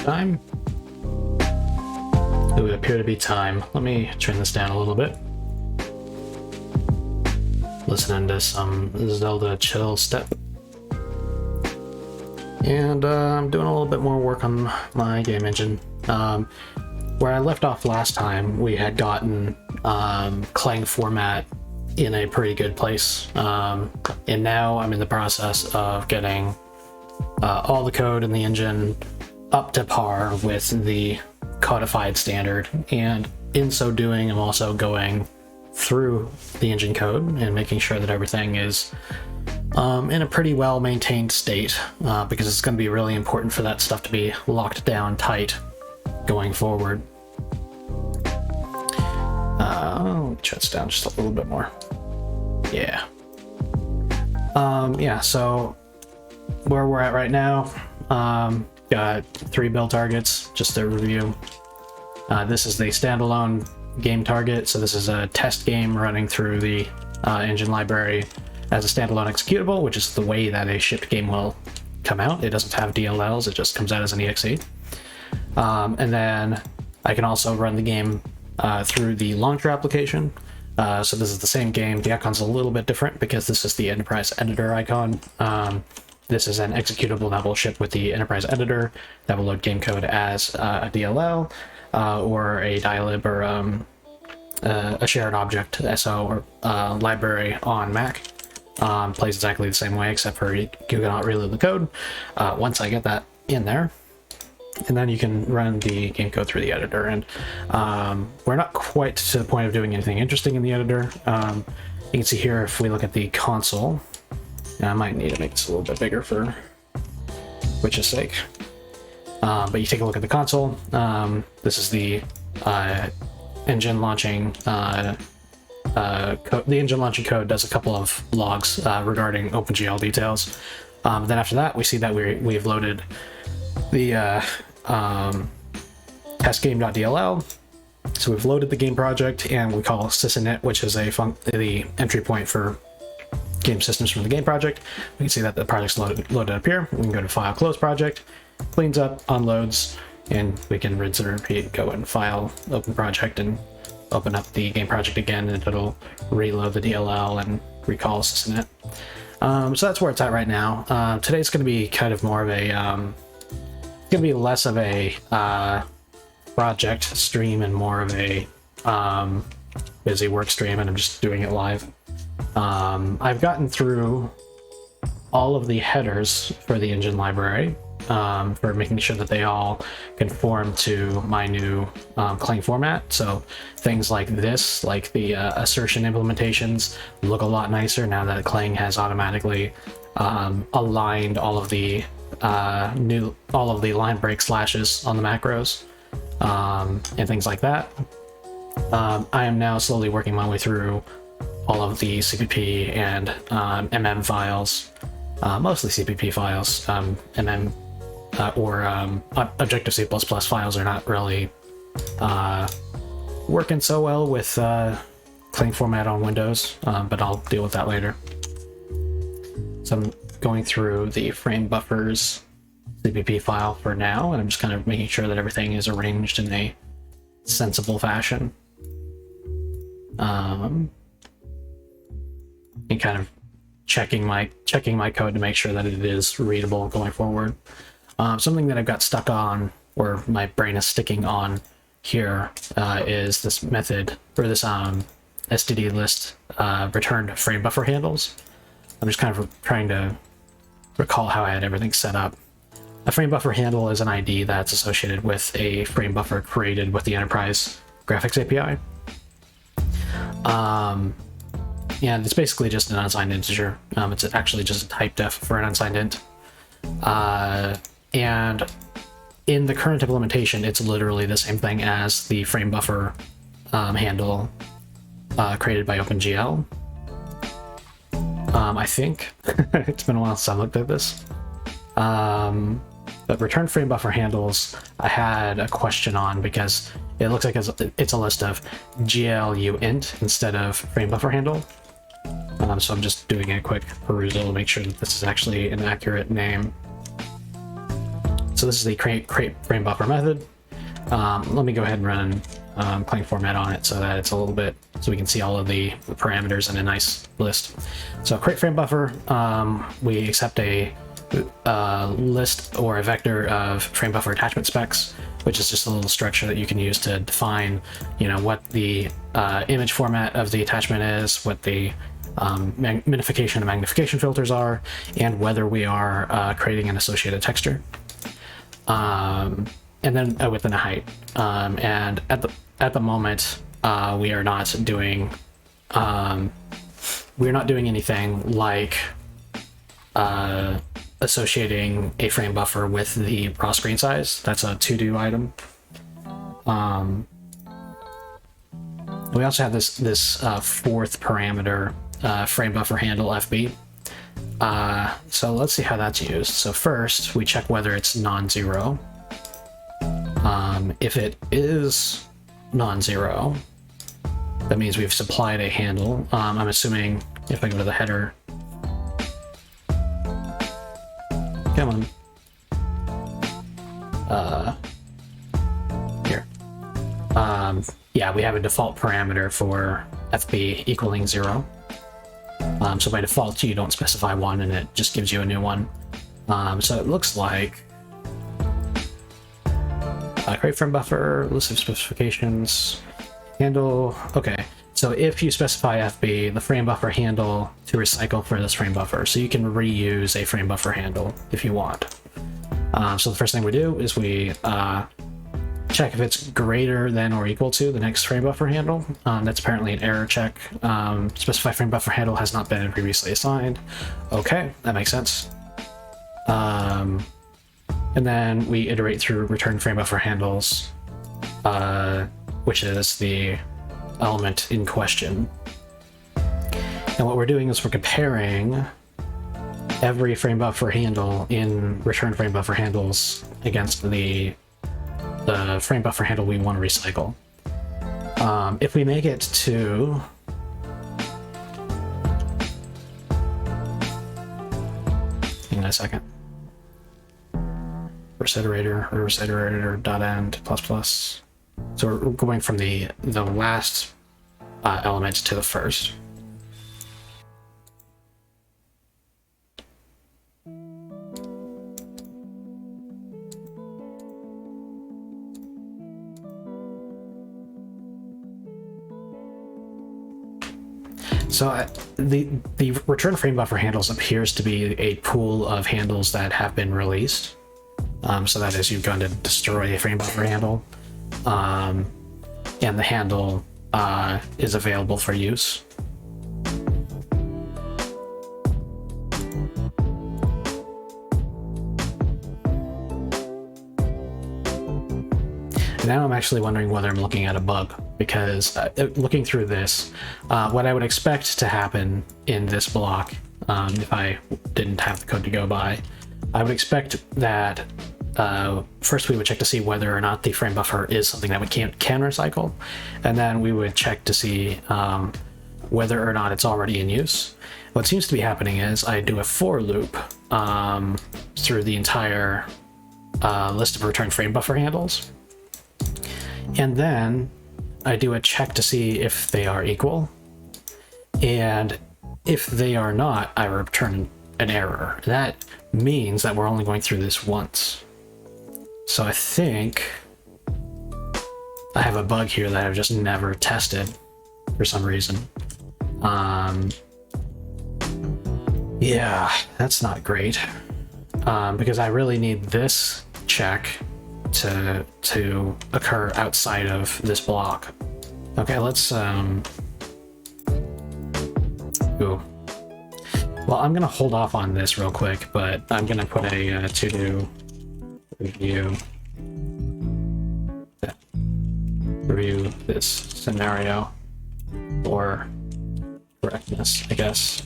Time? It would appear to be time. Let me turn this down a little bit. Listening to some Zelda chill step. And I'm doing a little bit more work on my game engine. Where I left off last time, we had gotten Clang format in a pretty good place. And now I'm in the process of getting all the code in the engine up to par with the codified standard. And in so doing, I'm also going through the engine code and making sure that everything is in a pretty well maintained state, because it's going to be really important for that stuff to be locked down tight going forward. Let me trim this down just a little bit more. Yeah. Yeah, so where we're at right now, got 3 build targets, just to review. This is the standalone game target, so this is a test game running through the engine library as a standalone executable, which is the way that a shipped game will come out. It doesn't have DLLs, it just comes out as an exe. And then I can also run the game through the launcher application. So this is the same game. The icon's a little bit different because this is the Enterprise Editor icon. This is an executable that will ship with the Enterprise Editor that will load game code as a DLL or a dilib or a shared object SO or library on Mac. Plays exactly the same way, except for you cannot reload the code once I get that in there. And then you can run the game code through the editor. And we're not quite to the point of doing anything interesting in the editor. You can see here, if we look at the console, I might need to make this a little bit bigger for which's sake. But you take a look at the console. This is the engine launching code. The engine launching code does a couple of logs regarding OpenGL details. Then after that, we see that we've loaded the testgame.dll. So we've loaded the game project, and we call sysinit, which is the entry point for game systems from the game project. We can see that the project's loaded up here. We can go to File, Close Project, cleans up, unloads, and we can rinse and repeat, go in File, Open Project, and open up the game project again, and it'll reload the DLL and recall sysinit. So that's where it's at right now. Today's going to be kind of more of a it's going to be less of a project stream and more of a busy work stream, and I'm just doing it live. I've gotten through all of the headers for the engine library for making sure that they all conform to my new Clang format. So things like this, like the assertion implementations, look a lot nicer now that Clang has automatically aligned all of the line break slashes on the macros and things like that. I am now slowly working my way through all of the CPP and MM files, mostly CPP files. MM or Objective-C++ files are not really working so well with Clang format on Windows, but I'll deal with that later. So I'm going through the frame buffers CPP file for now, and I'm just kind of making sure that everything is arranged in a sensible fashion. And kind of checking my code to make sure that it is readable going forward. Something that I've got stuck on, or my brain is sticking on here, is this method, or this std list returned frame buffer handles. I'm just kind of trying to recall how I had everything set up. A frame buffer handle is an ID that's associated with a frame buffer created with the Enterprise Graphics API. And it's basically just an unsigned integer. It's actually just a type def for an unsigned int. And in the current implementation, it's literally the same thing as the frame buffer handle created by OpenGL. I think. It's been a while since I looked at this. But return frame buffer handles, I had a question on because it looks like it's a list of GLU int instead of frame buffer handle. So I'm just doing a quick perusal to make sure that this is actually an accurate name. So this is the create frame buffer method. Let me go ahead and run Clang format on it so that it's a little bit, so we can see all of the parameters in a nice list. So create frame buffer, we accept a list or a vector of frame buffer attachment specs, which is just a little structure that you can use to define, what the image format of the attachment is, what the minification and magnification filters are, and whether we are creating an associated texture. And then within a height. And at the moment, we are not doing anything like associating a frame buffer with the raw screen size. That's a to-do item. We also have this fourth parameter, frame buffer handle FB. So let's see how that's used. So first, we check whether it's non-zero. If it is non-zero, that means we've supplied a handle. I'm assuming if I go to the header, come on. Here. Yeah, we have a default parameter for FB equaling 0. So by default, you don't specify one, and it just gives you a new one. So it looks like create frame buffer, list of specifications, handle. Okay, so if you specify FB, the frame buffer handle to recycle for this frame buffer, so you can reuse a frame buffer handle if you want. So the first thing we do is we check if it's greater than or equal to the next frame buffer handle. That's apparently an error check. Specify frame buffer handle has not been previously assigned. Okay, that makes sense. And then we iterate through return frame buffer handles, which is the element in question. And what we're doing is we're comparing every frame buffer handle in return frame buffer handles against the frame buffer handle we want to recycle. If we make it to hang on a second. Reverse iterator dot end plus plus. So we're going from the last element to the first. So the return frame buffer handles appears to be a pool of handles that have been released. So that is, you've gone to destroy a frame buffer handle, and the handle is available for use. Now I'm actually wondering whether I'm looking at a bug, because looking through this, what I would expect to happen in this block, if I didn't have the code to go by, I would expect that first we would check to see whether or not the frame buffer is something that we can recycle, and then we would check to see whether or not it's already in use. What seems to be happening is I do a for loop through the entire list of return frame buffer handles, and then I do a check to see if they are equal, and if they are not, I return an error. That means that we're only going through this once. So I think I have a bug here that I've just never tested for some reason. Yeah, that's not great, because I really need this check to occur outside of this block. Okay, let's ooh. Well, I'm gonna hold off on this real quick, but I'm gonna put a to-do review this scenario for correctness, I guess.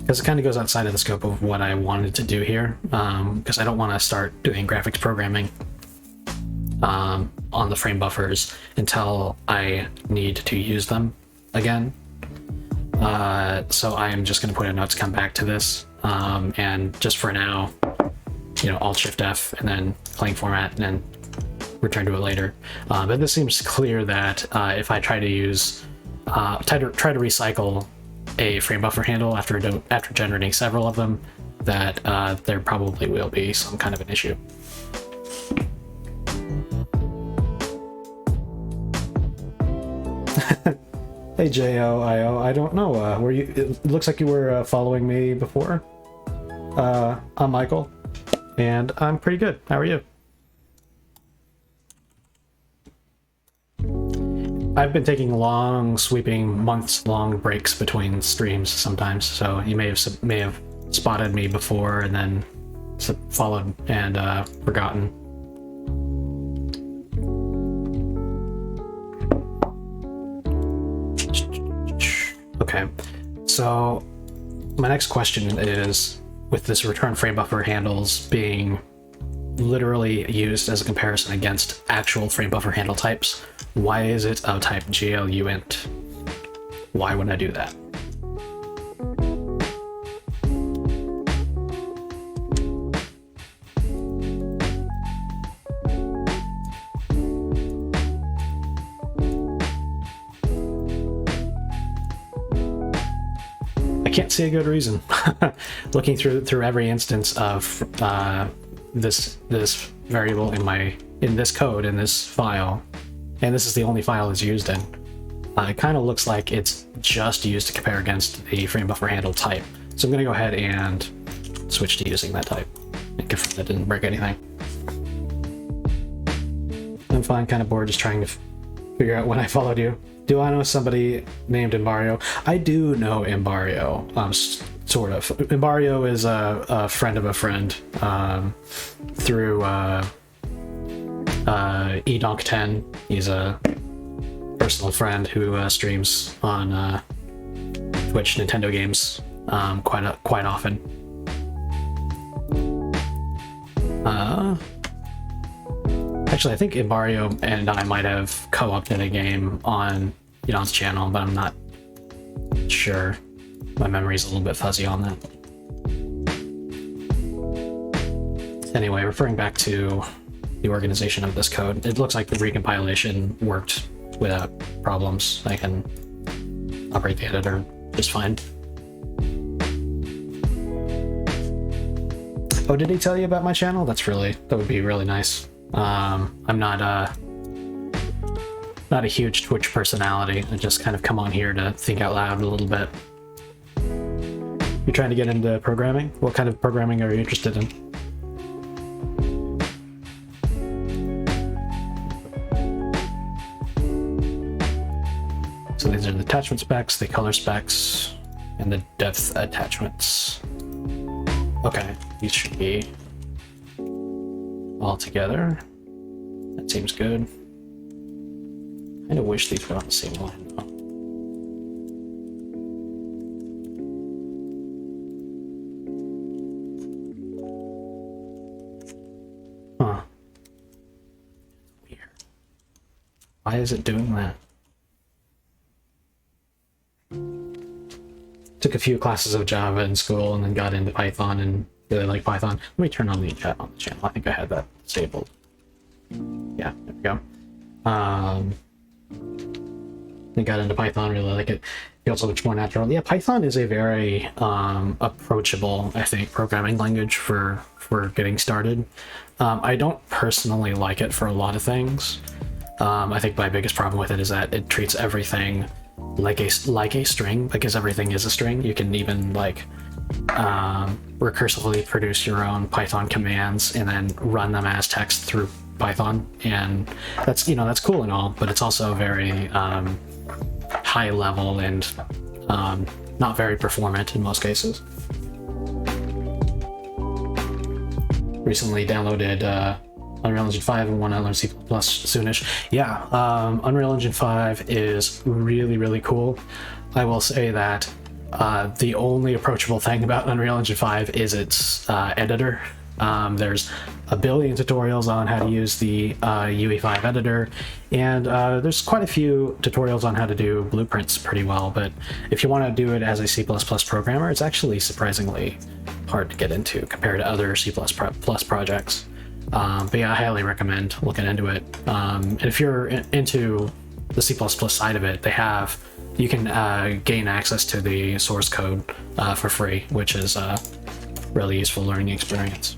Because it kind of goes outside of the scope of what I wanted to do here, because I don't want to start doing graphics programming on the frame buffers until I need to use them again. So I am just going to put a note to come back to this, and just for now, Alt-Shift-F and then playing format and then return to it later. But this seems clear that if I try to use, try to recycle a frame buffer handle after generating several of them, that there probably will be some kind of an issue. Hey JOIO, I don't know, were you? It looks like you were following me before. I'm Michael, and I'm pretty good. How are you? I've been taking long, sweeping, months-long breaks between streams sometimes, so you may have spotted me before and then followed and forgotten. Okay, so my next question is, with this return frame buffer handles being literally used as a comparison against actual frame buffer handle types, why is it of type GLUint? Why would I do that? I can't see a good reason. Looking through every instance of this variable in this code, in this file, and this is the only file it's used in, it kind of looks like it's just used to compare against the frame buffer handle type. So I'm going to go ahead and switch to using that type and confirm that didn't break anything. I'm fine, kind of bored, just trying to figure out when I followed you. Do I know somebody named Imbario? I do know Imbario, sort of. Imbario is a friend of a friend through Edonk10. He's a personal friend who streams on Twitch Nintendo games quite often. Actually, I think Imbario and I might have co-opted a game on Edon's channel, but I'm not sure. My memory's a little bit fuzzy on that. Anyway, referring back to the organization of this code, it looks like the recompilation worked without problems. I can operate the editor just fine. Oh, did he tell you about my channel? That would be really nice. I'm not a huge Twitch personality. I just kind of come on here to think out loud a little bit. You're trying to get into programming? What kind of programming are you interested in? So these are the attachment specs, the color specs, and the depth attachments. Okay, these should be all together. That seems good. I kind of wish these were on the same line though. Huh. Weird. Why is it doing that? Took a few classes of Java in school and then got into Python and really like Python. Let me turn on the chat on the channel. I think I had that disabled. Yeah, there we go. Then got into Python, really like it. Feels so much more natural. Yeah, Python is a very approachable, I think, programming language for getting started. I don't personally like it for a lot of things. I think my biggest problem with it is that it treats everything like a string, because everything is a string. You can even like recursively produce your own Python commands and then run them as text through Python, and that's that's cool and all, but it's also very high level and not very performant in most cases. Recently downloaded Unreal Engine 5 and want to learn C++ soonish. Yeah, Unreal Engine 5 is really, really cool. I will say that the only approachable thing about Unreal Engine 5 is its editor. There's a billion tutorials on how to use the UE5 editor, and there's quite a few tutorials on how to do blueprints pretty well, but if you want to do it as a C++ programmer, it's actually surprisingly hard to get into compared to other C++ projects. But yeah, I highly recommend looking into it. And if you're into the C++ side of it, you can gain access to the source code for free, which is a really useful learning experience.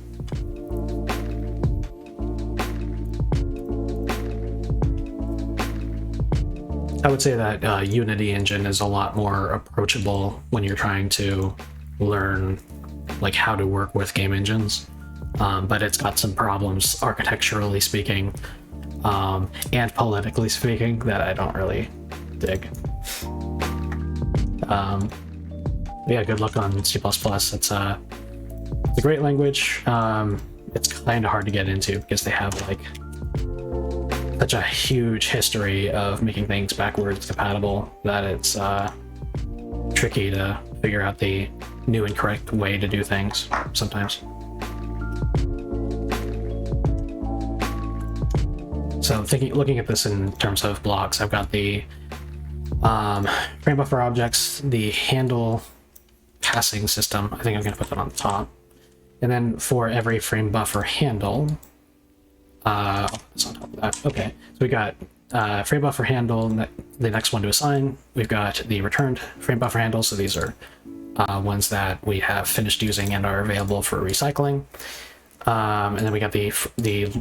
I would say that Unity Engine is a lot more approachable when you're trying to learn like how to work with game engines. But it's got some problems architecturally speaking, and politically speaking, that I don't really dig. Yeah, good luck on C++. It's a great language. It's kind of hard to get into because they have like such a huge history of making things backwards compatible that it's tricky to figure out the new and correct way to do things sometimes. So looking at this in terms of blocks, I've got the frame buffer objects, the handle passing system. I think I'm going to put that on the top. And then for every frame buffer handle, it's on top of that. Okay, so we got frame buffer handle, the next one to assign. We've got the returned frame buffer handle, so these are ones that we have finished using and are available for recycling. And then we got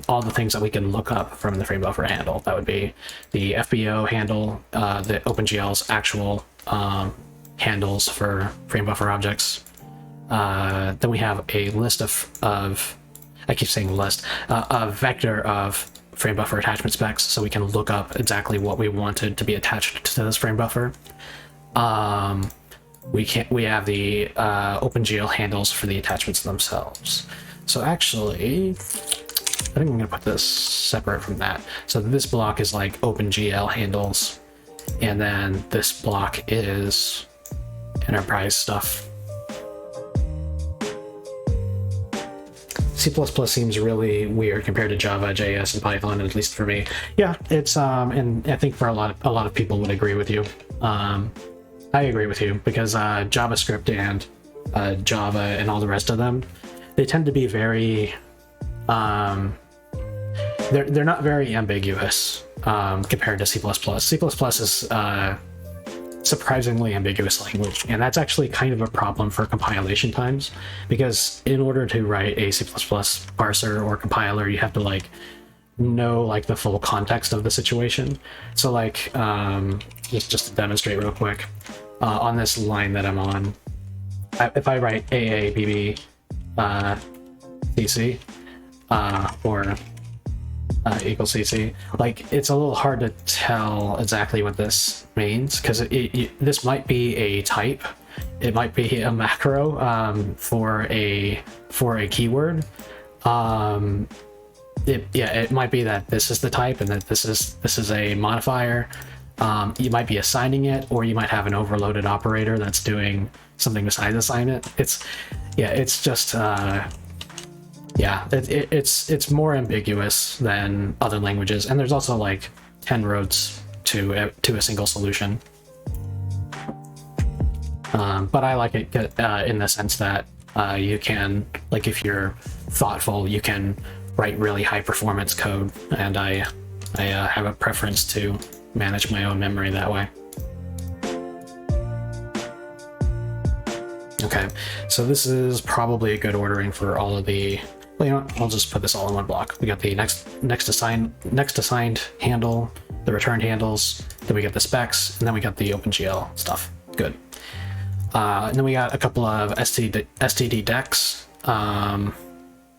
all the things that we can look up from the frame buffer handle. That would be the FBO handle, the OpenGL's actual handles for frame buffer objects. Then we have a list of I keep saying list, a vector of frame buffer attachment specs, so we can look up exactly what we wanted to be attached to this frame buffer. We have the OpenGL handles for the attachments themselves. So actually, I think I'm gonna put this separate from that. So this block is like OpenGL handles, and then this block is enterprise stuff. C++ seems really weird compared to Java, JS, and Python, at least for me. Yeah, it's and I think for a lot of people would agree with you. I agree with you because JavaScript and Java and all the rest of them, they tend to be very they're not very ambiguous compared to C++. C++ is surprisingly ambiguous language, and that's actually kind of a problem for compilation times, because in order to write a C++ parser or compiler, you have to like know like the full context of the situation. So like just to demonstrate real quick, on this line that I'm on, if I write AABB CC or equals CC, like it's a little hard to tell exactly what this means, because this might be a type, it might be a macro for a keyword. It might be that this is the type and that this is a modifier. You might be assigning it, or you might have an overloaded operator that's doing something besides assign it. It's just it's more ambiguous than other languages, and there's also like 10 roads to a single solution. But I like it in the sense that you can, like, if you're thoughtful, you can write really high performance code, and I have a preference to manage my own memory that way. Okay, so this is probably a good ordering for all of the, well, you know what, I'll just put this all in one block. We got the next assigned handle, the returned handles, then we got the specs, and then we got the OpenGL stuff. Good. And then we got a couple of STD decks.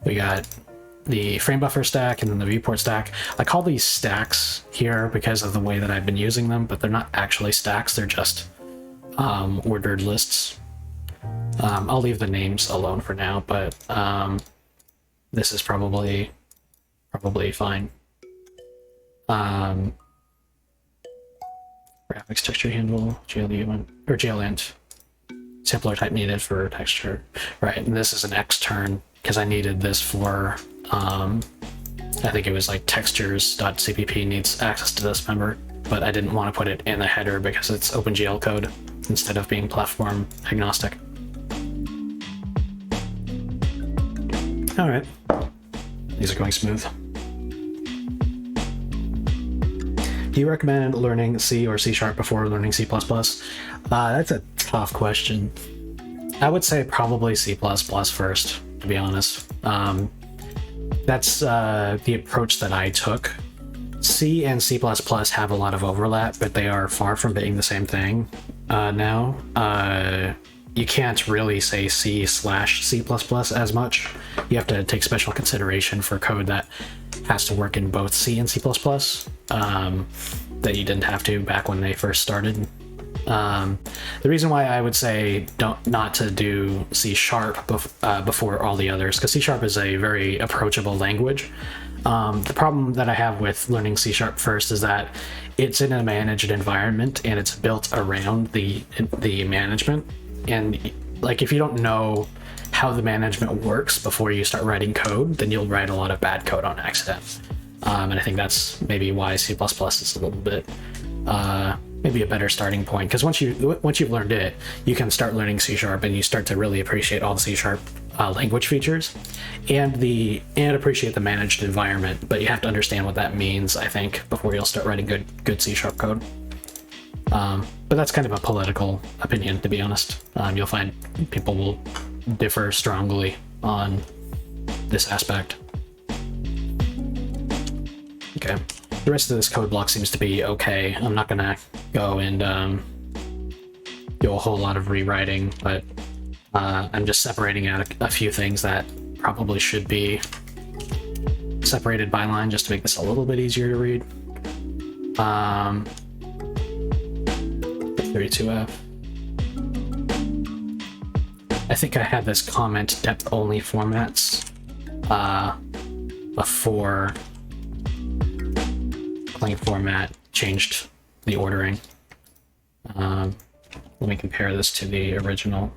We got the frame buffer stack and then the viewport stack. I call these stacks here because of the way that I've been using them, but they're not actually stacks, they're just ordered lists. I'll leave the names alone for now, but this is probably fine. Graphics texture handle, GLint, sampler type needed for texture. Right, and this is an extern because I needed this for I think it was like textures.cpp needs access to this member, but I didn't want to put it in the header because it's OpenGL code instead of being platform agnostic. All right, these are going smooth. Do you recommend learning C or C# before learning C++? That's a tough question. I would say probably C++ first, to be honest. That's the approach that I took. C and C++ have a lot of overlap, but they are far from being the same thing now. You can't really say C/C++ as much. You have to take special consideration for code that has to work in both C and C++, that you didn't have to back when they first started. The reason why I would say not to do C# before all the others, because C# is a very approachable language. The problem that I have with learning C# first is that it's in a managed environment and it's built around the management. And like, if you don't know how the management works before you start writing code, then you'll write a lot of bad code on accident. And I think that's maybe why C++ is a little bit maybe a better starting point, because once you've learned it, you can start learning C# and you start to really appreciate all the C# language features and appreciate the managed environment. But you have to understand what that means, I think, before you'll start writing good C# code. But that's kind of a political opinion, to be honest. You'll find people will differ strongly on this aspect. Okay, the rest of this code block seems to be okay. I'm not gonna go and do a whole lot of rewriting, but I'm just separating out a few things that probably should be separated by line just to make this a little bit easier to read. 32F. I think I had this comment depth only formats before Clang format changed the ordering. Let me compare this to the original.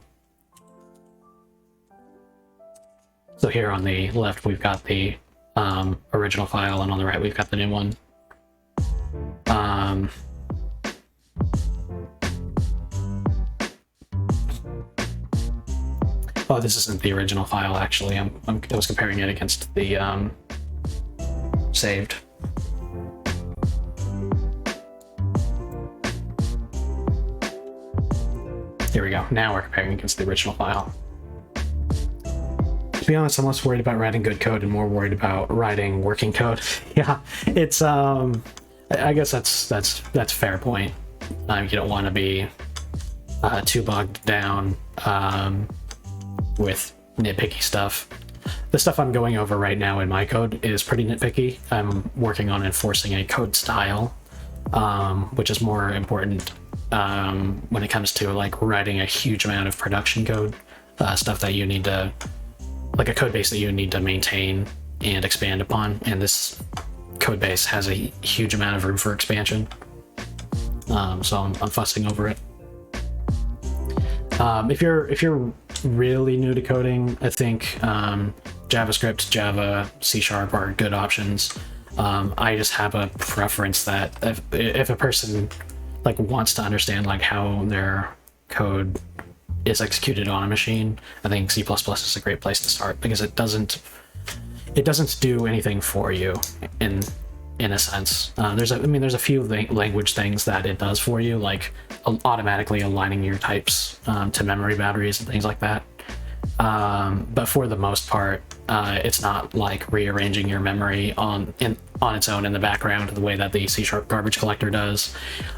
So here on the left we've got the original file, and on the right we've got the new one. Oh, this isn't the original file, actually. I was comparing it against the saved. Here we go. Now we're comparing against the original file. To be honest, I'm less worried about writing good code and more worried about writing working code. Yeah, it's I guess that's a fair point. You don't want to be too bogged down with nitpicky stuff. The stuff I'm going over right now in my code is pretty nitpicky. I'm working on enforcing a code style, which is more important when it comes to like writing a huge amount of production code, stuff that you need to, like a code base that you need to maintain and expand upon. And this code base has a huge amount of room for expansion. So I'm fussing over it. If you're really new to coding, I think JavaScript, Java, C# are good options. I just have a preference that if a person like wants to understand like how their code is executed on a machine, I think C++ is a great place to start, because it doesn't do anything for you in a sense. There's a few language things that it does for you, like automatically aligning your types to memory boundaries and things like that. But for the most part, it's not like rearranging your memory on its own in the background the way that the C# garbage collector does.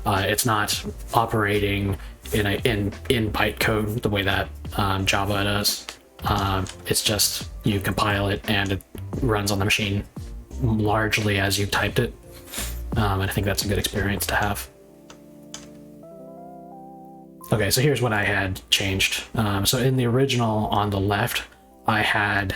It's not operating in bytecode the way that Java does. It's just you compile it and it runs on the machine largely as you typed it. And I think that's a good experience to have. Okay, so here's what I had changed. So in the original on the left, I had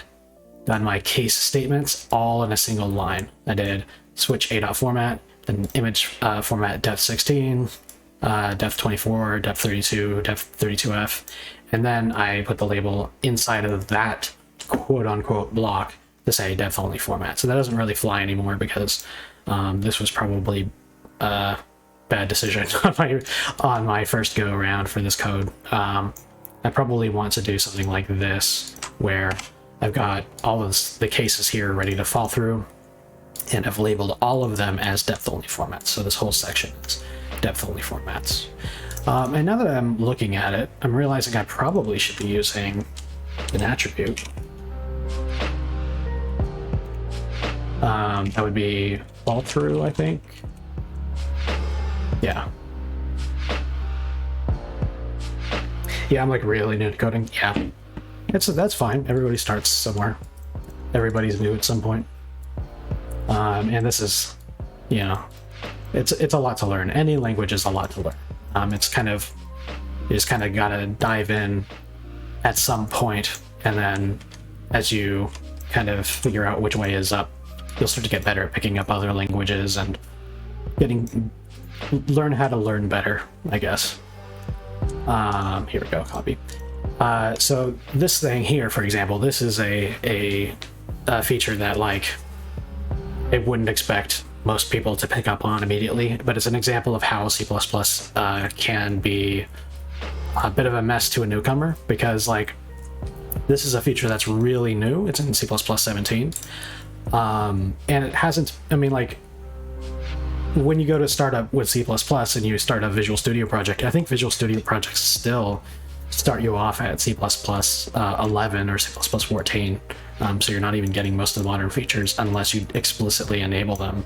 done my case statements all in a single line. I did switch a.format, then image format depth16, depth24, depth32, depth32f, and then I put the label inside of that quote-unquote block to say depth only format. So that doesn't really fly anymore, because this was probably a bad decision on my first go around for this code. I probably want to do something like this, where I've got all of the cases here ready to fall through, and I've labeled all of them as depth only formats. So this whole section is depth only formats. And now that I'm looking at it, I'm realizing I probably should be using an attribute. That would be fall through, I think. Yeah. Yeah, I'm like really new to coding. Yeah. That's fine. Everybody starts somewhere. Everybody's new at some point. And this is, you know, it's a lot to learn. Any language is a lot to learn. It's kind of, you just kind of gotta dive in at some point, and then as you kind of figure out which way is up, you'll start to get better at picking up other languages and learn how to learn better, I guess. Here we go, copy. So this thing here, for example, this is a feature that, like, I wouldn't expect most people to pick up on immediately, but it's an example of how C++ can be a bit of a mess to a newcomer, because, like, this is a feature that's really new. It's in C++ 17. And it hasn't, I mean, like, when you go to start up with C++ and you start a Visual Studio project, I think Visual Studio projects still start you off at C++ 11 or C++ 14. So you're not even getting most of the modern features unless you explicitly enable them.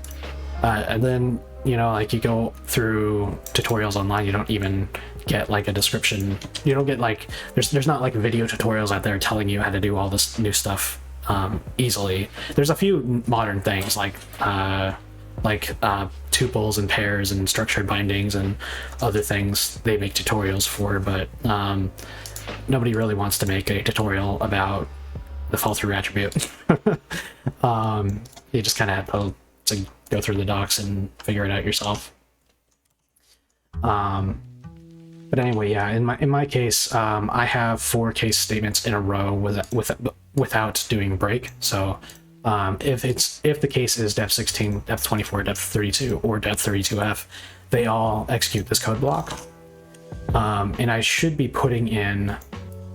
And then, you know, like, you go through tutorials online, you don't even get like a description. You don't get like, there's not like video tutorials out there telling you how to do all this new stuff easily. There's a few modern things like tuples and pairs and structured bindings and other things they make tutorials for, but nobody really wants to make a tutorial about the fall through attribute. You just kind of have to go through the docs and figure it out yourself. But anyway, yeah, in my case, I have 4 case statements in a row without doing break. So if the case is def16, def24, def32, or def32f, they all execute this code block. And I should be putting in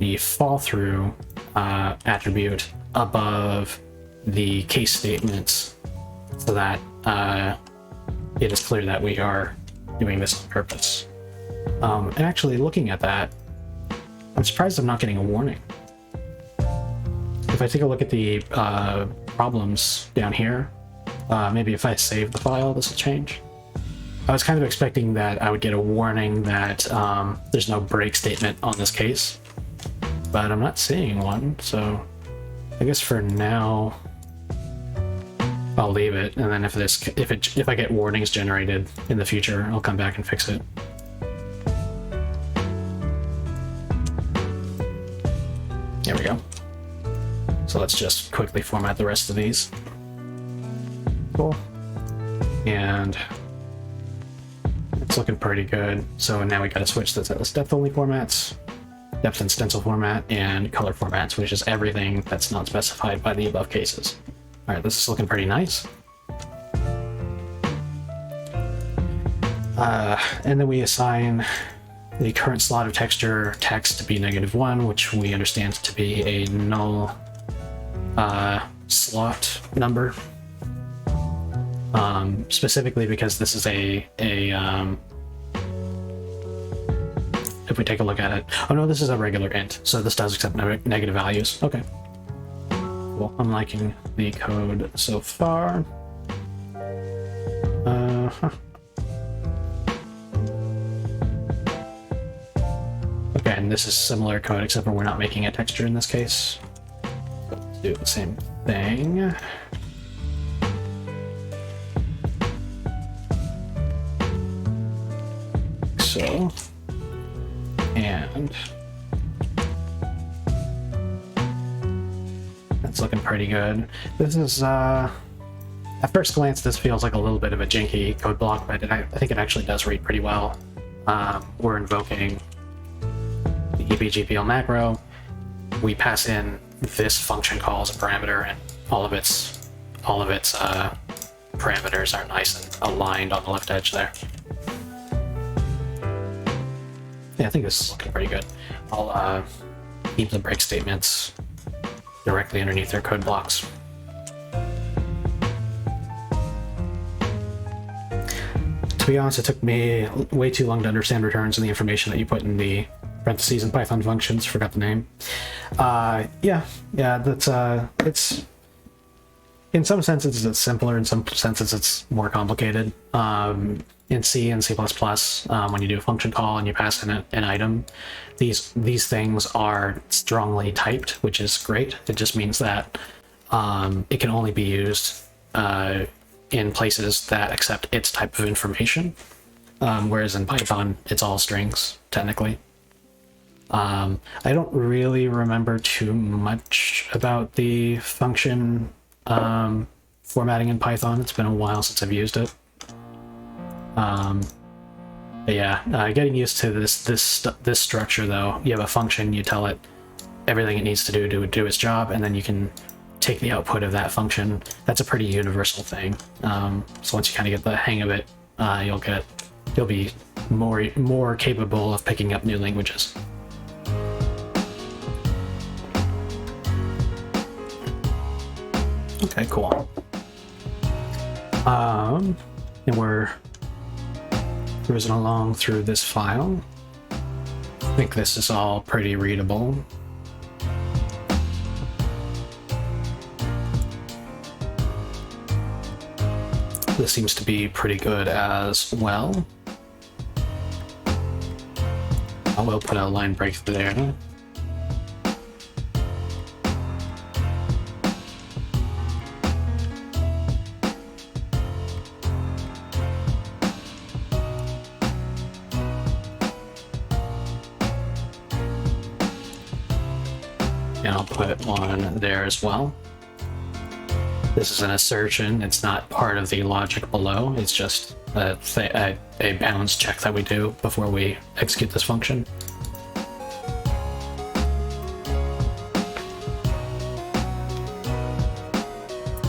the fall through attribute above the case statements so that it is clear that we are doing this on purpose. And actually, looking at that, I'm surprised I'm not getting a warning. If I take a look at the problems down here, maybe if I save the file, this will change. I was kind of expecting that I would get a warning that there's no break statement on this case, but I'm not seeing one, so I guess for now I'll leave it, and then if I get warnings generated in the future, I'll come back and fix it. There we go. So let's just quickly format the rest of these. Cool. And it's looking pretty good. So now we gotta switch this depth only formats, depth and stencil format, and color formats, which is everything that's not specified by the above cases. All right, this is looking pretty nice. And then we assign the current slot of texture text to be -1, which we understand to be a null slot number. Specifically because this is if we take a look at it, oh no, this is a regular int, so this does accept negative values. Okay. Well, I'm liking the code so far. Okay, and this is similar code, except for we're not making a texture in this case. Let's do the same thing. So, and that's looking pretty good. This is, at first glance, this feels like a little bit of a janky code block, but I think it actually does read pretty well. We're invoking the EBGPL macro. We pass in this function call as a parameter, and all of its parameters are nice and aligned on the left edge there. Yeah, I think this is looking pretty good. I'll keep the break statements directly underneath their code blocks. To be honest, it took me way too long to understand returns and the information that you put in the parentheses and Python functions. Forgot the name. Yeah, that's it's in some senses it's simpler, in some senses it's more complicated. In C and C++, when you do a function call and you pass in an item, these things are strongly typed, which is great. It just means that it can only be used in places that accept its type of information. whereas in Python, it's all strings, technically. I don't really remember too much about the function formatting in Python. It's been a while since I've used it. But yeah, getting used to this structure though. You have a function, you tell it everything it needs to do its job, and then you can take the output of that function. That's a pretty universal thing. So once you kind of get the hang of it, you'll be more capable of picking up new languages. Okay, cool. And we're cruising along through this file. I think this is all pretty readable. This seems to be pretty good as well. I will put a line break there. And I'll put one there as well. This is an assertion. It's not part of the logic below. It's just a bounds check that we do before we execute this function.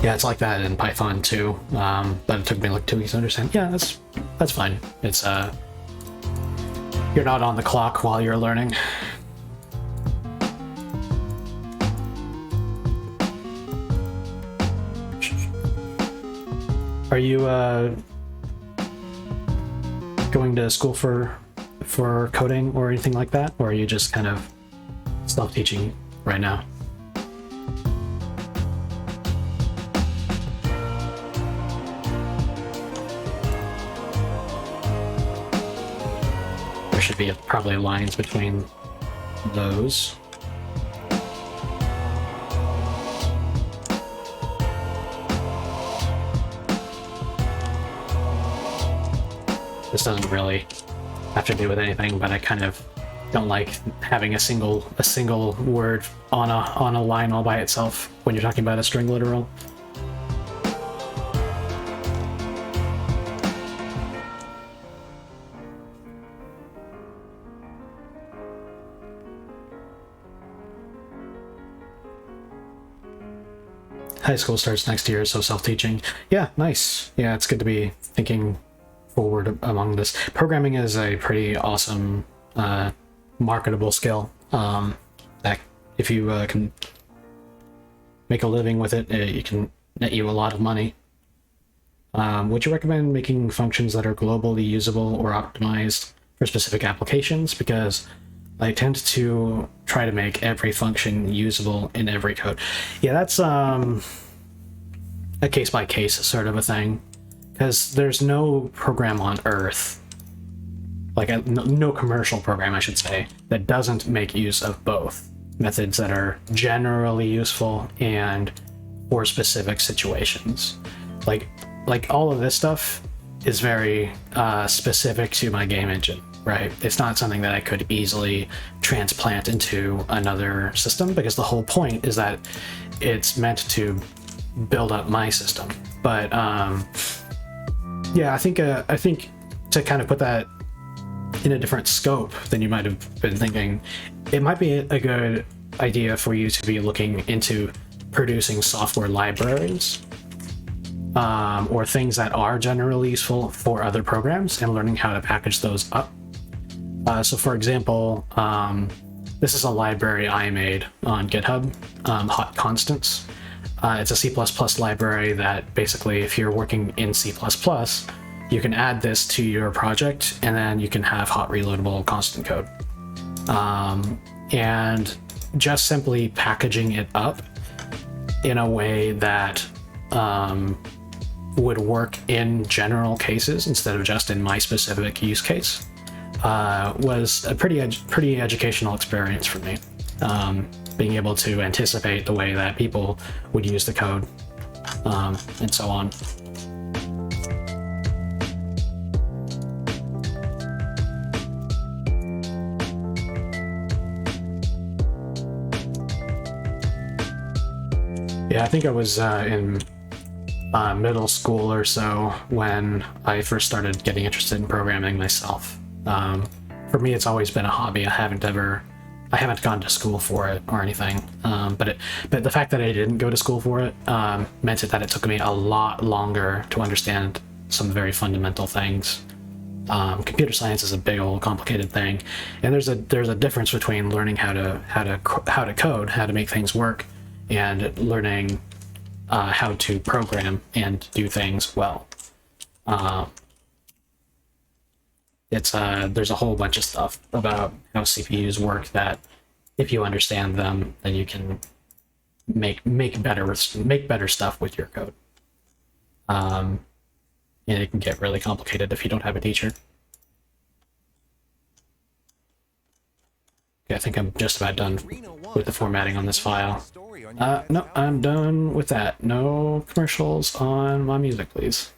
Yeah, it's like that in Python too, but it took me like 2 weeks to understand. Yeah, that's fine. It's you're not on the clock while you're learning. Are you going to school for coding or anything like that, or are you just kind of self-teaching right now? There should be probably lines between those. This doesn't really have to do with anything, but I kind of don't like having a single word on a line all by itself when you're talking about a string literal. High school starts next year, so self-teaching. Yeah, nice. Yeah, it's good to be thinking forward among this. Programming is a pretty awesome marketable skill that if you can make a living with it, it can net you a lot of money. Would you recommend making functions that are globally usable or optimized for specific applications? Because I tend to try to make every function usable in every code. Yeah, that's a case-by-case sort of a thing. Because there's no program on Earth, like no commercial program, I should say, that doesn't make use of both methods that are generally useful and for specific situations. Like all of this stuff is very specific to my game engine, right? It's not something that I could easily transplant into another system, because the whole point is that it's meant to build up my system. But yeah, I think to kind of put that in a different scope than you might have been thinking, it might be a good idea for you to be looking into producing software libraries or things that are generally useful for other programs and learning how to package those up. So for example, this is a library I made on GitHub, Hot Constants. It's a C++ library that basically, if you're working in C++, you can add this to your project, and then you can have hot reloadable constant code. And just simply packaging it up in a way that would work in general cases instead of just in my specific use case was a pretty educational experience for me. Being able to anticipate the way that people would use the code, and so on. Yeah, I think I was in middle school or so when I first started getting interested in programming myself. For me, it's always been a hobby. I haven't gone to school for it or anything. But the fact that I didn't go to school for it meant that it took me a lot longer to understand some very fundamental things. Computer science is a big old complicated thing, and there's a difference between learning how to code, how to make things work, and learning how to program and do things well. There's a whole bunch of stuff about how CPUs work that, if you understand them, then you can make better stuff with your code. And it can get really complicated if you don't have a teacher. Okay, I think I'm just about done with the formatting on this file. No, I'm done with that. No commercials on my music, please.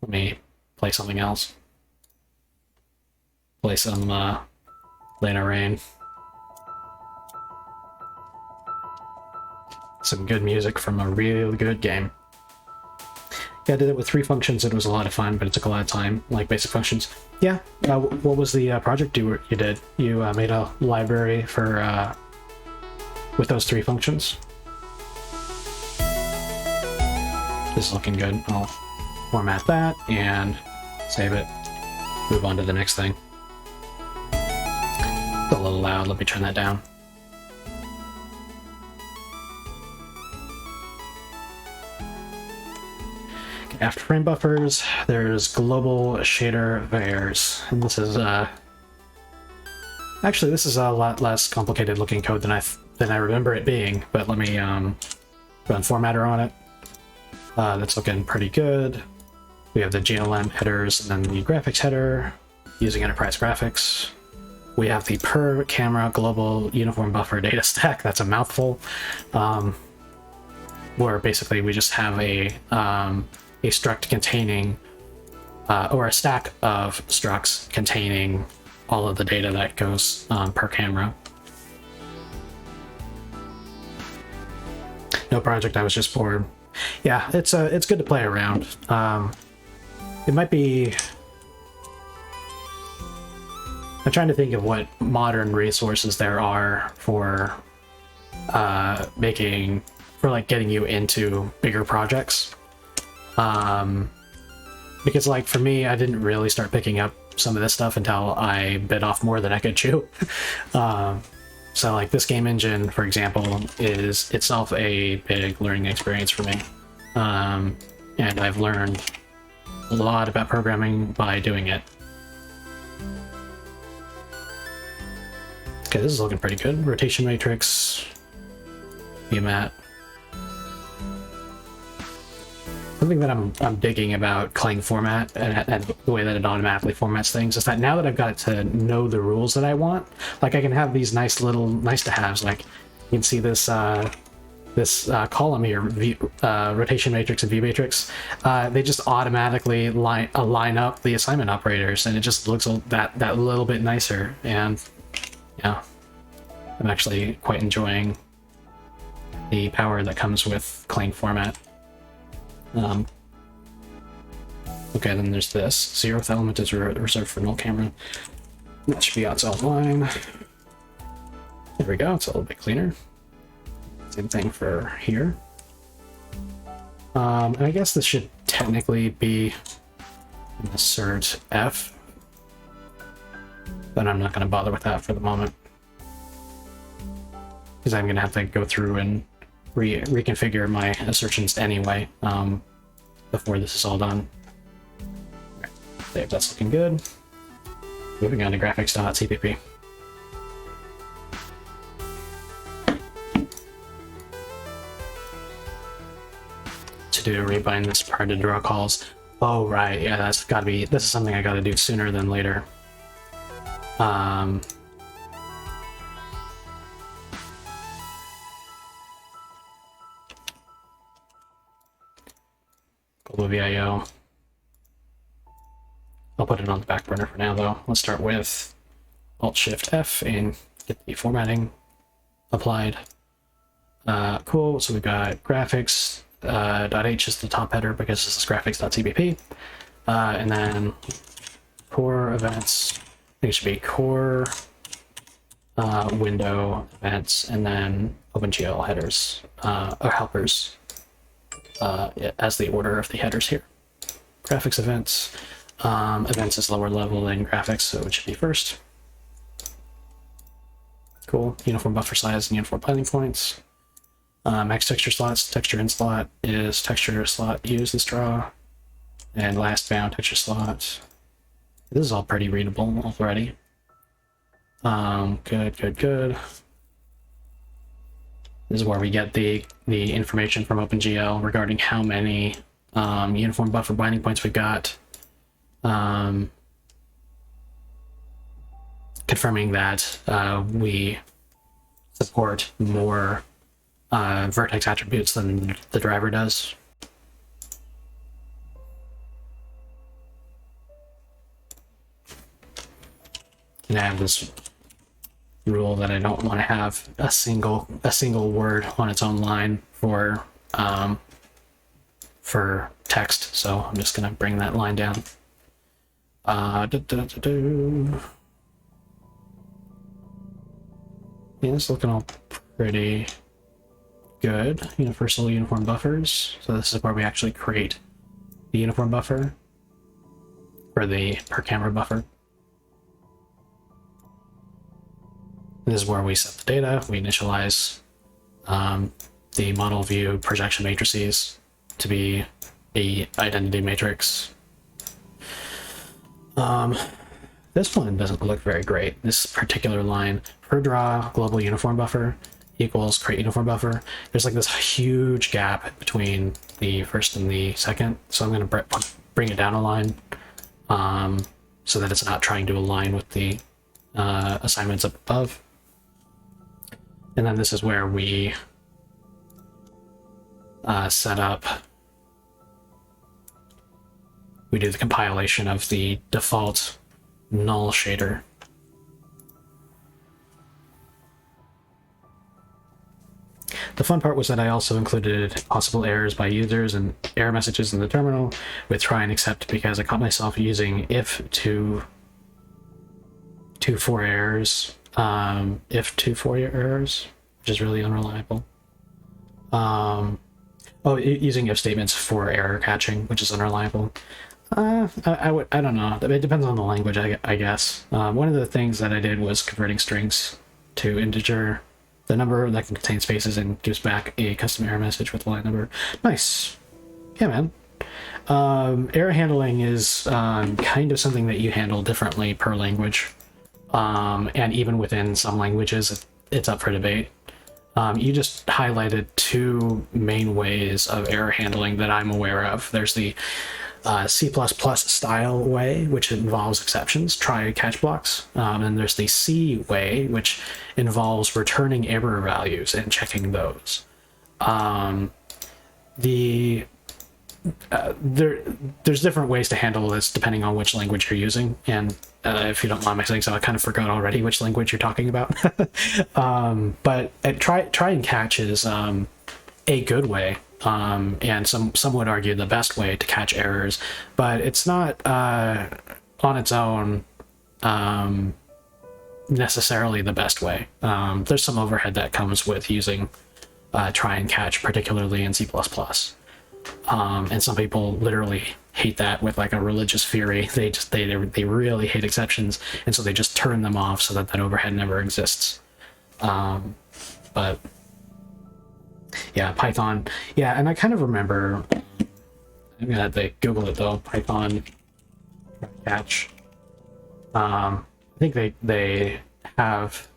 Let me play something else. Play some Lena Rain. Some good music from a really good game. Yeah, I did it with 3 functions. It was a lot of fun, but it took a lot of time, like basic functions. Yeah, what was the project you did? You made a library for with those 3 functions? This is looking good. I'll format that and save it. Move on to the next thing. It's a little loud. Let me turn that down. After frame buffers, there's global shader vars, and this is actually this is a lot less complicated looking code than I remember it being. But let me run formatter on it. That's looking pretty good. We have the GLM headers and then the graphics header using enterprise graphics. We have the per camera global uniform buffer data stack. That's a mouthful. Where basically we just have a struct containing, or a stack of structs containing all of the data that goes per camera. No project, I was just bored. Yeah, it's good to play around. It might be... I'm trying to think of what modern resources there are for getting you into bigger projects. Because like for me, I didn't really start picking up some of this stuff until I bit off more than I could chew. So like this game engine, for example, is itself a big learning experience for me. And I've learned a lot about programming by doing it. Okay, this is looking pretty good. Rotation matrix, VMAT. Something that I'm digging about Clang format and the way that it automatically formats things is that now that I've got it to know the rules that I want, like I can have these nice to haves. Like you can see this column here, rotation matrix and V matrix. They just automatically line up the assignment operators, and it just looks that little bit nicer. And yeah, I'm actually quite enjoying the power that comes with Clang format. Okay, then there's this. 0th element is reserved for null camera. That should be outside line. There we go, it's a little bit cleaner. Same thing for here. And I guess this should technically be assert F, but I'm not going to bother with that for the moment, because I'm going to have to go through and reconfigure my assertions anyway before this is all done. There, that's looking good. Moving on to graphics.cpp. To rebind this part to draw calls. Oh right, yeah, that's gotta be. This is something I gotta do sooner than later. Global VIO. I'll put it on the back burner for now, though. Let's start with Alt-Shift-F and get the formatting applied. Cool. So we've got graphics. .h is the top header because this is graphics.cbp. And then core events. I think it should be core window events, and then OpenGL headers or helpers as the order of the headers here. Graphics events. Events is lower level than graphics, so it should be first. Cool. Uniform buffer size and uniform binding points. Max texture slots. Texture in slot is texture slot used in straw. And last bound texture slot. This is all pretty readable already. Good. This is where we get the information from OpenGL regarding how many uniform buffer binding points we've got. Confirming that we support more vertex attributes than the driver does. And I have this rule that I don't want to have a single word on its own line for text, so I'm just gonna bring that line down. Yeah, it's looking all pretty good. Universal uniform buffers. So this is where we actually create the uniform buffer for the per camera buffer. This is where we set the data. We initialize the model view projection matrices to be a identity matrix. This one doesn't look very great. This particular line, per draw global uniform buffer equals create uniform buffer. There's like this huge gap between the first and the second. So I'm going to bring it down a line so that it's not trying to align with the assignments up above. And then this is where we set up, we do the compilation of the default null shader. The fun part was that I also included possible errors by users and error messages in the terminal with try and accept, because I caught myself using if to for errors, if to for errors, which is really unreliable. Using if statements for error catching, which is unreliable. I don't know. It depends on the language, I guess. One of the things that I did was converting strings to integer, the number that can contain spaces, and gives back a custom error message with the line number. Nice. Yeah, man. Error handling is kind of something that you handle differently per language. And even within some languages, it's up for debate. You just highlighted two main ways of error handling that I'm aware of. There's the C++ style way, which involves exceptions, try catch blocks. And there's the C way, which involves returning error values and checking those. There's different ways to handle this depending on which language you're using, and if you don't mind my saying so, I kind of forgot already which language you're talking about. But try and catch is a good way, and some would argue the best way to catch errors, but it's not on its own necessarily the best way. There's some overhead that comes with using try and catch, particularly in C++. And some people literally hate that with like a religious fury. They really hate exceptions, and so they just turn them off so that overhead never exists. But yeah, Python. Yeah, and I kind of remember, I'm gonna have to Google it though. Python catch. I think they have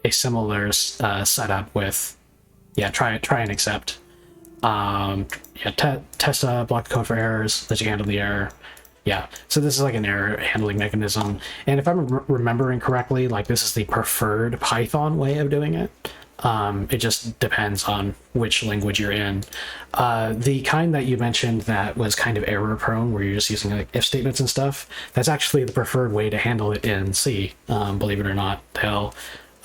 a similar setup with try and accept. Test a block of code for errors, let you handle the error. Yeah, so this is like an error handling mechanism, and if I'm remembering correctly, like this is the preferred Python way of doing it. It just depends on which language you're in. The kind that you mentioned that was kind of error prone, where you're just using like if statements and stuff, that's actually the preferred way to handle it in C. Believe it or not, they'll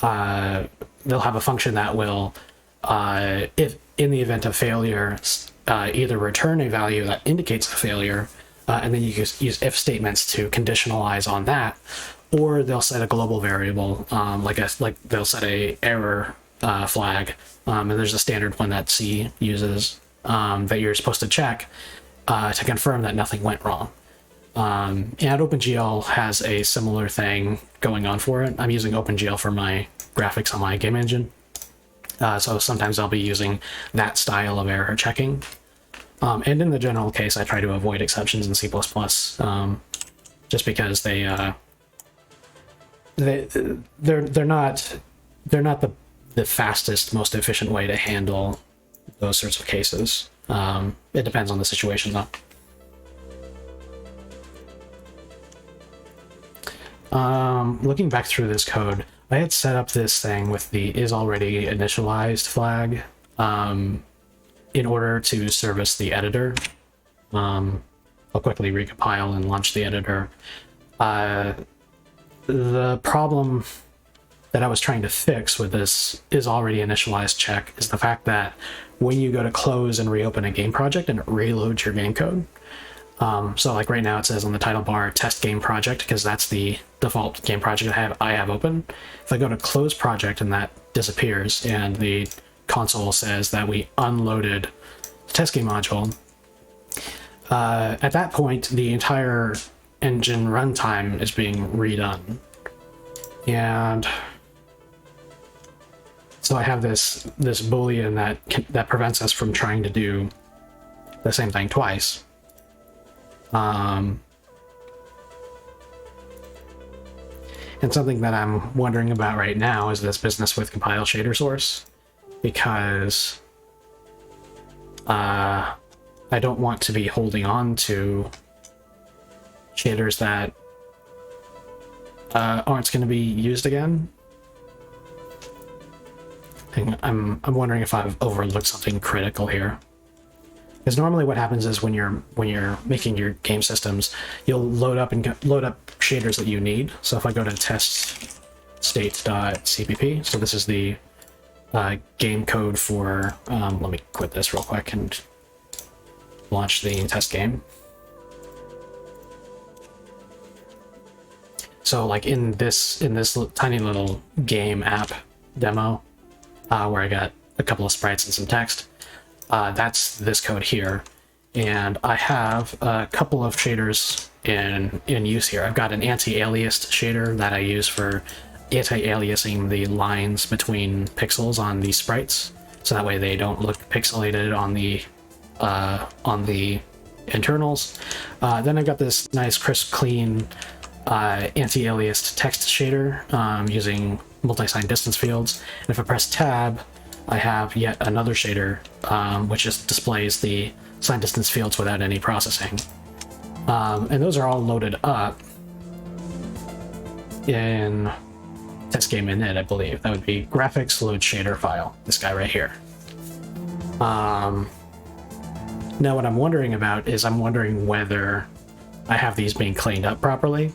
have a function that will if in the event of failure, either return a value that indicates a failure, and then you use if statements to conditionalize on that, or they'll set a global variable, like they'll set a error flag, and there's a standard one that C uses that you're supposed to check to confirm that nothing went wrong. And OpenGL has a similar thing going on for it. I'm using OpenGL for my graphics on my game engine. So sometimes I'll be using that style of error checking. And in the general case, I try to avoid exceptions in C++, just because they're not the fastest, most efficient way to handle those sorts of cases. It depends on the situation, though. Looking back through this code, I had set up this thing with the isAlready_initialized flag in order to service the editor. I'll quickly recompile and launch the editor. The problem that I was trying to fix with this isAlready_initialized check is the fact that when you go to close and reopen a game project and it reloads your game code, so like right now it says on the title bar test game project because that's the default game project I have open. If I go to close project and that disappears and the console says that we unloaded the test game module, at that point the entire engine runtime is being redone. And so I have this boolean that prevents us from trying to do the same thing twice. And something that I'm wondering about right now is this business with compile shader source, because I don't want to be holding on to shaders that aren't going to be used again. And I'm wondering if I've overlooked something critical here. Because normally what happens is when you're making your game systems, you'll load up shaders that you need. So if I go to test state.cpp, so this is the game code for, let me quit this real quick and launch the test game. So like in this tiny little game app demo, where I got a couple of sprites and some text, that's this code here, and I have a couple of shaders in use here. I've got an anti-aliased shader that I use for anti-aliasing the lines between pixels on these sprites, so that way they don't look pixelated on the internals. Then I've got this nice crisp, clean anti-aliased text shader using multi-sign distance fields, and if I press tab, I have yet another shader which just displays the sign distance fields without any processing. And those are all loaded up in test game init, I believe. That would be graphics load shader file, this guy right here. Now what I'm wondering about is I'm wondering whether I have these being cleaned up properly.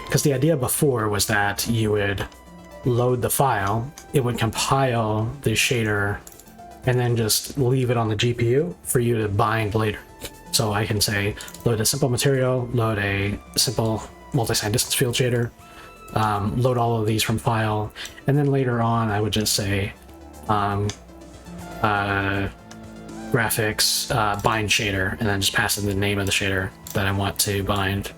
Because the idea before was that you would load the file, it would compile the shader, and then just leave it on the GPU for you to bind later. So I can say, load a simple material, load a simple multi-sign distance field shader, load all of these from file, and then later on I would just say graphics bind shader, and then just pass in the name of the shader that I want to bind.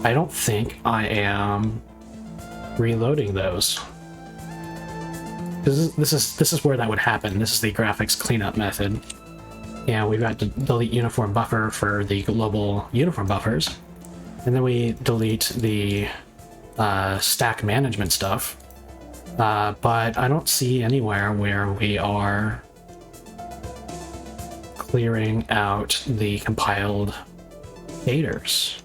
I don't think I am reloading those. This is where that would happen. This is the graphics cleanup method. And we've got to delete uniform buffer for the global uniform buffers. And then we delete the stack management stuff. But I don't see anywhere where we are clearing out the compiled shaders.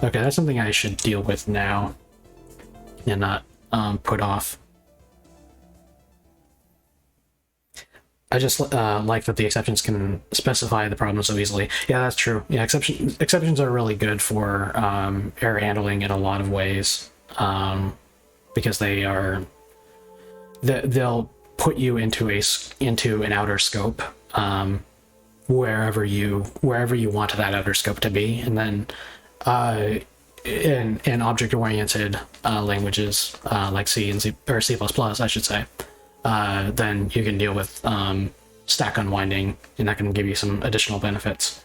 Okay, that's something I should deal with now and not put off. I just like that the exceptions can specify the problem so easily. Yeah, that's true. Yeah, exceptions are really good for error handling in a lot of ways, because they'll put you into an outer scope, wherever you want that outer scope to be, and then in object-oriented languages like C and C or C++, I should say, then you can deal with stack unwinding, and that can give you some additional benefits.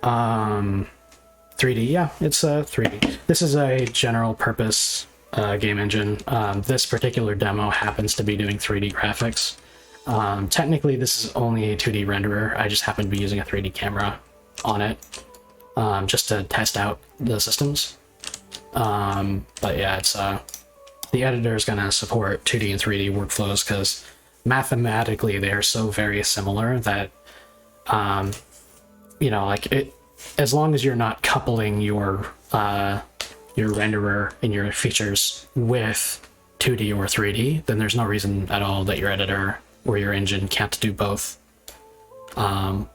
3D, yeah, it's 3D. This is a general purpose game engine. This particular demo happens to be doing 3D graphics. Technically, this is only a 2D renderer. I just happen to be using a 3D camera on it, just to test out the systems. But yeah, it's the editor is going to support 2D and 3D workflows because mathematically they are so very similar that, like it, as long as you're not coupling your renderer and your features with 2D or 3D, then there's no reason at all that your editor or your engine can't do both. A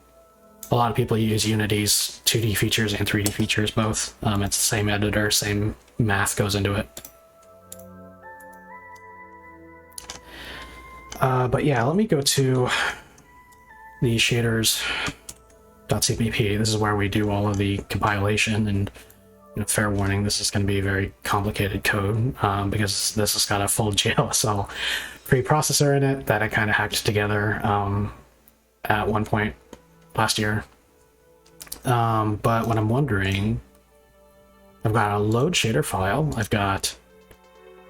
lot of people use Unity's 2D features and 3D features both. It's the same editor, same math goes into it. But yeah, let me go to the shaders.cpp. This is where we do all of the compilation, and fair warning, this is going to be very complicated code because this has got a full GLSL preprocessor in it that I kind of hacked together at one point last year. But what I'm wondering, I've got a load shader file, I've got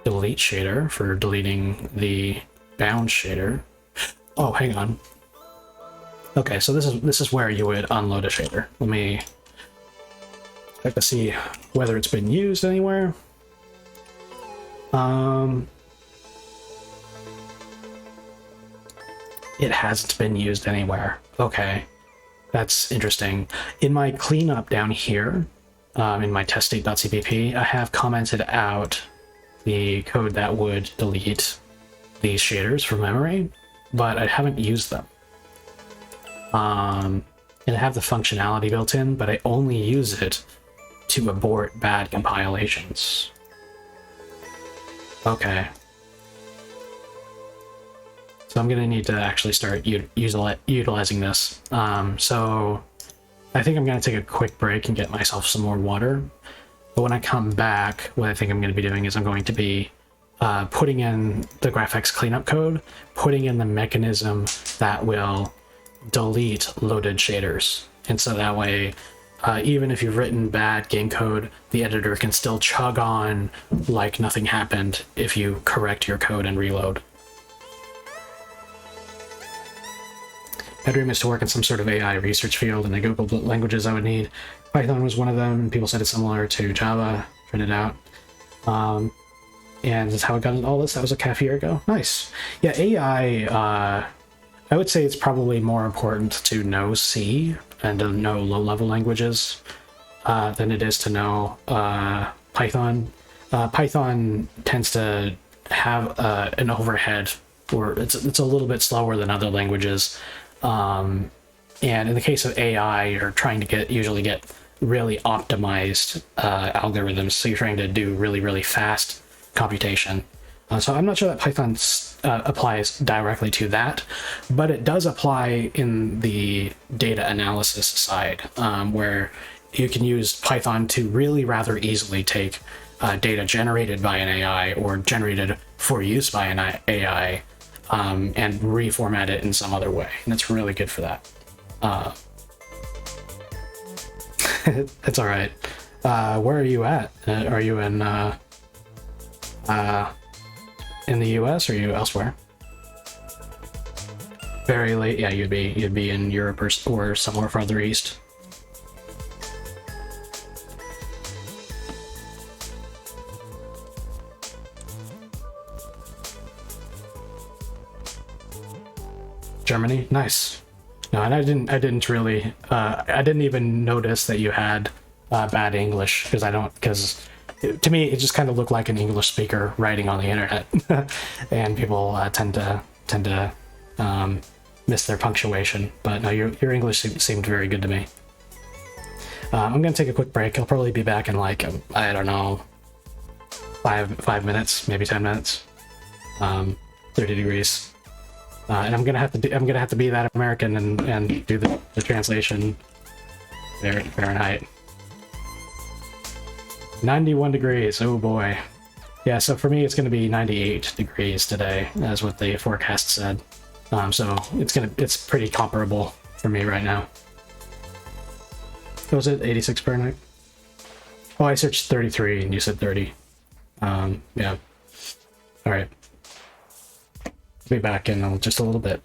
delete shader for deleting the bound shader. Oh, hang on. Okay, so this is where you would unload a shader. Let me check to see whether it's been used anywhere. It hasn't been used anywhere. Okay, that's interesting. In my cleanup down here, in my teststate.cpp, I have commented out the code that would delete these shaders from memory, but I haven't used them. And I have the functionality built in, but I only use it to abort bad compilations. Okay. So I'm gonna need to actually start utilizing this. So I think I'm gonna take a quick break and get myself some more water. But when I come back, what I think I'm gonna be doing is I'm going to be putting in the GraphX cleanup code, putting in the mechanism that will delete loaded shaders. And so that way, even if you've written bad game code, the editor can still chug on like nothing happened if you correct your code and reload. My dream is to work in some sort of AI research field, and I googled what languages I would need. Python was one of them, and people said it's similar to Java. Tried it out. And that's how I got into all this. That was a year ago. Nice. Yeah, AI, I would say it's probably more important to know C and to know low-level languages than it is to know Python. Python tends to have an overhead, or it's a little bit slower than other languages. And in the case of AI, you're trying to usually get really optimized algorithms, so you're trying to do really, really fast computation. So I'm not sure that Python applies directly to that, but it does apply in the data analysis side, where you can use Python to really rather easily take data generated by an AI or generated for use by an AI and reformat it in some other way. And it's really good for that. It's all right. Where are you at? Are you in the US or are you elsewhere? Very late. Yeah, you'd be in Europe or somewhere further east. Germany, nice. No, and I didn't really. I didn't even notice that you had bad English because to me it just kind of looked like an English speaker writing on the internet, and people tend to missed their punctuation. But no, your English seemed very good to me. I'm gonna take a quick break. I'll probably be back in like, I don't know, 5 minutes, maybe 10 minutes. 30 degrees. And I'm gonna have to be that American and do the translation there Fahrenheit. 91 degrees, oh boy. Yeah, so for me it's gonna be 98 degrees today, as what the forecast said. So it's pretty comparable for me right now. What was it, 86 Fahrenheit? Oh, I searched 33 and you said 30. Yeah. Alright. Be back in just a little bit.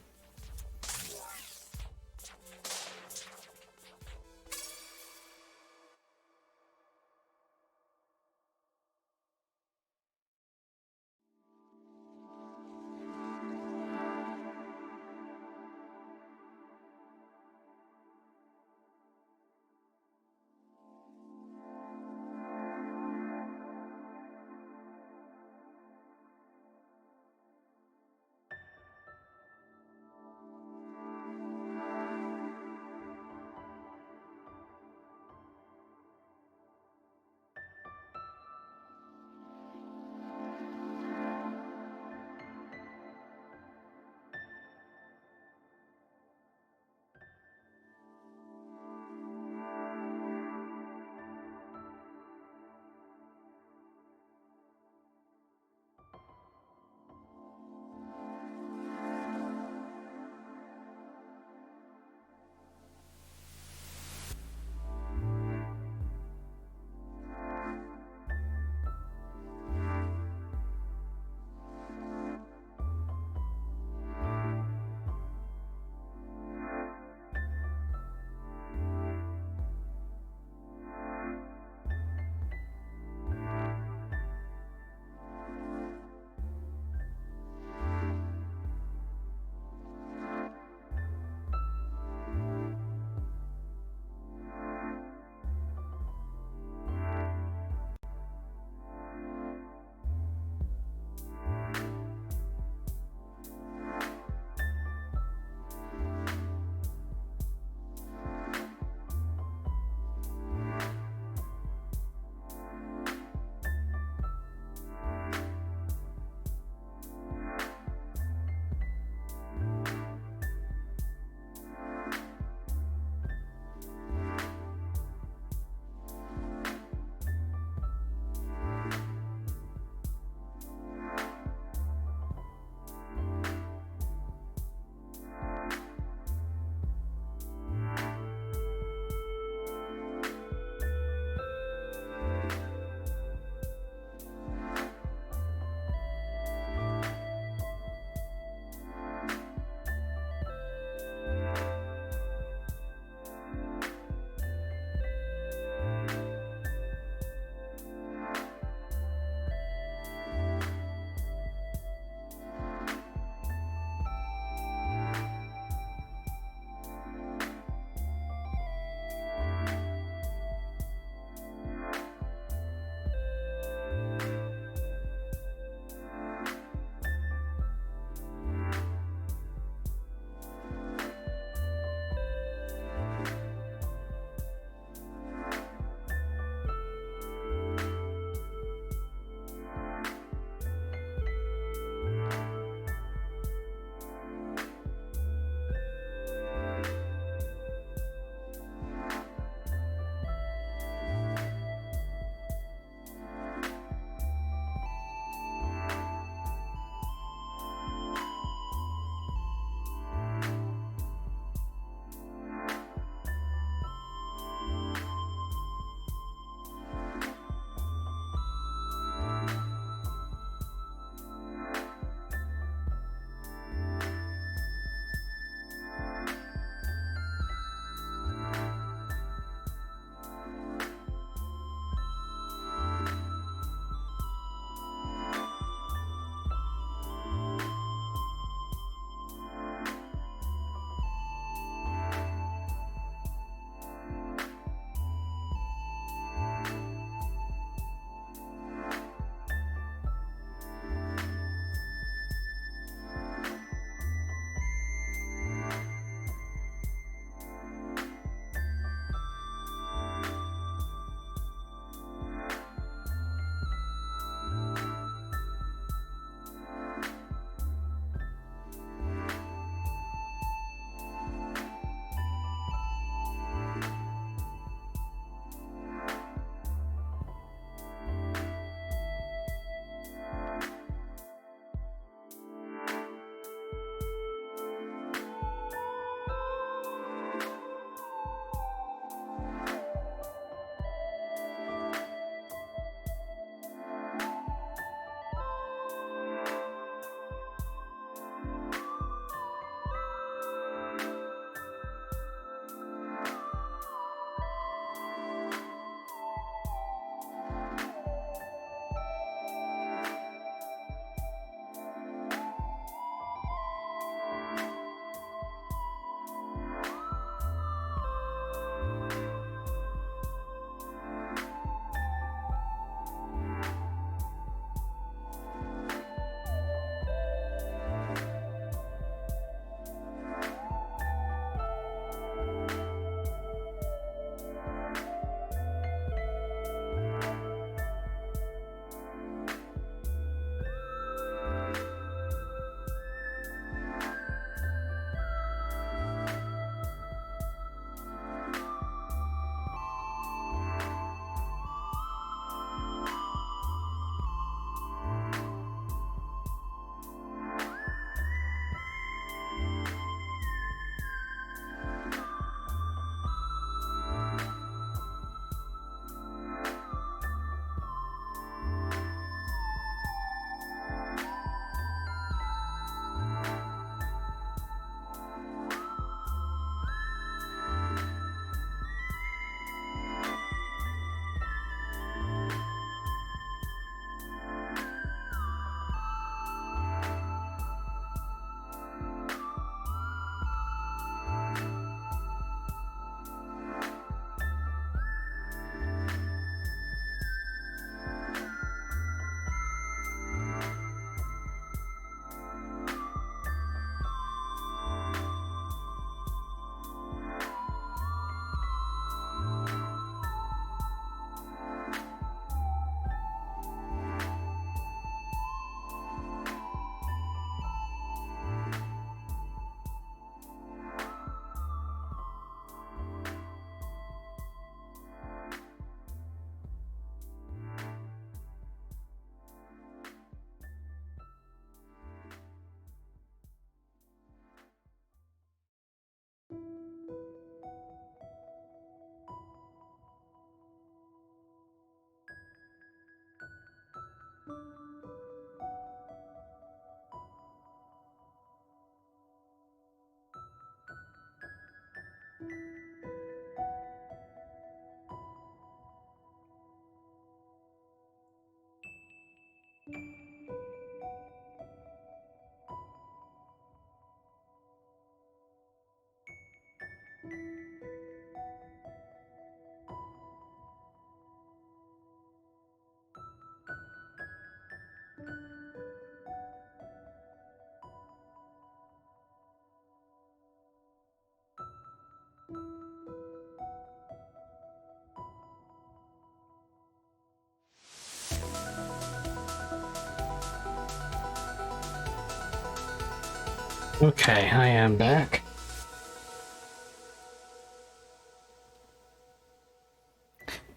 Okay, I am back.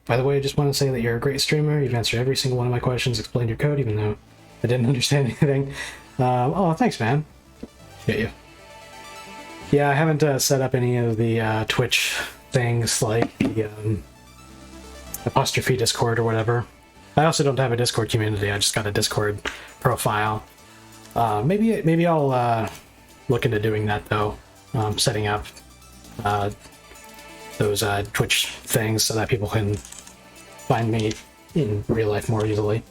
By the way, I just want to say that you're a great streamer. You've answered every single one of my questions, explained your code, even though I didn't understand anything. Oh, thanks, man. Get you. Yeah, I haven't set up any of the Twitch things like the apostrophe Discord or whatever. I also don't have a Discord community. I just got a Discord profile. Maybe I'll look into doing that though. Setting up those Twitch things so that people can find me in real life more easily.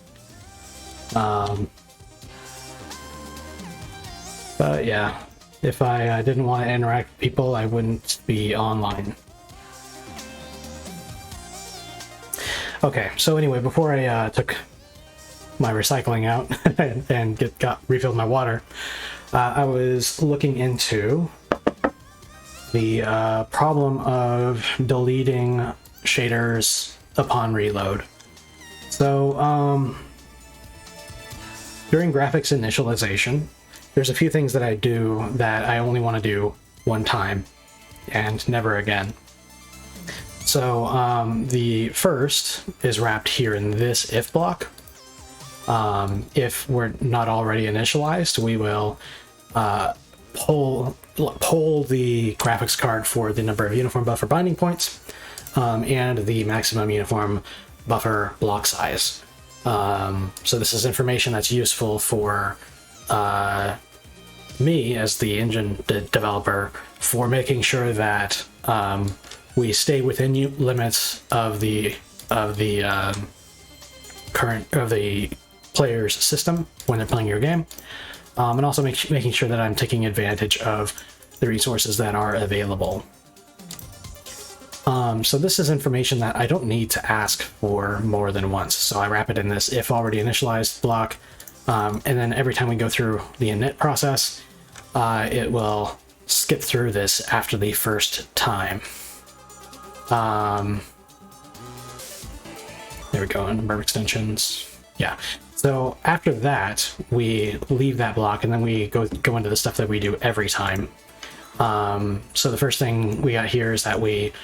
But yeah, if I didn't want to interact with people, I wouldn't be online. Okay, so anyway, before I took my recycling out and refilled my water, I was looking into the problem of deleting shaders upon reload. So during graphics initialization, there's a few things that I do that I only want to do one time and never again. So the first is wrapped here in this if block. If we're not already initialized, we will poll the graphics card for the number of uniform buffer binding points and the maximum uniform buffer block size. So this is information that's useful for me as the engine developer for making sure that we stay within limits of the player's system when they're playing your game, and also making sure that I'm taking advantage of the resources that are available. So this is information that I don't need to ask for more than once. So I wrap it in this if already initialized block, and then every time we go through the init process, it will skip through this after the first time. There we go, number of extensions. Yeah. So after that, we leave that block and then we go into the stuff that we do every time. So the first thing we got here is that we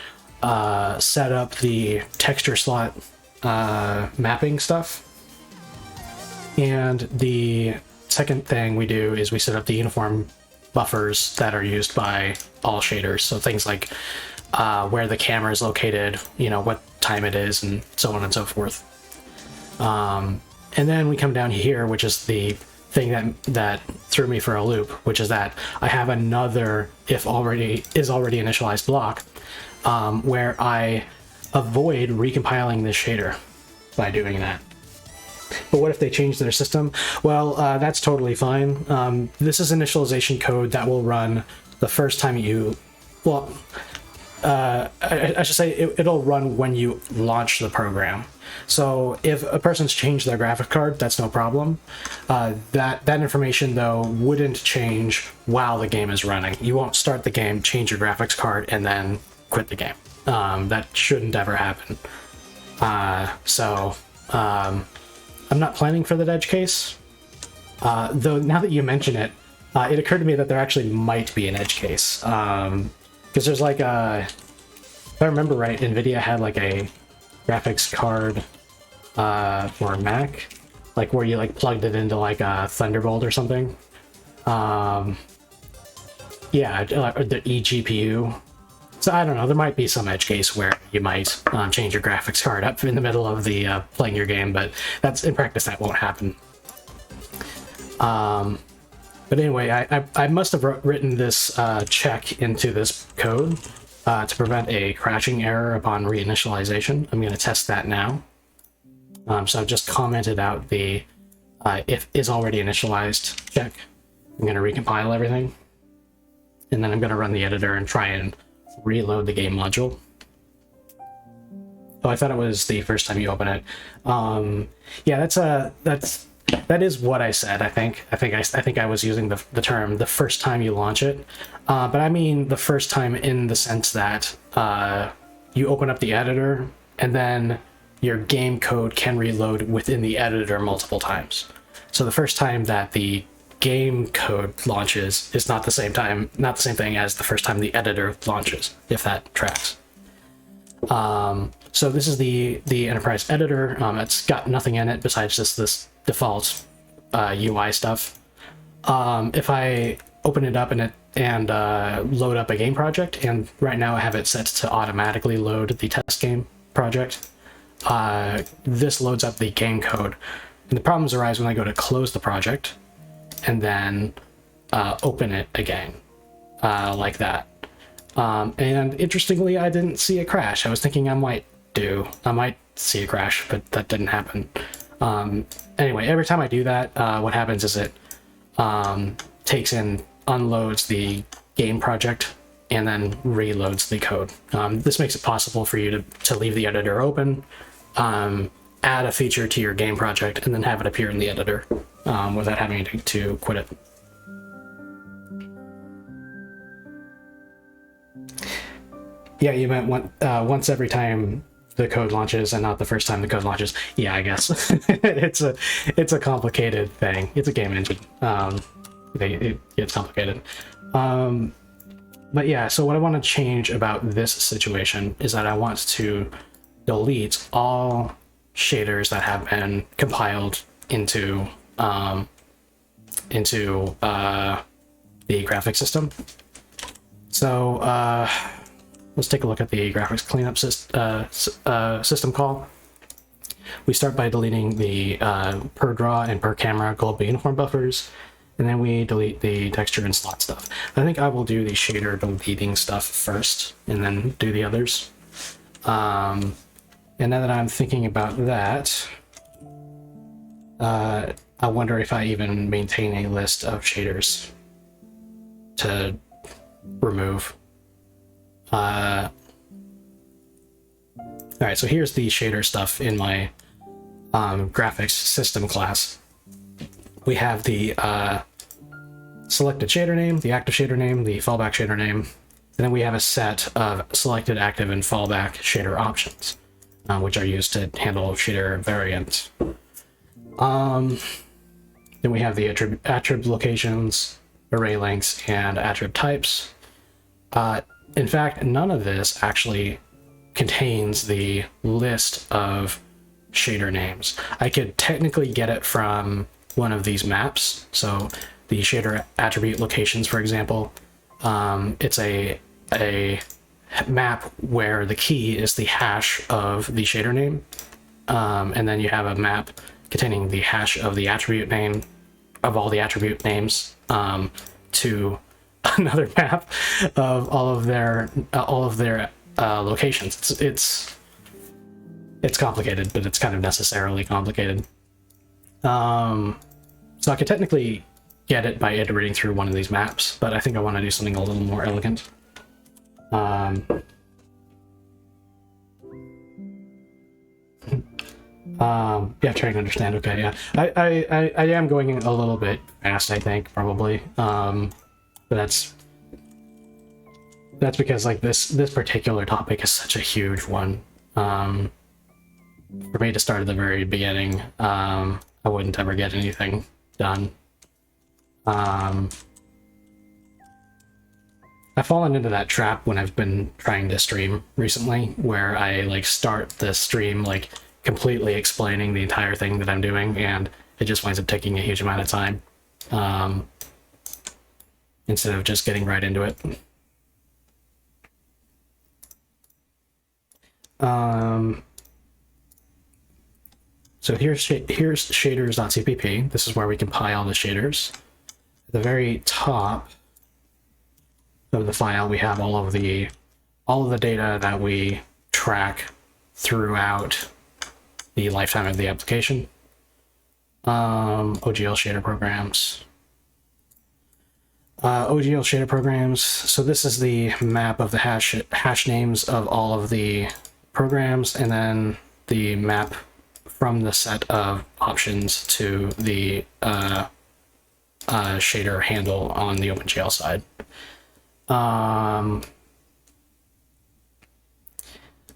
set up the texture slot mapping stuff. And the second thing we do is we set up the uniform buffers that are used by all shaders. So things like where the camera is located, what time it is, and so on and so forth. And then we come down here, which is the thing that threw me for a loop, which is that I have another if already initialized block where I avoid recompiling this shader by doing that. But what if they change their system? Well, that's totally fine. This is initialization code that will run the first time you, I should say it'll run when you launch the program. So if a person's changed their graphic card, that's no problem. That information though wouldn't change while the game is running. You won't start the game, change your graphics card, and then quit the game. That shouldn't ever happen. I'm not planning for that edge case. Though now that you mention it, it occurred to me that there actually might be an edge case. Because there's like if I remember right, NVIDIA had like a graphics card for Mac, like where you like plugged it into like a Thunderbolt or something. Yeah, or the eGPU. So I don't know, there might be some edge case where you might change your graphics card up in the middle of the playing your game, but that's in practice that won't happen. But anyway, I must have written this check into this code to prevent a crashing error upon reinitialization. I'm going to test that now. So I've just commented out the if is already initialized check. I'm going to recompile everything. And then I'm going to run the editor and try and reload the game module. Oh, I thought it was the first time you open it. Yeah, that is what I said. I think I was using the term the first time you launch it, but I mean the first time in the sense that you open up the editor and then your game code can reload within the editor multiple times. So the first time that the game code launches is not the same thing as the first time the editor launches, if that tracks. So this is the enterprise editor. It's got nothing in it besides just this default UI stuff. If I open it up and load up a game project, and right now I have it set to automatically load the test game project, this loads up the game code. And the problems arise when I go to close the project and then open it again, like that. And interestingly, I didn't see a crash. I was thinking I might see a crash, but that didn't happen. Anyway, every time I do that, what happens is it unloads the game project and then reloads the code. This makes it possible for you to leave the editor open, add a feature to your game project, and then have it appear in the editor without having to quit it. Yeah, you meant once every time the code launches and not the first time the code launches. Yeah, I guess. it's a complicated thing. It's a game engine. It gets complicated. But yeah, so what I want to change about this situation is that I want to delete all shaders that have been compiled into the graphics system. So let's take a look at the graphics cleanup system call. We start by deleting the per draw and per camera global uniform buffers, and then we delete the texture and slot stuff. I think I will do the shader deleting stuff first, and then do the others. And now that I'm thinking about that, I wonder if I even maintain a list of shaders to remove. Alright, so here's the shader stuff in my graphics system class. We have the selected shader name, the active shader name, the fallback shader name, and then we have a set of selected, active, and fallback shader options, which are used to handle shader variants. Then we have the attrib locations, array lengths, and attrib types. In fact, none of this actually contains the list of shader names. I could technically get it from one of these maps. So the shader attribute locations, for example, it's a map where the key is the hash of the shader name. And then you have a map containing the hash of the attribute name, of all the attribute names, to another map of all of their locations. It's complicated, but it's kind of necessarily complicated. So I could technically get it by iterating through one of these maps, but I think I want to do something a little more elegant. Yeah, trying to understand. Okay, yeah, I am going a little bit fast, I think, probably. But that's because like this particular topic is such a huge one. For me to start at the very beginning, I wouldn't ever get anything done. I've fallen into that trap when I've been trying to stream recently, where I like start the stream like completely explaining the entire thing that I'm doing, and it just winds up taking a huge amount of time. Instead of just getting right into it. So here's shaders.cpp. This is where we compile the shaders. At the very top of the file, we have all of the data that we track throughout the lifetime of the application. OGL shader programs. OGL shader programs. So this is the map of the hash names of all of the programs, and then the map from the set of options to the shader handle on the OpenGL side.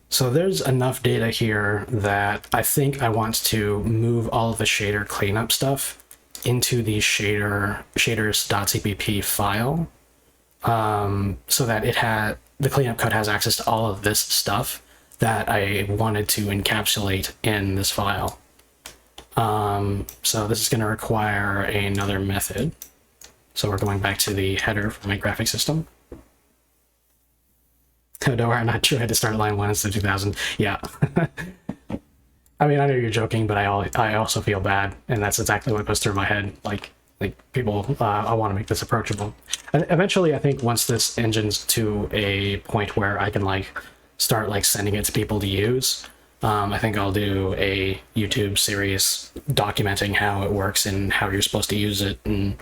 So there's enough data here that I think I want to move all of the shader cleanup stuff into the shaders.cpp file, so that the cleanup code has access to all of this stuff that I wanted to encapsulate in this file. So this is going to require another method. So we're going back to the header for my graphic system. Oh, no, I'm not sure I had to start line 1 instead of 2000. Yeah. I mean, I know you're joking, but I also feel bad, and that's exactly what goes through my head. Like people, I want to make this approachable. And eventually, I think once this engine's to a point where I can start sending it to people to use, I think I'll do a YouTube series documenting how it works and how you're supposed to use it, and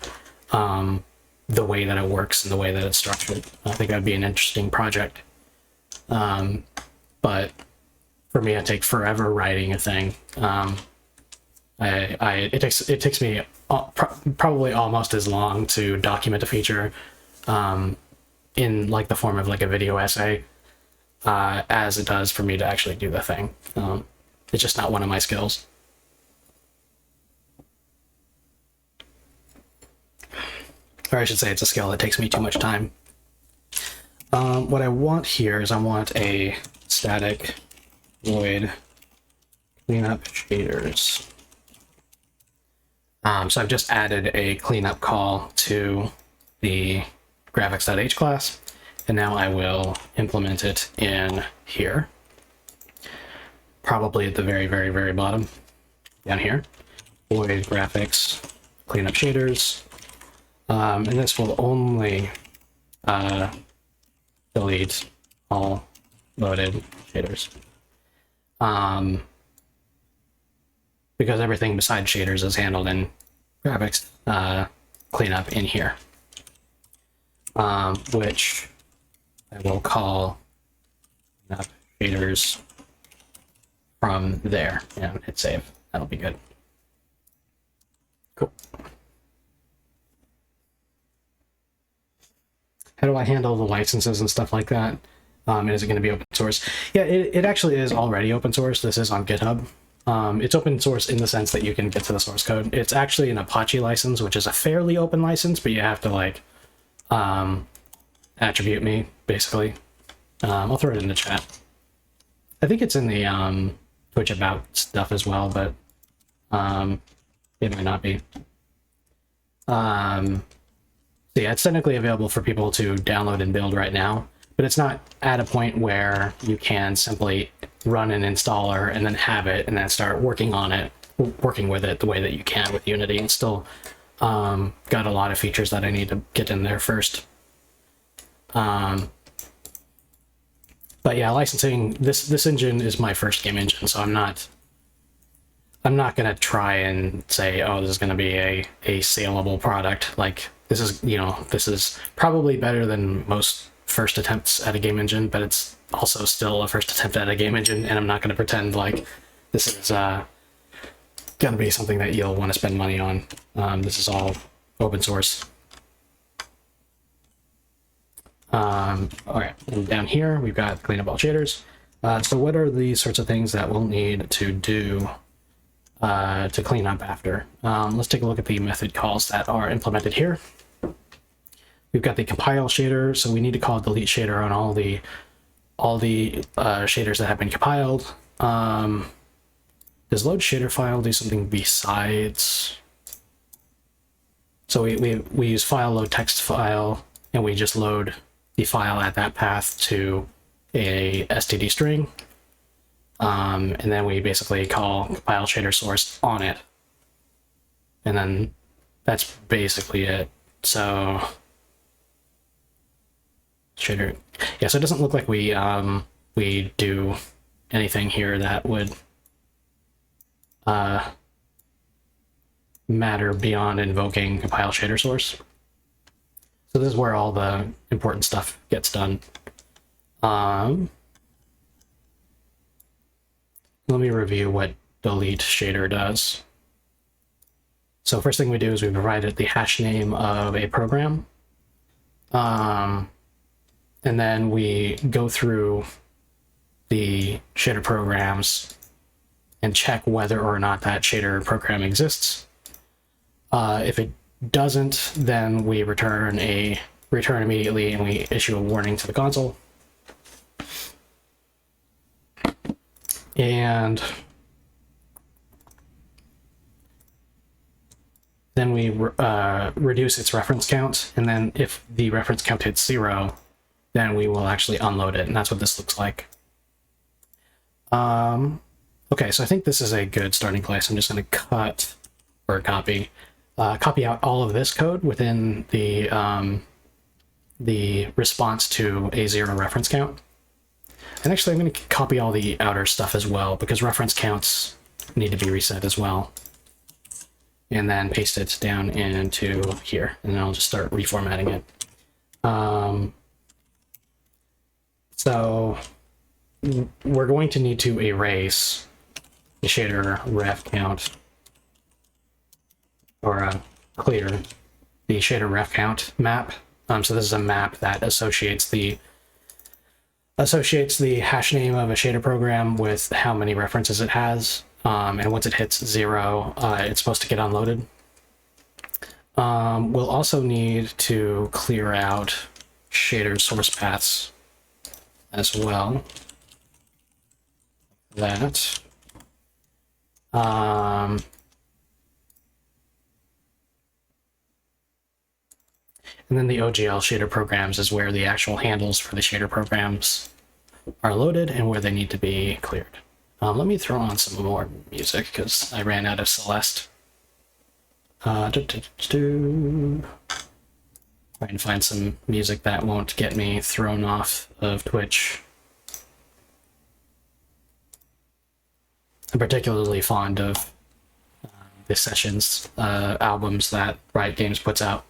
the way that it works and the way that it's structured. I think that'd be an interesting project. But for me, I take forever writing a thing. It takes me probably almost as long to document a feature in the form of a video essay as it does for me to actually do the thing. It's just not one of my skills. Or I should say it's a skill that takes me too much time. What I want here is I want a static void cleanup shaders. So I've just added a cleanup call to the graphics.h class, and now I will implement it in here. Probably at the very, very, very bottom, down here. Void graphics cleanup shaders. And this will only delete all loaded shaders. Because everything besides shaders is handled in graphics cleanup in here. Which I will call shaders from there and hit save. That'll be good. Cool. How do I handle the licenses and stuff like that? And is it going to be open source? Yeah, it actually is already open source. This is on GitHub. It's open source in the sense that you can get to the source code. It's actually an Apache license, which is a fairly open license, but you have to attribute me, basically. I'll throw it in the chat. I think it's in the Twitch about stuff as well, but it might not be. So yeah, it's technically available for people to download and build right now, but it's not at a point where you can simply run an installer and then have it and then start working on it, working with it the way that you can with Unity. It's still got a lot of features that I need to get in there first. But yeah, licensing, this engine is my first game engine, so I'm not gonna try and say, oh, this is gonna be a saleable product. This is probably better than most first attempts at a game engine, but it's also still a first attempt at a game engine, and I'm not going to pretend like this is going to be something that you'll want to spend money on. This is all open source. All right, and down here we've got clean up all shaders. So what are the sorts of things that we'll need to do to clean up after? Let's take a look at the method calls that are implemented here. We've got the compile shader, so we need to call delete shader on all the shaders that have been compiled. Does load shader file do something besides? So we use file load text file, and we just load the file at that path to a std string, and then we basically call compile shader source on it, and then that's basically it. So shader, yeah. So it doesn't look like we do anything here that would matter beyond invoking compile shader source. So this is where all the important stuff gets done. Let me review what delete shader does. So first thing we do is we provide it the hash name of a program. And then we go through the shader programs and check whether or not that shader program exists. If it doesn't, then we return immediately and we issue a warning to the console. And then we reduce its reference count, and then if the reference count hits 0, then we will actually unload it, and that's what this looks like. Okay, so I think this is a good starting place. I'm just going to cut or copy out all of this code within the response to a 0 reference count. And actually, I'm going to copy all the outer stuff as well, because reference counts need to be reset as well. And then paste it down into here, and then I'll just start reformatting it. So we're going to need to erase the shader ref count, or clear the shader ref count map. So this is a map that associates the hash name of a shader program with how many references it has. And once it hits 0, it's supposed to get unloaded. We'll also need to clear out shader source paths as well. That. And then the OGL shader programs is where the actual handles for the shader programs are loaded and where they need to be cleared. Let me throw on some more music because I ran out of Celeste. Try and find some music that won't get me thrown off of Twitch. I'm particularly fond of the Sessions albums that Riot Games puts out.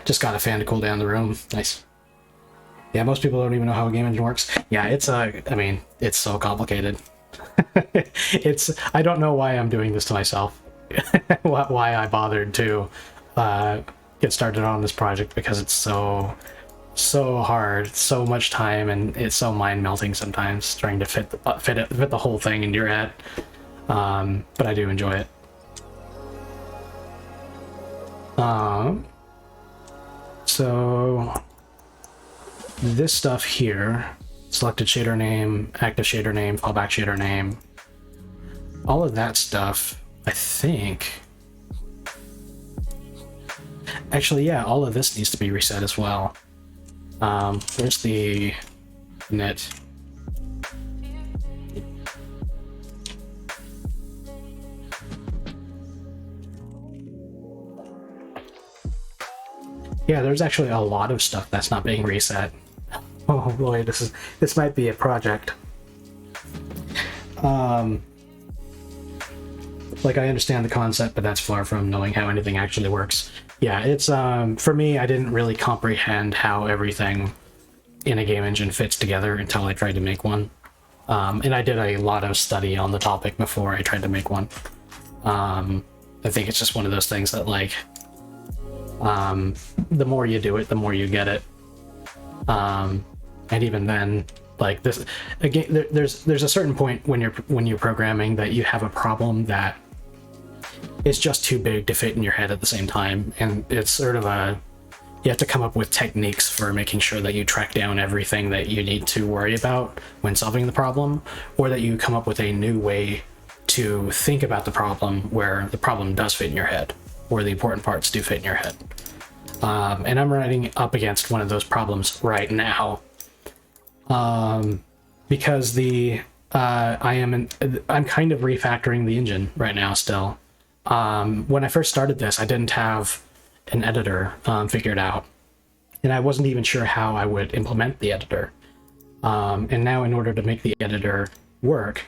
Just got a fan to cool down the room. Nice. Yeah, most people don't even know how a game engine works. Yeah, it's I mean, it's so complicated. I don't know why I'm doing this to myself. Why I bothered to get started on this project, because it's so hard, so much time, and it's so mind melting sometimes trying to fit the whole thing into your head. But I do enjoy it. So this stuff here, selected shader name, active shader name, fallback shader name, all of that stuff, I think. Actually, yeah, all of this needs to be reset as well. Where's the net? Yeah, there's actually a lot of stuff that's not being reset. Oh boy, this might be a project. Like, I understand the concept, but that's far from knowing how anything actually works. Yeah, it's for me, I didn't really comprehend how everything in a game engine fits together until I tried to make one. And I did a lot of study on the topic before I tried to make one. I think it's just one of those things that, like, the more you do it, the more you get it. And even then, like, this again, there's a certain point when you're programming that you have a problem that is just too big to fit in your head at the same time, and it's sort of you have to come up with techniques for making sure that you track down everything that you need to worry about when solving the problem, or that you come up with a new way to think about the problem where the problem does fit in your head, or the important parts do fit in your head. And I'm running up against one of those problems right now, because I'm kind of refactoring the engine right now still. When I first started this, I didn't have an editor figured out, and I wasn't even sure how I would implement the editor. And now, in order to make the editor work,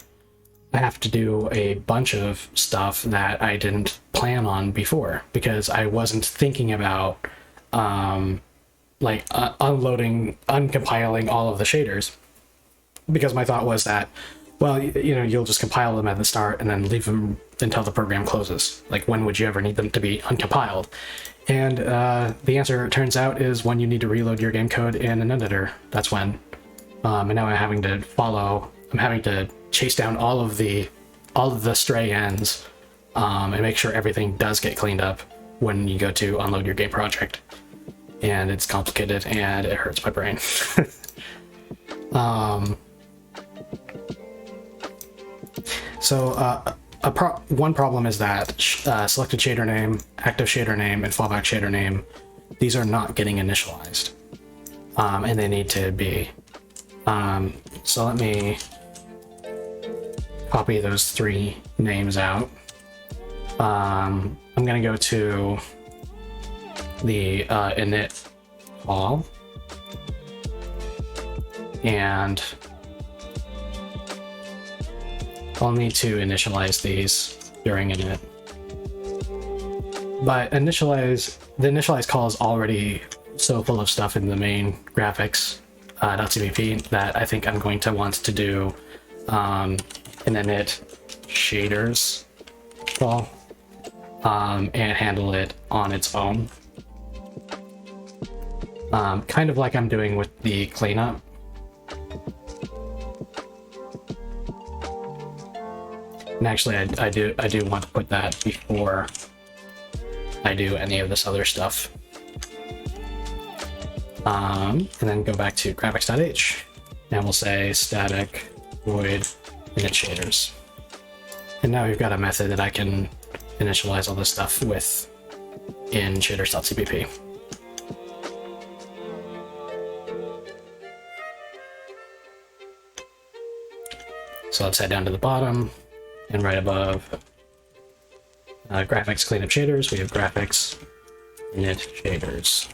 I have to do a bunch of stuff that I didn't plan on before, because I wasn't thinking about uncompiling all of the shaders, because my thought was that, well, you'll just compile them at the start and then leave them until the program closes. Like, when would you ever need them to be uncompiled? And the answer, it turns out, is when you need to reload your game code in an editor. That's when. And now I'm having to chase down all of the all of the stray ends, and make sure everything does get cleaned up when you go to unload your game project. And it's complicated and it hurts my brain. One problem is that selected shader name, active shader name, and fallback shader name, these are not getting initialized, and they need to be. So let me copy those three names out. I'm gonna go to the init call, and I'll need to initialize these during init. But the initialize call is already so full of stuff in the main graphics .cpp that I think I'm going to want to do an init shaders call and handle it on its own. Kind of like I'm doing with the cleanup. And actually, I do want to put that before I do any of this other stuff. And then go back to graphics.h, and we'll say static void init shaders. And now we've got a method that I can initialize all this stuff with in shaders.cpp. So let's head down to the bottom, and right above graphics cleanup shaders, we have graphics init shaders.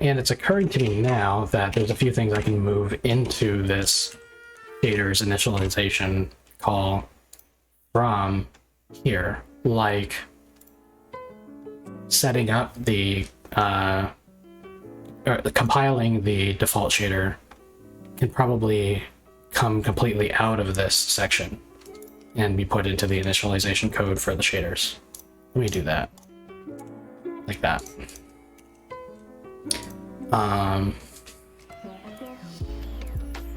And it's occurring to me now that there's a few things I can move into this shaders initialization call from here, like setting up the compiling the default shader can probably come completely out of this section and be put into the initialization code for the shaders. Let me do that. Like that.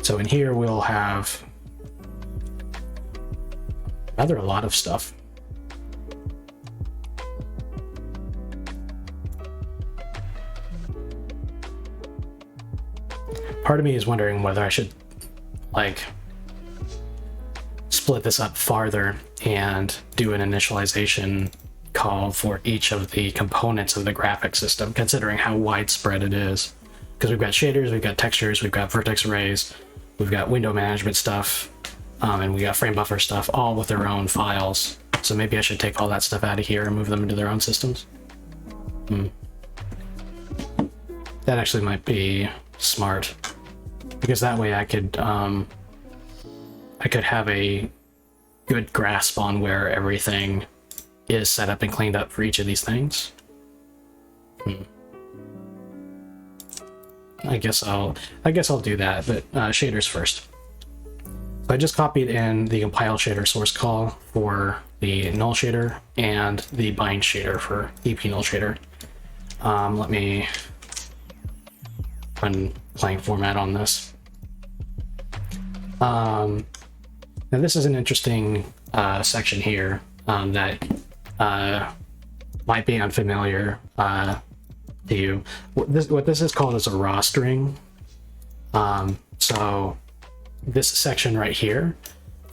So in here we'll have rather a lot of stuff. Part of me is wondering whether I should like split this up farther and do an initialization call for each of the components of the graphic system, considering how widespread it is. Because we've got shaders, we've got textures, we've got vertex arrays, we've got window management stuff, and we got frame buffer stuff, all with their own files. So maybe I should take all that stuff out of here and move them into their own systems. That actually might be smart, because that way I could have a good grasp on where everything is set up and cleaned up for each of these things. I guess I'll do that, but shaders first. So I just copied in the compile shader source call for the null shader and the bind shader for EP null shader. Let me run playing format on this. Now this is an interesting section here that might be unfamiliar to you. What this is called is a raw string. So this section right here,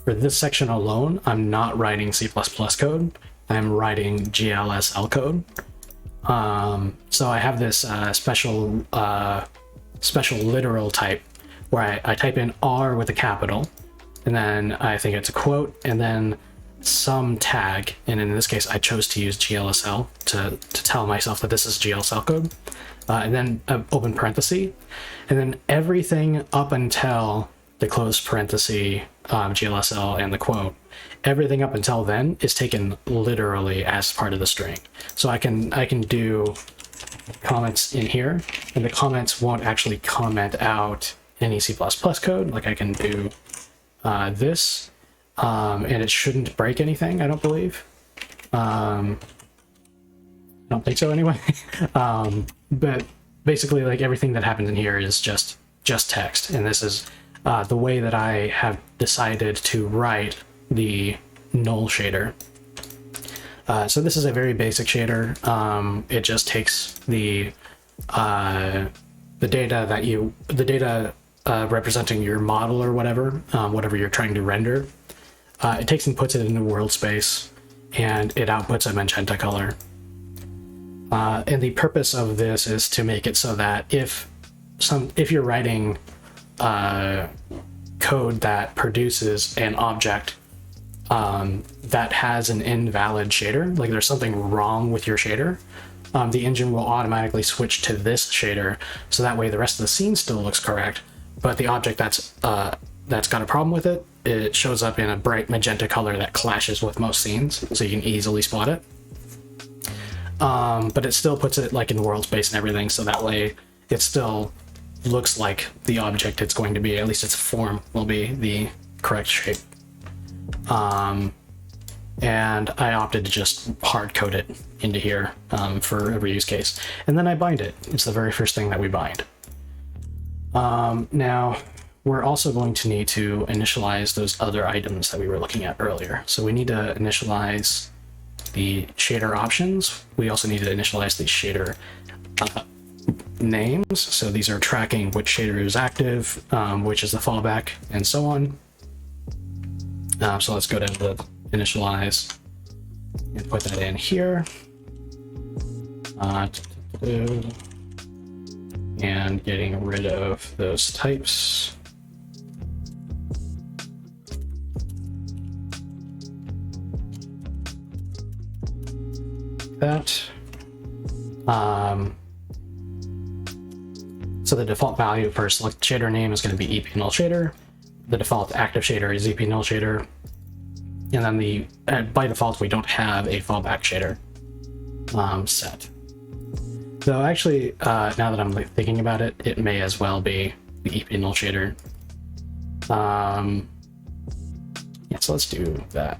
for this section alone, I'm not writing C++ code. I'm writing GLSL code. So I have this special literal type where I type in R with a capital, and then I think it's a quote, and then some tag, and in this case I chose to use GLSL to tell myself that this is GLSL code, and then open parenthesis, and then everything up until the close parenthesis, GLSL and the quote, everything up until then is taken literally as part of the string. So I can do comments in here, and the comments won't actually comment out any C++ code. Like I can do this, and it shouldn't break anything, I don't believe. I don't think so anyway. But basically, like, everything that happens in here is just text, and this is the way that I have decided to write the null shader. So this is a very basic shader. It just takes the data representing your model or whatever you're trying to render. It takes and puts it into world space, and it outputs a magenta color. And the purpose of this is to make it so that if you're writing code that produces an object that has an invalid shader, like there's something wrong with your shader, the engine will automatically switch to this shader, so that way the rest of the scene still looks correct, but the object that's got a problem with it, it shows up in a bright magenta color that clashes with most scenes, so you can easily spot it. But it still puts it like in world space and everything, so that way it still looks like the object it's going to be, at least its form will be the correct shape. And I opted to just hard code it into here for every use case. And then I bind it. It's the very first thing that we bind. Now, we're also going to need to initialize those other items that we were looking at earlier. So we need to initialize the shader options. We also need to initialize the shader names. So these are tracking which shader is active, which is the fallback, and so on. So let's go down to initialize and put that in here. And getting rid of those types. That. So the default value for select shader name is going to be EP null shader. The default active shader is EP null shader. And then by default, we don't have a fallback shader set. So actually, now that I'm thinking about it, it may as well be the EP null shader. Yeah, so let's do that.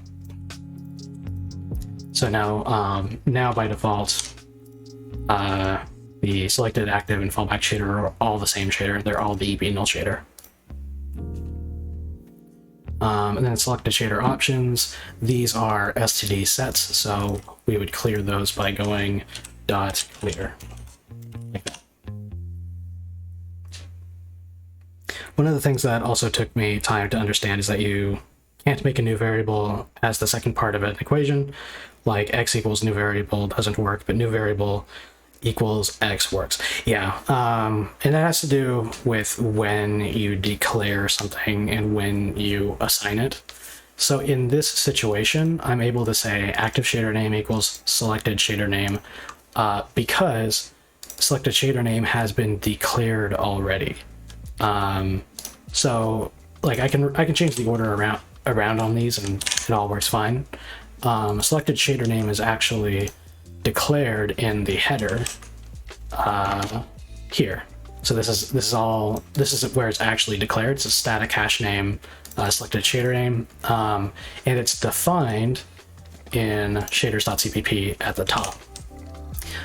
So now by default, the selected active and fallback shader are all the same shader. They're all the EP null shader. And then selected shader options. These are STD sets, so we would clear those by going .clear, like that. One of the things that also took me time to understand is that you can't make a new variable as the second part of an equation. Like x equals new variable doesn't work, but new variable equals x works. Yeah, and that has to do with when you declare something and when you assign it. So in this situation, I'm able to say active shader name equals selected shader name because selected shader name has been declared already. So like I can change the order around on these and it all works fine. Selected shader name is actually declared in the header here. So this is where it's actually declared. It's a static hash name, selected shader name, and it's defined in shaders.cpp at the top.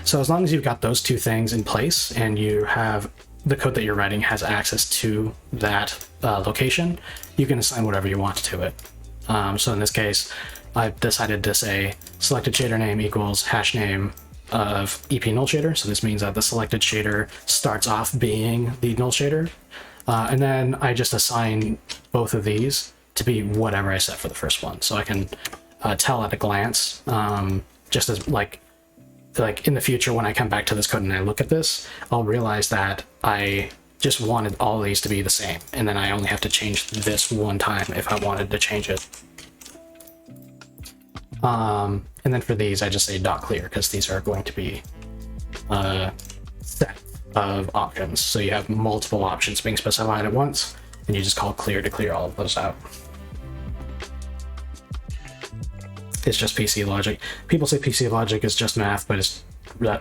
So as long as you've got those two things in place and you have the code that you're writing has access to that location, you can assign whatever you want to it. So in this case, I've decided to say selected shader name equals hash name of EP null shader. So this means that the selected shader starts off being the null shader. And then I just assign both of these to be whatever I set for the first one. So I can tell at a glance, just as like in the future when I come back to this code and I look at this, I'll realize that I just wanted all of these to be the same. And then I only have to change this one time if I wanted to change it. And then for these, I just say .clear because these are going to be a set of options. So you have multiple options being specified at once, and you just call clear to clear all of those out. It's just PC logic. People say PC logic is just math, but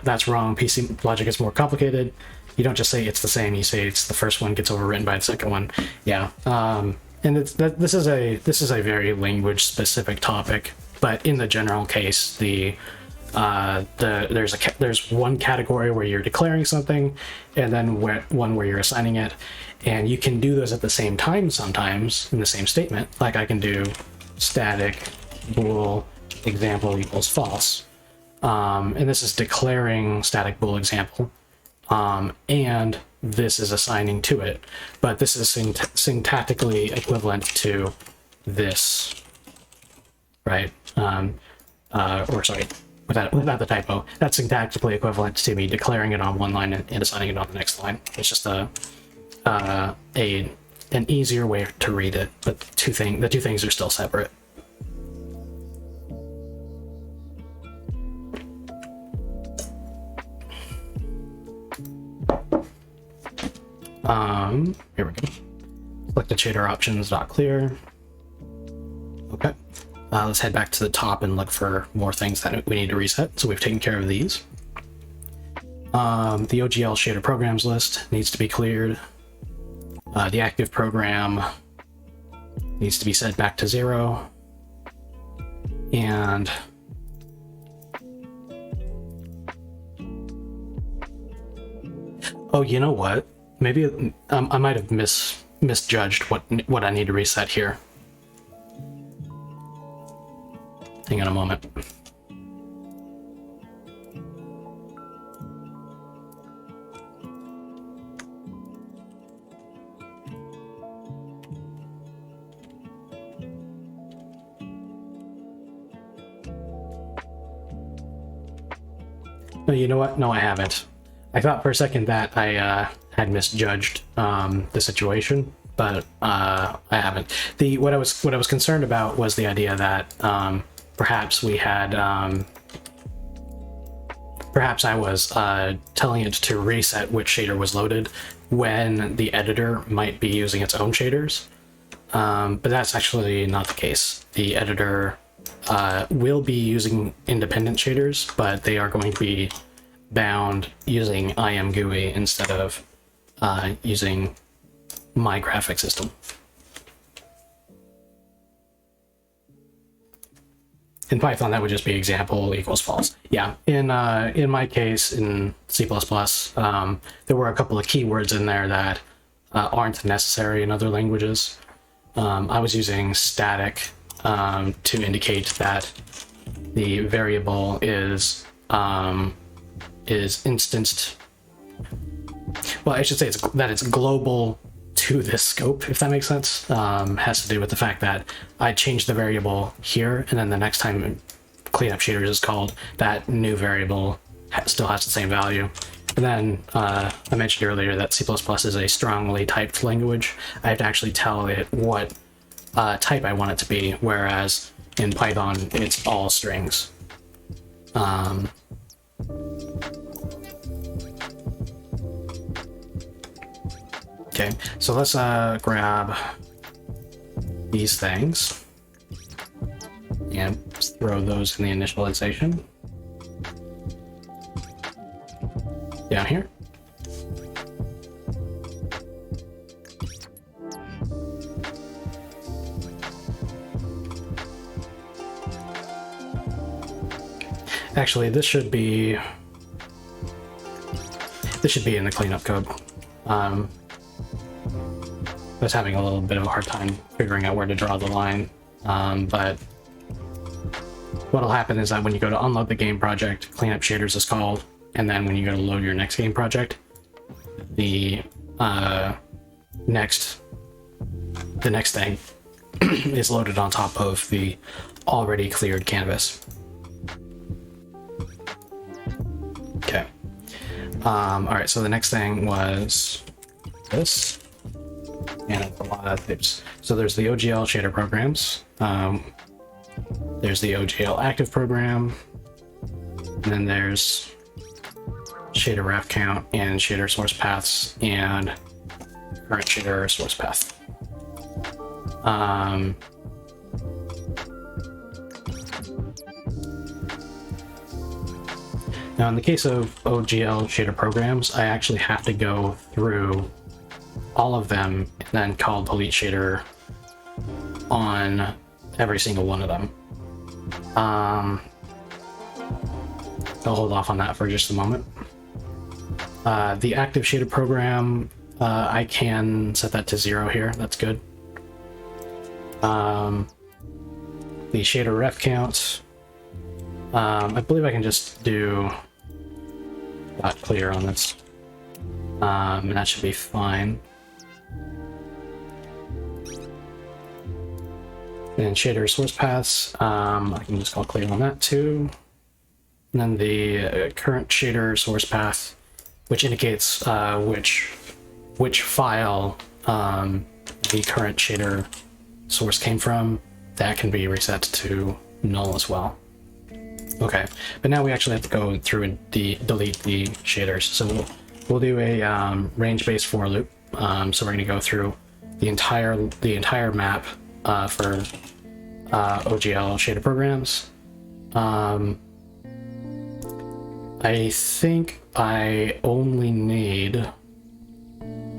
that's wrong. PC logic is more complicated. You don't just say it's the same. You say it's the first one gets overwritten by the second one. Yeah. And this is a very language specific topic. But in the general case, the there's one category where you're declaring something, and then one where you're assigning it, and you can do those at the same time sometimes in the same statement. Like I can do static bool example equals false, and this is declaring static bool example, and this is assigning to it, but this is syntactically equivalent to this, right? Or sorry, without the typo, that's syntactically equivalent to me declaring it on one line and assigning it on the next line. It's just an easier way to read it, but the two things are still separate. Here we go. Select the shader options, not clear. Okay. Let's head back to the top and look for more things that we need to reset. So we've taken care of these. The OGL shader programs list needs to be cleared. The active program needs to be set back to 0. And oh, you know what? Maybe I might have misjudged what I need to reset here. Hang on a moment. No, you know what? No, I haven't. I thought for a second that I had misjudged the situation, but I haven't. What I was concerned about was the idea that perhaps we had perhaps I was telling it to reset which shader was loaded when the editor might be using its own shaders, but that's actually not the case. The editor will be using independent shaders, but they are going to be bound using IMGUI instead of using my graphic system. In Python, that would just be example equals false. Yeah, in my case, in C++, there were a couple of keywords in there that aren't necessary in other languages. I was using static to indicate that the variable is instanced. Well, I should say that it's global to this scope, if that makes sense. Has to do with the fact that I changed the variable here, and then the next time cleanup shaders is called, that new variable still has the same value. And then I mentioned earlier that C++ is a strongly typed language. I have to actually tell it what type I want it to be, whereas in Python it's all strings. Okay, so let's grab these things and throw those in the initialization down here. Actually, this should be in the cleanup code. I was having a little bit of a hard time figuring out where to draw the line, but what'll happen is that when you go to unload the game project, cleanup shaders is called, and then when you go to load your next game project, the next thing is loaded on top of the already cleared canvas. Okay. All right, so the next thing was this. And it's a lot of types. So there's the OGL shader programs. There's the OGL active program. And then there's shader ref count and shader source paths and current shader source path. Now in the case of OGL shader programs, I actually have to go through all of them and then call delete shader on every single one of them. I'll hold off on that for just a moment. The active shader program, I can set that to 0 here. That's good. The shader ref count, I believe I can just do .clear on this, and that should be fine. And shader source paths, I can just call clear on that too. And then the current shader source path, which indicates which file the current shader source came from, that can be reset to null as well. Okay, but now we actually have to go through and delete the shaders. So we'll do a range-based for loop. So we're going to go through the entire map for OGL shader programs. I think I only need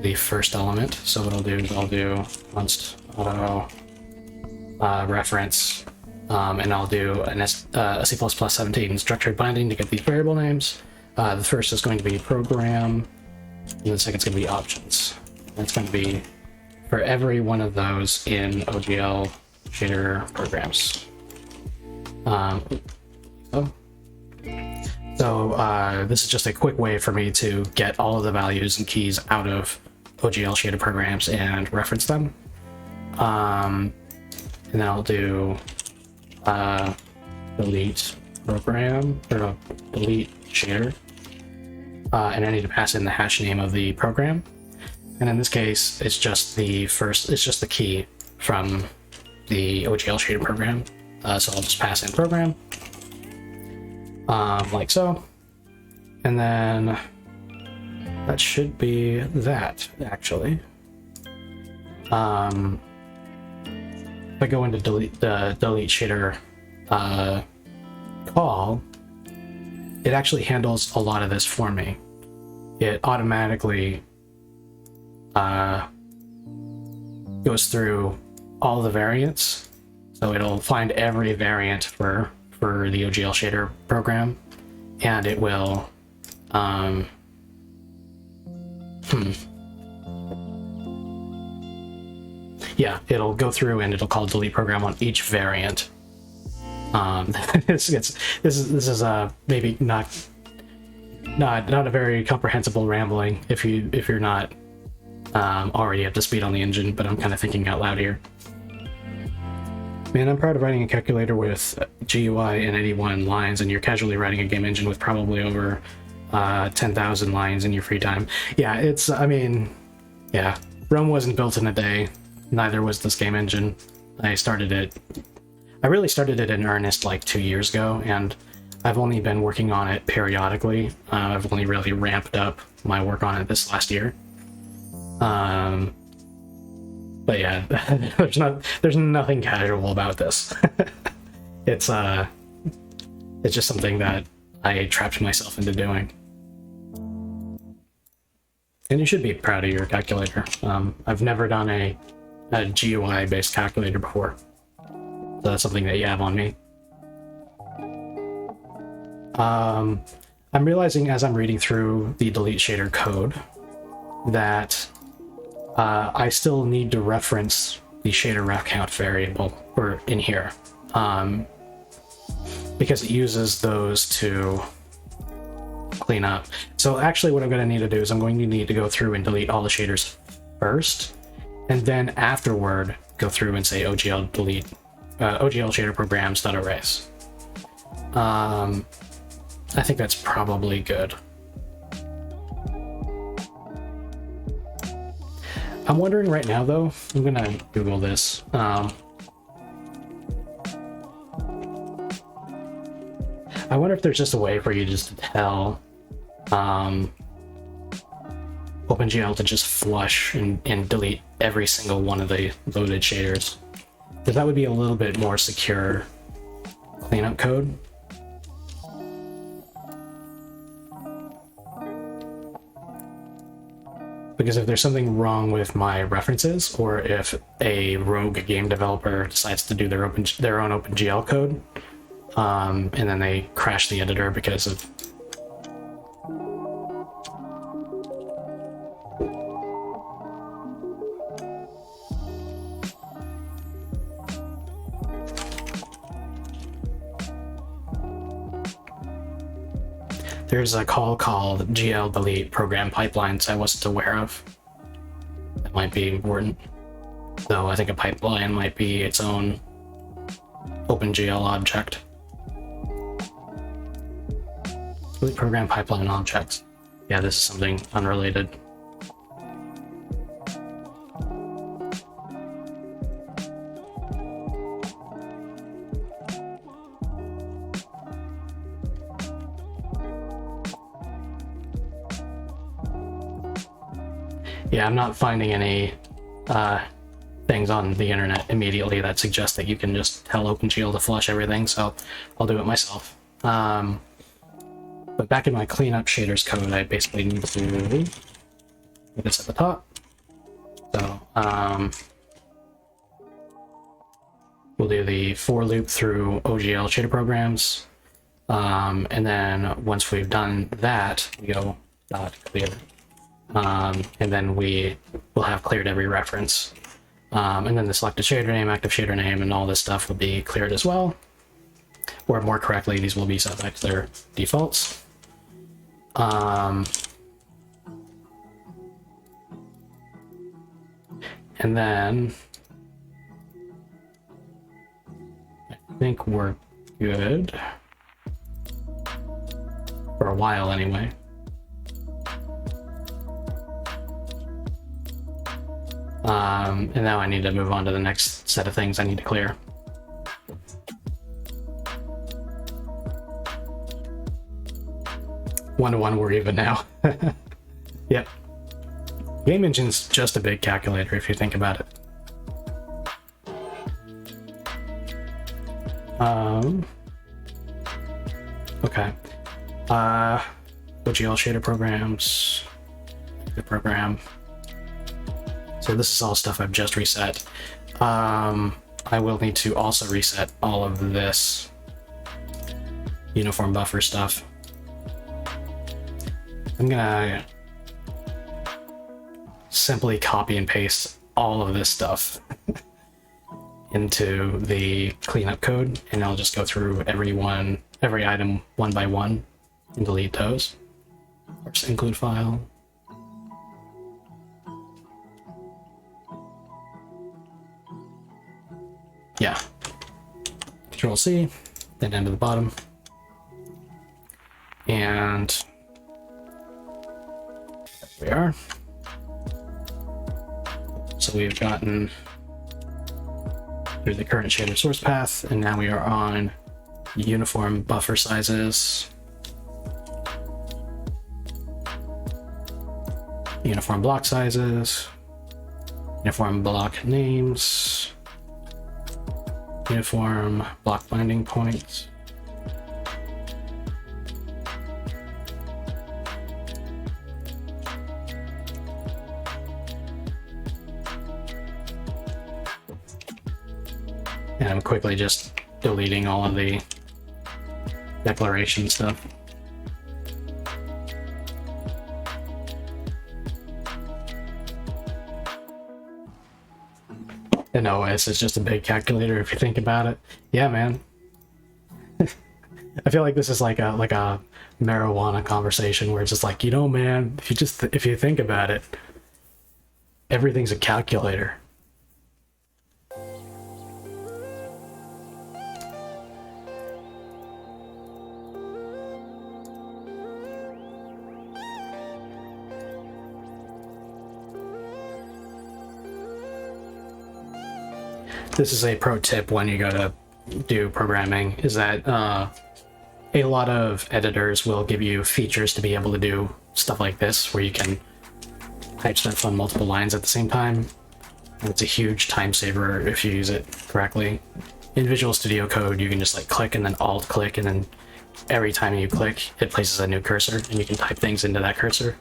the first element. So what I'll do is I'll do const auto reference, and I'll do a C++17 structured binding to get these variable names. The first is going to be program, and the second is going to be options. That's going to be for every one of those in OGL shader programs. So this is just a quick way for me to get all of the values and keys out of OGL shader programs and reference them. And then I'll do delete program, or delete shader, and I need to pass in the hash name of the program. And in this case, it's just the key from the OGL shader program. So I'll just pass in program, like so. And then that should be that, actually. If I go into delete shader call, it actually handles a lot of this for me. It automatically goes through all the variants, so it'll find every variant for the OGL shader program, and it will yeah, it'll go through and it'll call delete program on each variant. This is maybe not a very comprehensible rambling if you're not already up to speed on the engine, but I'm kind of thinking out loud here. Man, I'm proud of writing a calculator with GUI and 81 lines, and you're casually writing a game engine with probably over 10,000 lines in your free time. Yeah, yeah, Rome wasn't built in a day. Neither was this game engine. I really started it in earnest like 2 years ago, and I've only been working on it periodically. I've only really ramped up my work on it this last year. But yeah, there's nothing casual about this. It's just something that I trapped myself into doing. And you should be proud of your calculator. I've never done a GUI-based calculator before, so that's something that you have on me. I'm realizing as I'm reading through the delete shader code that I still need to reference the shader ref count variable in here, because it uses those to clean up. So actually what I'm going to need to do is I'm going to need to go through and delete all the shaders first, and then afterward go through and say OGL delete OGL shader programs.arrays. I think that's probably good. I'm wondering right now though, I'm gonna Google this. I wonder if there's just a way for you just to tell OpenGL to just flush and delete every single one of the loaded shaders. Because that would be a little bit more secure cleanup code. Because if there's something wrong with my references, or if a rogue game developer decides to do their own OpenGL code, and then they crashed the editor because of there's a call called GL delete program pipelines I wasn't aware of. That might be important. Though I think a pipeline might be its own OpenGL object. Delete program pipeline objects. Yeah, this is something unrelated. Yeah, I'm not finding any things on the internet immediately that suggest that you can just tell OpenGL to flush everything, so I'll do it myself. But back in my cleanup shaders code, I basically need to put this at the top. So we'll do the for loop through OGL shader programs, and then once we've done that, we go dot clear. And then we will have cleared every reference. And then the selected shader name, active shader name, and all this stuff will be cleared as well. Or more correctly, these will be set back to their defaults. And then I think we're good. For a while anyway. And now I need to move on to the next set of things I need to clear. One-to-one, we're even now. Yep. Game Engine's just a big calculator if you think about it. Okay. OGL shader programs. The program. So this is all stuff I've just reset. I will need to also reset all of this uniform buffer stuff. I'm gonna simply copy and paste all of this stuff into the cleanup code, and I'll just go through every item one by one and delete those. Or just include file. Yeah. Control C, then down to the bottom. And there we are. So we've gotten through the current shader source path, and now we are on uniform buffer sizes, uniform block sizes, uniform block names, uniform block binding points, and I'm quickly just deleting all of the declaration stuff. And OS is just a big calculator if you think about it. Yeah, man. I feel like this is like a marijuana conversation where it's just like, you know, man, if you think about it, everything's a calculator. This is a pro tip when you go to do programming, is that a lot of editors will give you features to be able to do stuff like this, where you can type stuff on multiple lines at the same time. And it's a huge time saver if you use it correctly. In Visual Studio Code, you can just like click and then alt click, and then every time you click, it places a new cursor, and you can type things into that cursor.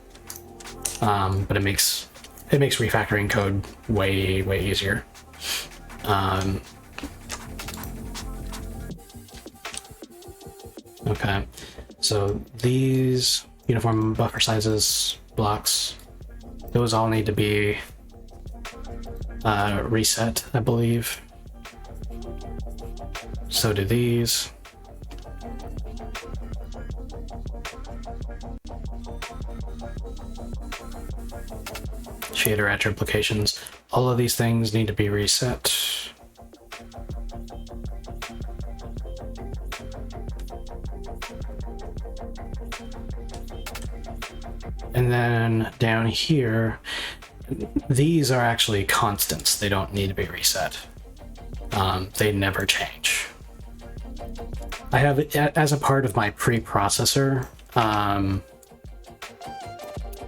But it makes refactoring code way Okay, so these uniform buffer sizes blocks, those all need to be reset, I believe. So do these. Shader attribute applications. All of these things need to be reset. And then down here, these are actually constants. They don't need to be reset. They never change. I have, as a part of my preprocessor,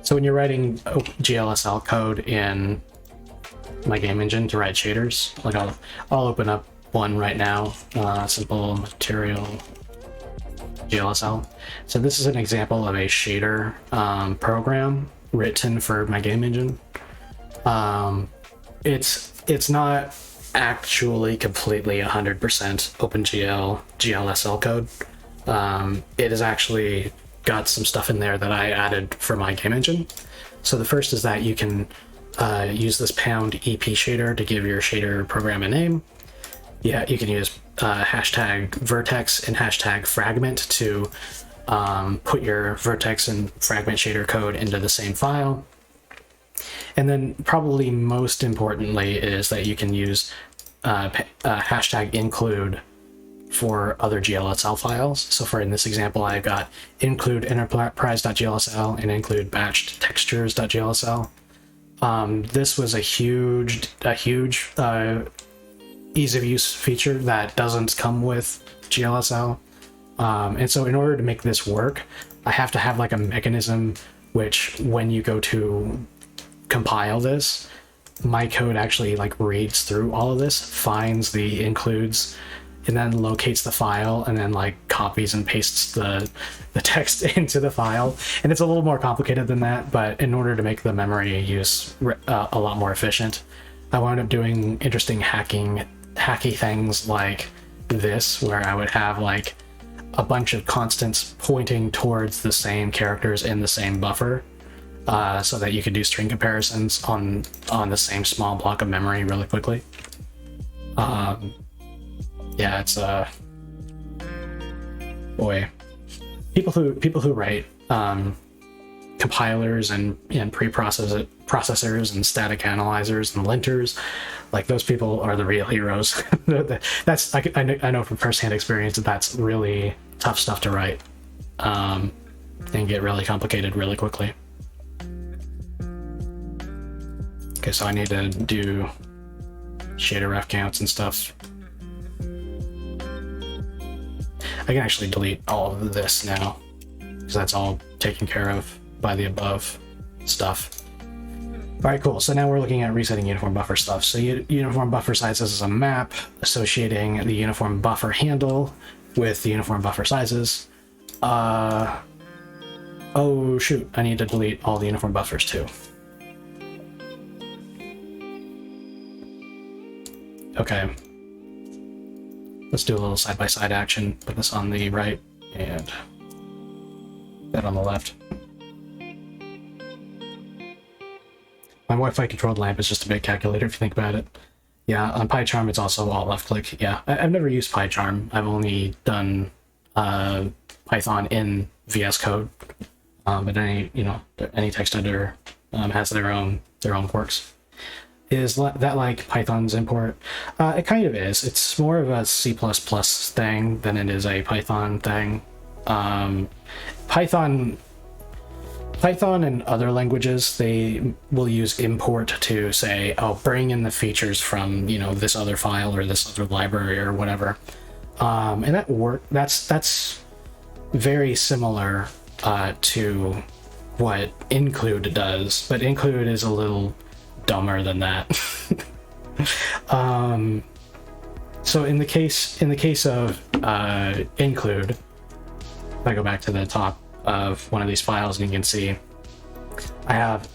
so when you're writing GLSL code in my game engine to write shaders, like I'll open up one right now, simple material GLSL. So this is an example of a shader program written for my game engine. It's not actually completely 100% OpenGL GLSL code. It has actually got some stuff in there that I added for my game engine. So the first is that you can use this pound EP shader to give your shader program a name. Yeah, you can use hashtag vertex and hashtag fragment to put your vertex and fragment shader code into the same file. And then probably most importantly is that you can use hashtag include for other GLSL files. So for in this example, I've got include enterprise.glsl and include batched textures.glsl. This was a huge ease of use feature that doesn't come with GLSL. And so in order to make this work, I have to have like a mechanism which when you go to compile this, my code actually like reads through all of this, finds the includes, and then locates the file and then like copies and pastes the text into the file. And it's a little more complicated than that, but in order to make the memory use a lot more efficient, I wound up doing interesting hacky things like this, where I would have like a bunch of constants pointing towards the same characters in the same buffer, so that you could do string comparisons on the same small block of memory really quickly. Yeah, it's boy, people who write compilers and preprocessors and static analyzers and linters, like those people are the real heroes. That's I know from firsthand experience that that's really tough stuff to write, and get really complicated really quickly. Okay, so I need to do shader ref counts and stuff. I can actually delete all of this now, because that's all taken care of by the above stuff. All right, cool. So now we're looking at resetting uniform buffer stuff. So uniform buffer sizes is a map associating the uniform buffer handle with the uniform buffer sizes. Oh shoot, I need to delete all the uniform buffers too. Okay. Let's do a little side-by-side action. Put this on the right and that on the left. My Wi-Fi controlled lamp is just a big calculator if you think about it. Yeah, on PyCharm it's also all left click. Yeah, I've never used PyCharm. I've only done Python in VS Code. But any text editor has their own quirks. Is that like Python's import? It kind of is. It's more of a C++ thing than it is a Python thing. Python and other languages, they will use import to say, oh, bring in the features from, this other file or this other library or whatever. And that's very similar to what include does, but include is a little dumber than that. So in the case of include, if I go back to the top of one of these files, and you can see I have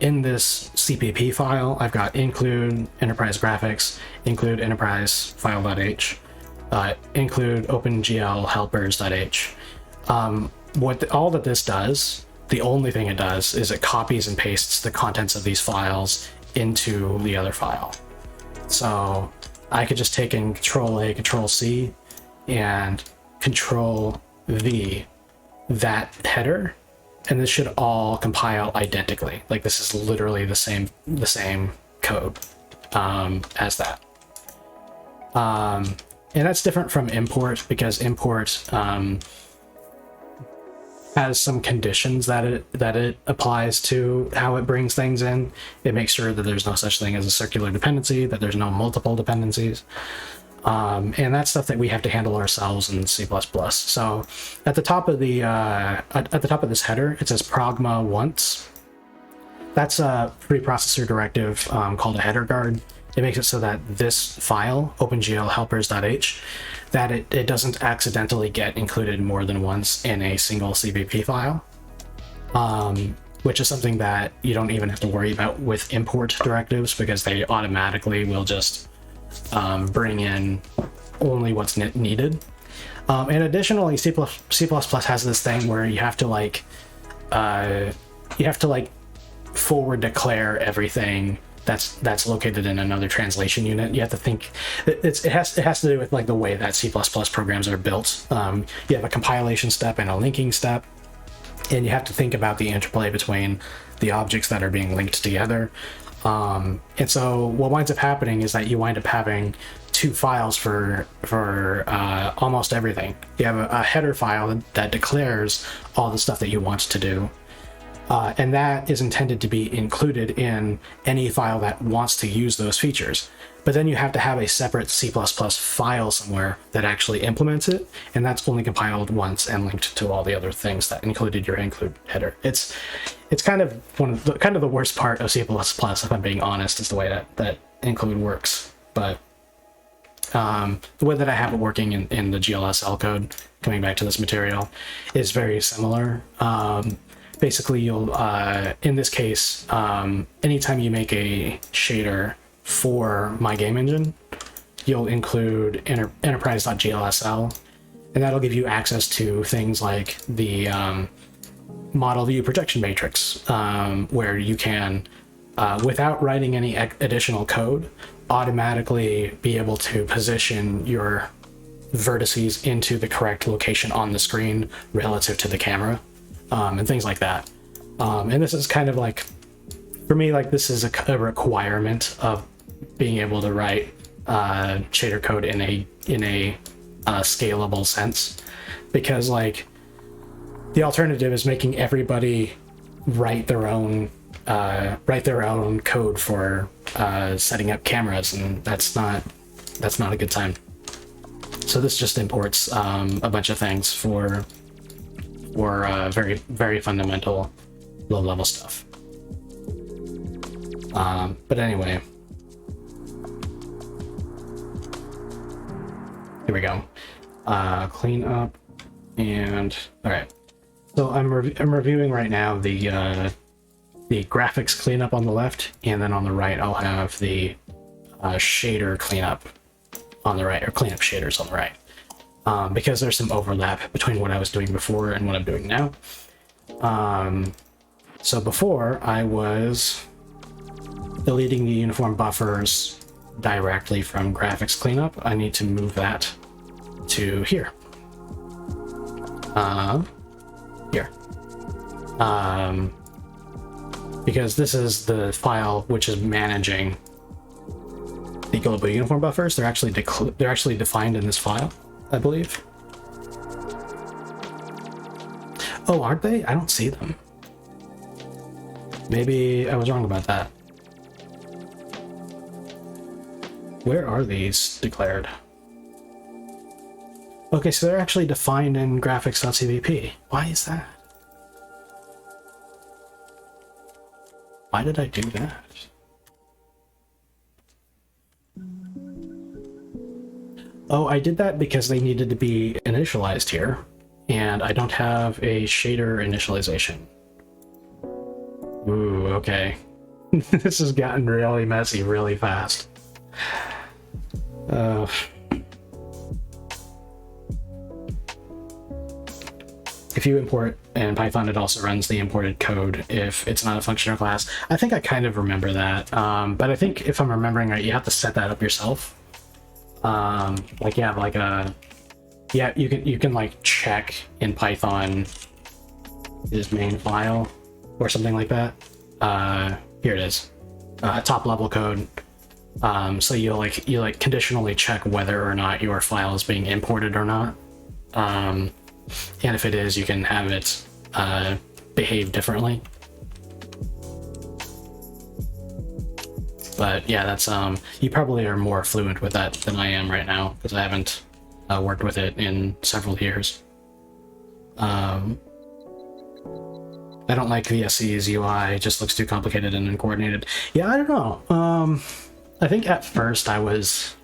in this CPP file, I've got include enterprise graphics, include enterprise file.h, include OpenGL helpers.h, All that this does, the only thing it does is it copies and pastes the contents of these files into the other file. So I could just take in Control A, Control C, and Control V that header, and this should all compile identically. Like this is literally the same code as that. And that's different from import, because import has some conditions that it applies to how it brings things in. It makes sure that there's no such thing as a circular dependency, that there's no multiple dependencies, and that's stuff that we have to handle ourselves in C++. So at the top of the at the top of this header, it says pragma once. That's a preprocessor directive called a header guard. It makes it so that this file, OpenGL-helpers.h, that it doesn't accidentally get included more than once in a single CVP file, which is something that you don't even have to worry about with import directives, because they automatically will just bring in only what's needed. And additionally, C++ has this thing where you have to forward declare everything that's located in another translation unit. You have to think it has to do with like the way that C++ programs are built. You have a compilation step and a linking step, and you have to think about the interplay between the objects that are being linked together. And so what winds up happening is that you wind up having two files for almost everything. You have a header file that declares all the stuff that you want to do. And that is intended to be included in any file that wants to use those features. But then you have to have a separate C++ file somewhere that actually implements it, and that's only compiled once and linked to all the other things that included your include header. It's kind of the worst part of C++, if I'm being honest, is the way that include works. But the way that I have it working in the GLSL code, coming back to this material, is very similar. Basically, you'll, in this case, anytime you make a shader for my game engine, you'll include enterprise.glsl, and that'll give you access to things like the model view projection matrix, where you can, without writing any additional code, automatically be able to position your vertices into the correct location on the screen relative to the camera. And things like that. And this is kind of like, for me, like this is a requirement of being able to write shader code in a scalable sense, because like the alternative is making everybody write their own code for setting up cameras, and that's not a good time. So this just imports a bunch of things for very, very fundamental low-level stuff. But anyway, here we go. Clean up, and all right. So I'm reviewing right now the graphics cleanup on the left, and then on the right I'll have the shader cleanup on the right, or cleanup shaders on the right. Because there's some overlap between what I was doing before and what I'm doing now. So before, I was deleting the uniform buffers directly from graphics cleanup. I need to move that to here. Here. Because this is the file which is managing the global uniform buffers. They're actually defined in this file, I believe. Oh, aren't they? I don't see them. Maybe I was wrong about that. Where are these declared? Okay, so they're actually defined in graphics.cvp. Why is that? Why did I do that? Oh, I did that because they needed to be initialized here, and I don't have a shader initialization. Ooh, okay. This has gotten really messy really fast. if you import in Python, it also runs the imported code if it's not a function or class. I think I kind of remember that, but I think if I'm remembering right, you have to set that up yourself. Like you have like a, yeah, you can like check in Python his main file or something like that. Here it is, top level code. So you conditionally check whether or not your file is being imported or not. And if it is, you can have it behave differently. But yeah, that's you probably are more fluent with that than I am right now, because I haven't worked with it in several years. I don't like VSC's UI, it just looks too complicated and uncoordinated. Yeah, I don't know. I think at first I was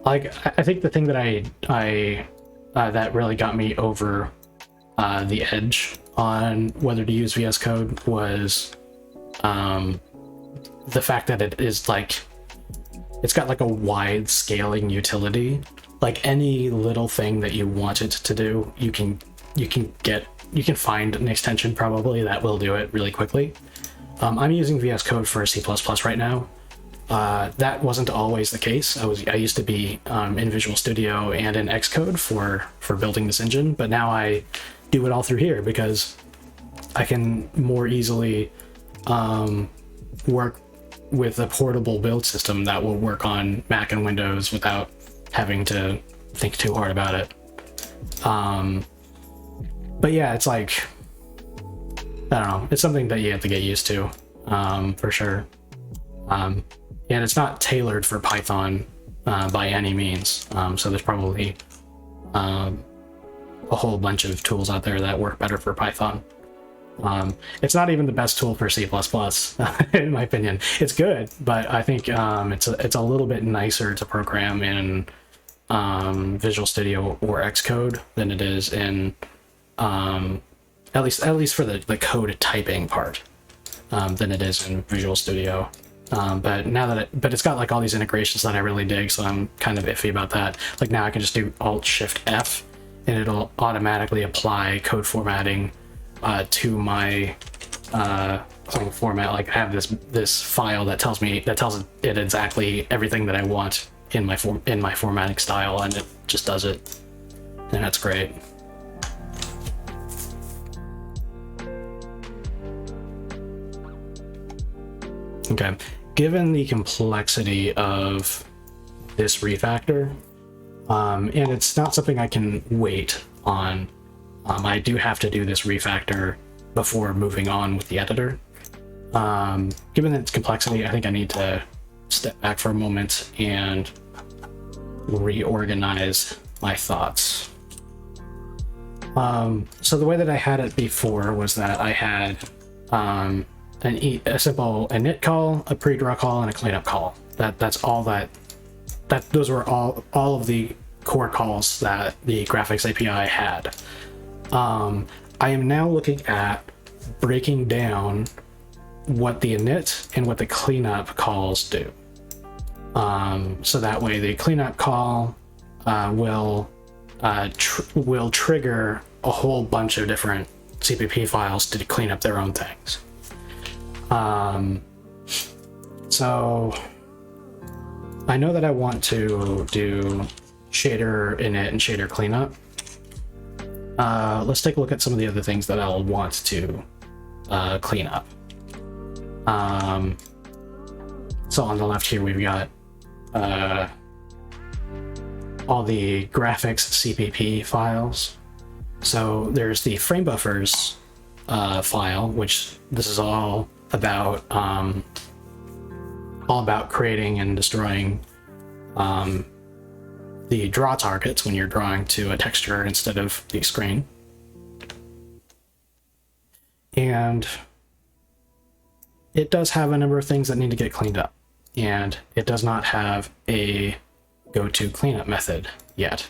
like, I think the thing that I that really got me over the edge on whether to use VS Code was the fact that it is like, it's got like a wide scaling utility. Like any little thing that you want it to do, you can find an extension probably that will do it really quickly. I'm using VS Code for C++ right now. That wasn't always the case. I used to be in Visual Studio and in Xcode for building this engine, but now I do it all through here because I can more easily work with a portable build system that will work on Mac and Windows without having to think too hard about it. But yeah, it's like, I don't know, it's something that you have to get used to, for sure. And it's not tailored for Python by any means. So there's probably a whole bunch of tools out there that work better for Python. It's not even the best tool for C++, in my opinion. It's good, but I think it's a little bit nicer to program in Visual Studio or Xcode than it is in at least for the code typing part than it is in Visual Studio. But now that but it's got like all these integrations that I really dig, so I'm kind of iffy about that. Like now I can just do Alt-Shift-F and it'll automatically apply code formatting to my Clang format. Like I have this file that tells it exactly everything that I want in my formatting style, and it just does it, and that's great. Okay, given the complexity of this refactor, and it's not something I can wait on, I do have to do this refactor before moving on with the editor. Given its complexity, I think I need to step back for a moment and reorganize my thoughts. So the way that I had it before was that I had a simple init call, a pre-draw call, and a cleanup call. That's all those were all of the core calls that the graphics API had. I am now looking at breaking down what the init and what the cleanup calls do. So that way the cleanup call will trigger a whole bunch of different CPP files to clean up their own things. So I know that I want to do shader init and shader cleanup. Let's take a look at some of the other things that I'll want to clean up. So on the left here, we've got all the graphics CPP files. So there's the frame buffers file, which this is all about creating and destroying the draw targets when you're drawing to a texture instead of the screen. And it does have a number of things that need to get cleaned up, and it does not have a go-to cleanup method yet.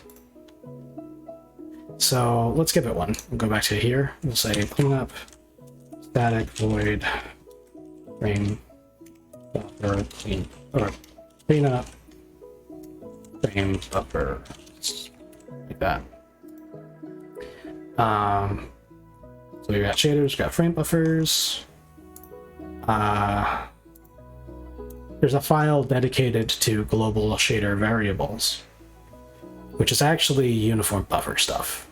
So let's give it one. We'll go back to here. We'll say cleanup static void frame buffer cleanup frame buffer, like that. So we got shaders, got frame buffers. There's a file dedicated to global shader variables, which is actually uniform buffer stuff.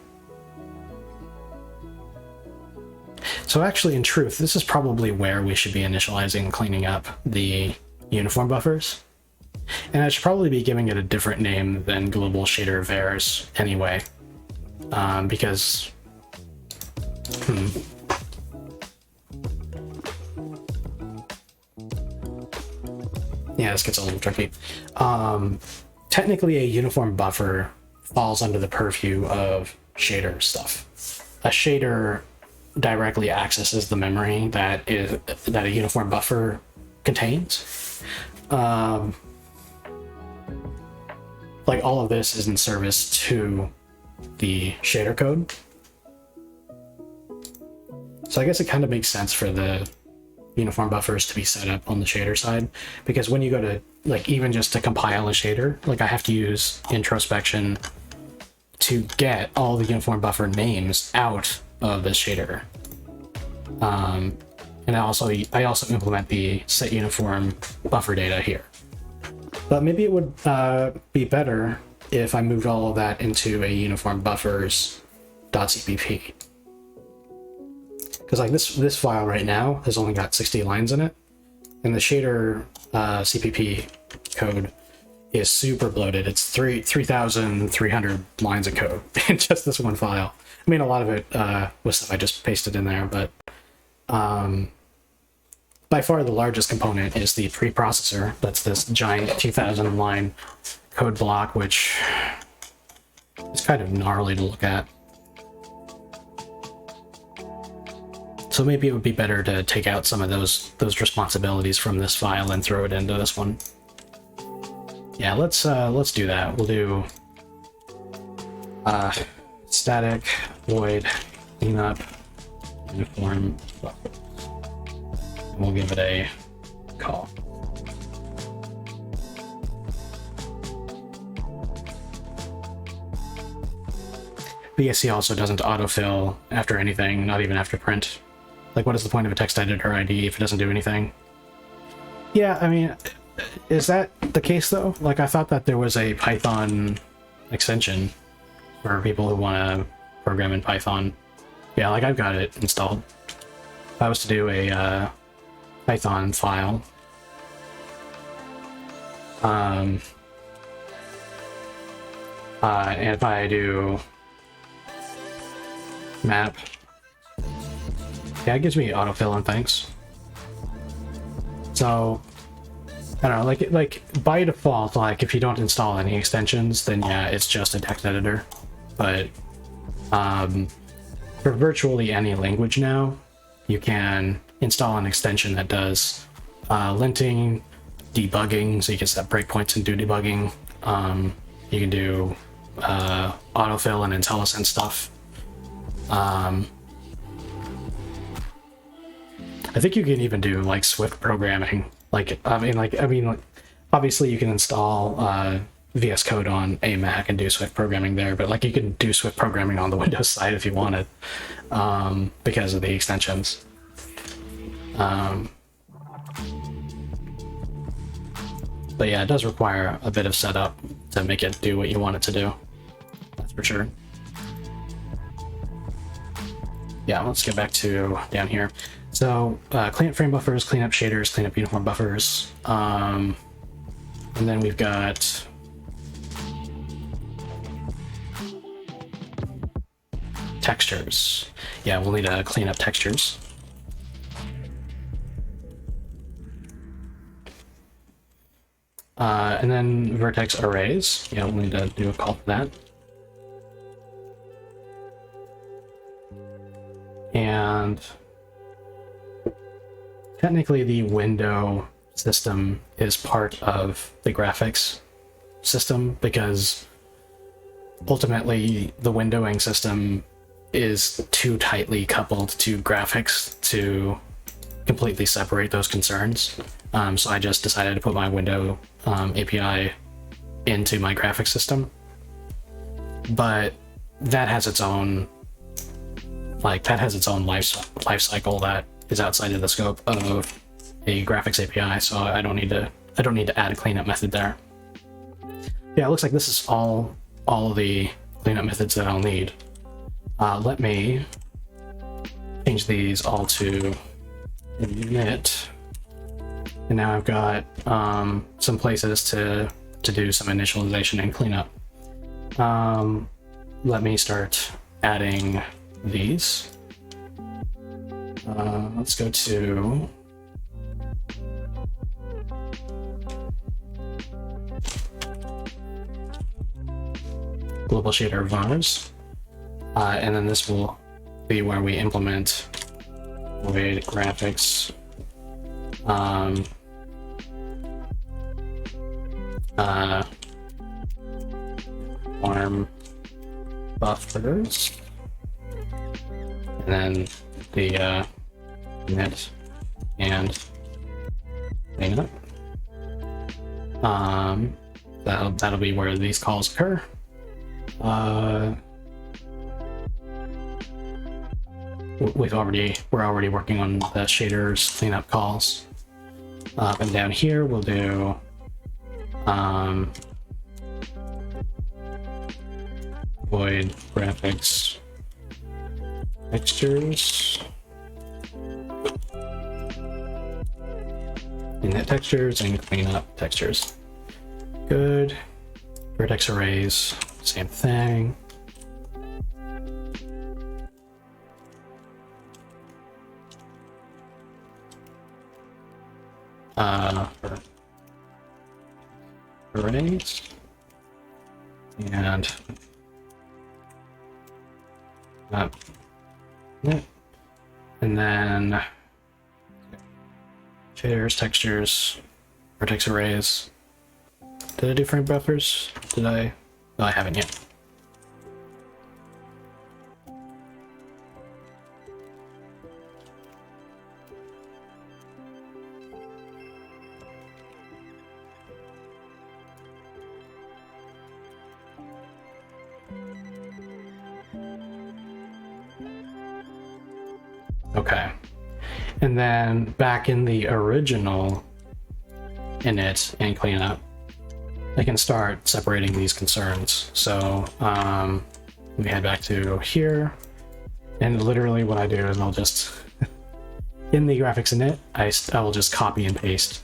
So actually, in truth, this is probably where we should be initializing and cleaning up the uniform buffers. And I should probably be giving it a different name than global shader vars anyway, because yeah, this gets a little tricky. Technically, a uniform buffer falls under the purview of shader stuff. A shader directly accesses the memory that a uniform buffer contains. Like all of this is in service to the shader code. So I guess it kind of makes sense for the uniform buffers to be set up on the shader side, because when you go to, like, even just to compile a shader, like, I have to use introspection to get all the uniform buffer names out of the shader. And I also implement the set uniform buffer data here. But maybe it would be better if I moved all of that into a uniform buffers.cpp. Because like this file right now has only got 60 lines in it, and the shader CPP code is super bloated. It's 3,300 lines of code in just this one file. I mean, a lot of it was stuff I just pasted in there, but by far the largest component is the preprocessor. That's this giant 2,000 line code block, which is kind of gnarly to look at. So maybe it would be better to take out some of those responsibilities from this file and throw it into this one. Yeah, let's do that. We'll do static void cleanup uniform buffer. And we'll give it a call. BSC also doesn't autofill after anything, not even after print. Like, what is the point of a text editor ID if it doesn't do anything? Yeah, I mean, is that the case though? Like, I thought that there was a Python extension for people who want to program in Python. Yeah, like, I've got it installed. If I was to do a Python file, and if I do map, yeah, it gives me autofill and things. So I don't know, like by default, like if you don't install any extensions, then yeah, it's just a text editor. But for virtually any language now, you can install an extension that does linting, debugging, so you can set breakpoints and do debugging. You can do autofill and IntelliSense stuff. I think you can even do like Swift programming. Like, I mean, obviously you can install VS Code on a Mac and do Swift programming there, but like you can do Swift programming on the Windows side if you wanted, because of the extensions. But yeah, it does require a bit of setup to make it do what you want it to do. That's for sure. Yeah, let's get back to down here. So clean up frame buffers, clean up shaders, clean up uniform buffers. And then we've got textures. Yeah, we'll need to clean up textures. And then vertex arrays. Yeah, we'll need to do a call for that. And technically the window system is part of the graphics system, because ultimately the windowing system is too tightly coupled to graphics to completely separate those concerns. So I just decided to put my window API into my graphics system. But that has its own like that has its own life cycle that is outside of the scope of a graphics API, so I don't need to add a cleanup method there. Yeah, it looks like this is all of the cleanup methods that I'll need. Let me change these all to init, and now I've got some places to do some initialization and cleanup. Let me start adding these. Let's go to global shader vars, and then this will be where we implement void graphics arm buffers, and then the init and cleanup. That'll be where these calls occur. We're already working on the shaders cleanup calls. And down here we'll do void graphics textures, init textures, and cleanup textures. Good. Vertex arrays, same thing. Arrays and yeah. And then shaders, textures, vertex arrays. Did I do frame buffers? Did I? No, I haven't yet. Okay. And then back in the original init and cleanup, I can start separating these concerns. So let me head back to here, and literally what I do is I'll just in the graphics init, I will just copy and paste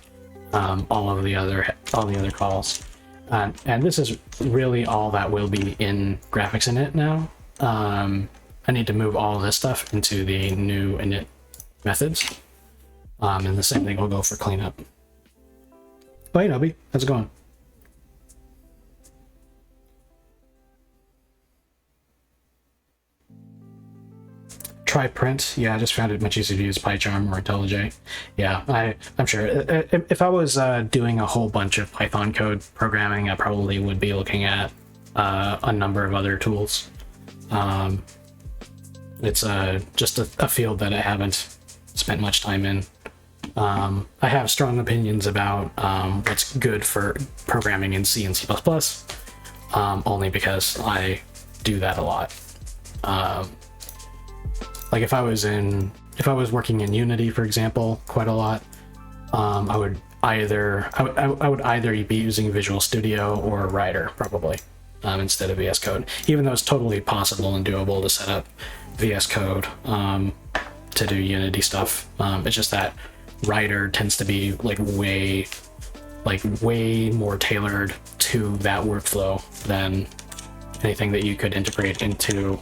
all the other calls, and this is really all that will be in graphics init now. I need to move all of this stuff into the new init methods, and the same thing will go for cleanup. Oh, hey Nubby, how's it going? Try print. Yeah, I just found it much easier to use PyCharm or IntelliJ. Yeah, I'm sure. If I was doing a whole bunch of Python code programming, I probably would be looking at a number of other tools. It's just a field that I haven't spent much time in. I have strong opinions about what's good for programming in C and C++, only because I do that a lot. Like if I was working in Unity, for example, quite a lot, I would either be using Visual Studio or Rider probably, instead of VS Code, even though it's totally possible and doable to set up VS Code to do Unity stuff. It's just that Rider tends to be way more tailored to that workflow than anything that you could integrate into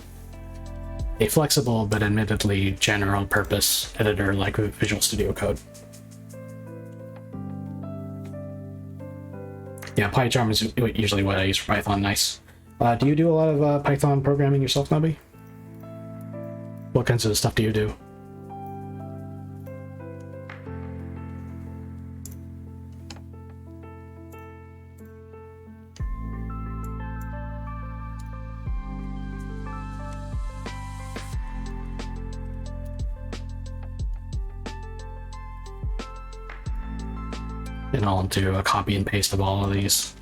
a flexible but admittedly general purpose editor like Visual Studio Code. Yeah, PyCharm is usually what I use for Python. Nice. Do you do a lot of Python programming yourself, Nubby? What kinds of stuff do you do? And I'll do a copy and paste of all of these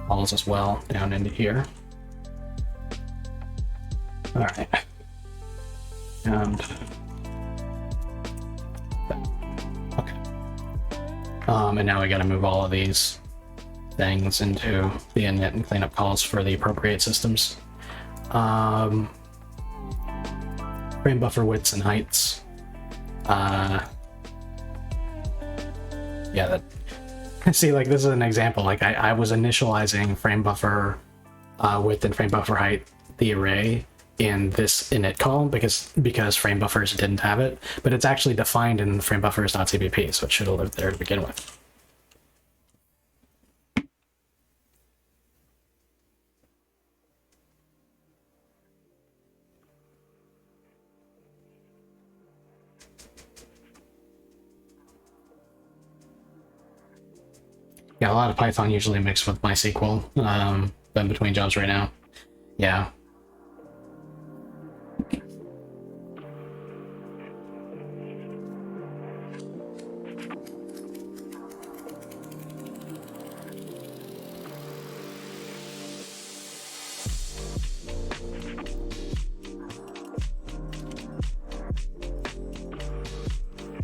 calls as well down into here. All right. And okay. And now we got to move all of these things into the init and cleanup calls for the appropriate systems. Frame buffer widths and heights. Yeah, that. See, like, this is an example. Like, I was initializing frame buffer width and frame buffer height, the array, in this init call because frame buffers didn't have it, but it's actually defined in framebuffers.cpp, so it should have lived there to begin with. Yeah, a lot of Python usually mixed with MySQL. Been between jobs right now. Yeah.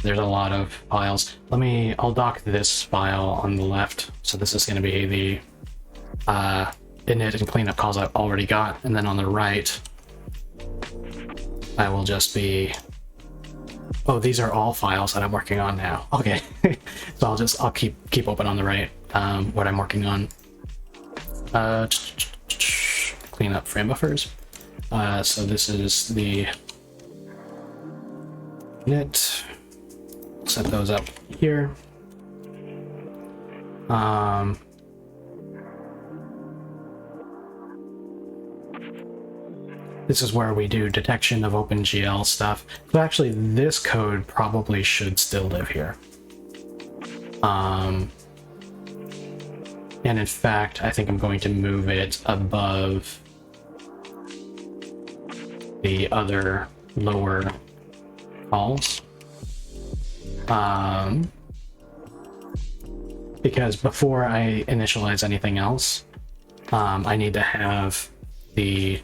There's a lot of files. I'll dock this file on the left. So this is going to be the init and cleanup calls I've already got. And then on the right, I will just be, oh, these are all files that I'm working on now. Okay. So I'll keep open on the right, what I'm working on. Clean up frame buffers. So this is the init. Set those up here. This is where we do detection of OpenGL stuff. So actually, this code probably should still live here. And in fact, I think I'm going to move it above the other lower calls. Because before I initialize anything else, I need to have the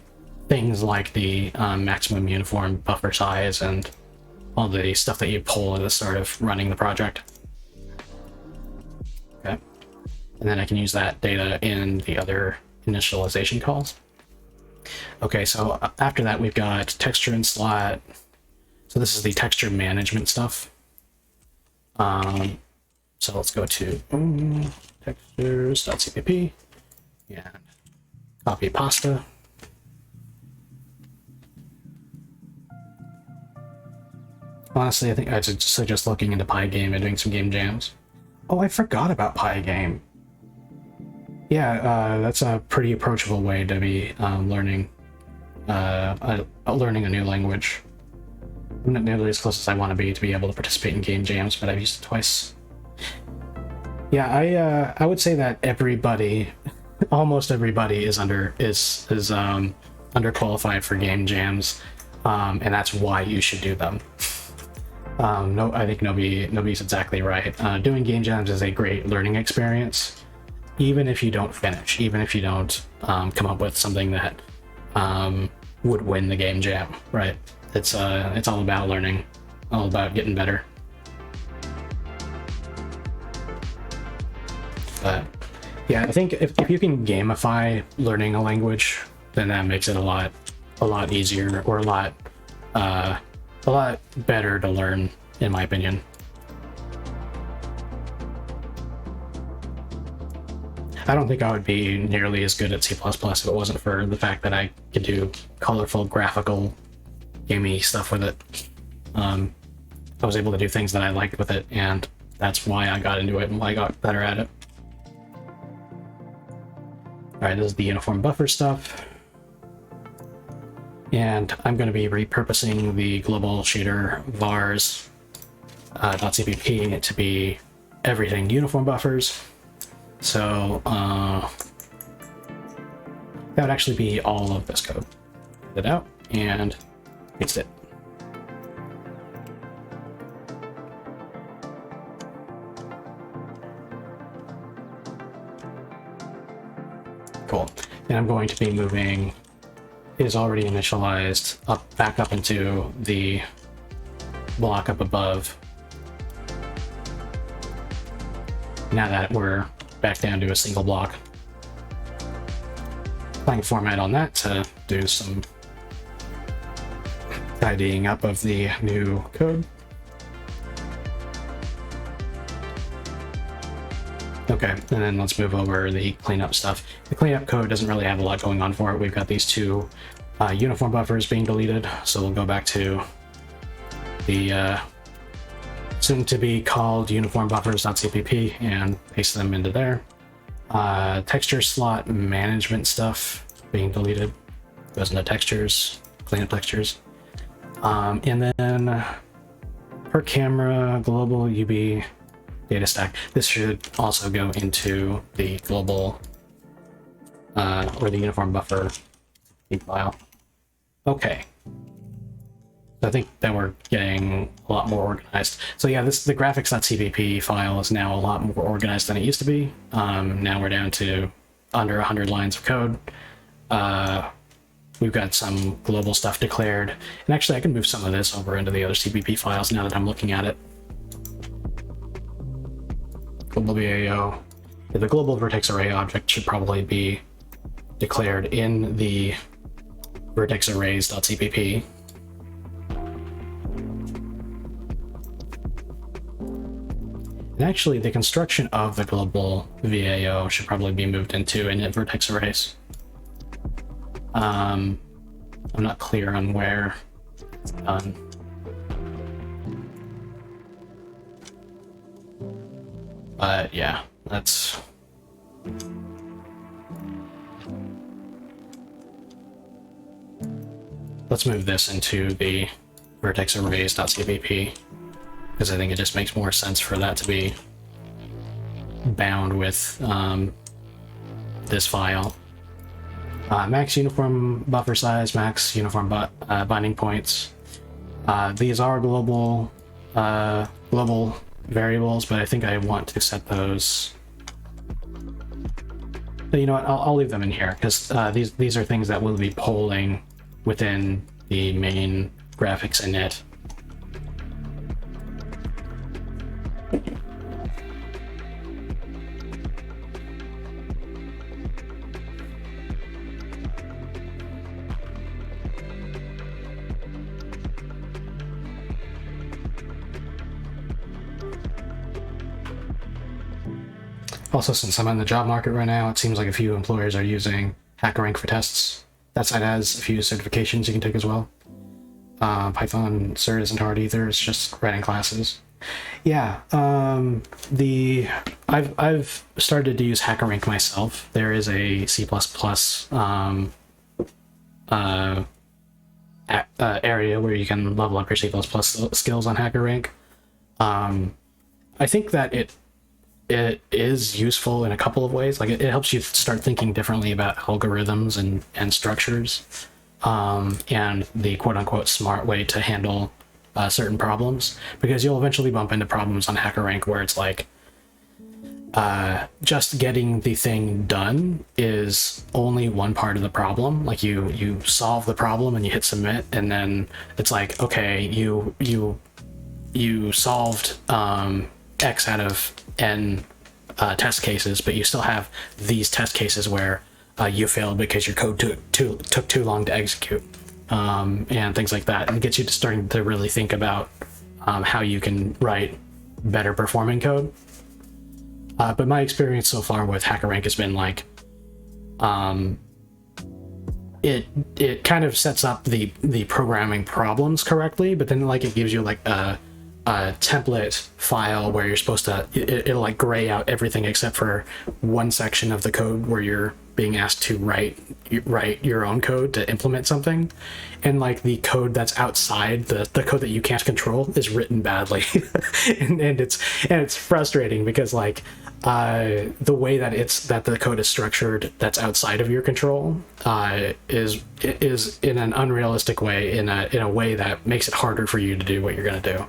things like the maximum uniform buffer size and all the stuff that you pull at the start of running the project. Okay. And then I can use that data in the other initialization calls. Okay, so after that we've got texture and slot. So this is the texture management stuff. So let's go to textures.cpp and copy pasta. Honestly, I think I should suggest looking into Pygame and doing some game jams. Oh, I forgot about Pygame. Yeah, that's a pretty approachable way to be learning a new language. I'm not nearly as close as I want to be able to participate in game jams, but I've used it twice. Yeah, I would say that everybody, almost everybody, is underqualified for game jams, and that's why you should do them. No, I think nobody's exactly right. Doing game jams is a great learning experience, even if you don't finish, even if you don't come up with something that would win the game jam, right? It's all about learning, all about getting better. But yeah, I think if you can gamify learning a language, then that makes it a lot easier, or a lot better to learn, in my opinion. I don't think I would be nearly as good at C++ if it wasn't for the fact that I could do colorful, graphical, gamey stuff with it. I was able to do things that I liked with it, and that's why I got into it and why I got better at it. Alright, this is the uniform buffer stuff. And I'm going to be repurposing the global shader vars .cpp to be everything uniform buffers. So that would actually be all of this code. Get it out and fix it. Cool. And I'm going to be moving is already initialized back up into the block up above. Now that we're back down to a single block. Clang format on that to do some tidying up of the new code. Okay, and then let's move over the cleanup stuff. The cleanup code doesn't really have a lot going on for it. We've got these two uniform buffers being deleted, so we'll go back to the soon to be called uniform buffers.cpp and paste them into there. Texture slot management stuff being deleted, goes into textures, cleanup textures. And then per camera global UB data stack. This should also go into the global or the uniform buffer file. Okay. So I think that we're getting a lot more organized. So yeah, the graphics.cpp file is now a lot more organized than it used to be. Now we're down to under 100 lines of code. We've got some global stuff declared. And actually I can move some of this over into the other CPP files now that I'm looking at it. Global VAO. The global vertex array object should probably be declared in the vertex arrays.cpp. And actually, the construction of the global VAO should probably be moved into init vertex arrays. I'm not clear on where it's done. But yeah, let's move this into the vertex arrays.cpp, because I think it just makes more sense for that to be bound with this file. Max uniform buffer size, max uniform binding points. These are global variables, but I think I want to set those. But you know what? I'll leave them in here because these are things that we'll be polling within the main graphics init. Also, since I'm on the job market right now, it seems like a few employers are using HackerRank for tests. That site has a few certifications you can take as well. Python cert isn't hard either, it's just writing classes. Yeah, I've started to use HackerRank myself. There is a C++ area where you can level up your C++ skills on HackerRank. I think that it is useful in a couple of ways. Like it helps you start thinking differently about algorithms and structures, and the quote-unquote smart way to handle certain problems, because you'll eventually bump into problems on HackerRank where it's like just getting the thing done is only one part of the problem. Like you solve the problem and you hit submit, and then it's like, okay, you solved X out of N test cases, but you still have these test cases where you failed because your code took too long to execute, and things like that, and it gets you to starting to really think about how you can write better performing code. But my experience so far with HackerRank has been like, it kind of sets up the programming problems correctly, but then like it gives you like a template file where you're supposed to, it'll like gray out everything except for one section of the code where you're being asked to write your own code to implement something, and like the code that's outside the code that you can't control is written badly. and it's frustrating because like the way that the code is structured that's outside of your control is in an unrealistic way, in a way that makes it harder for you to do what you're going to do.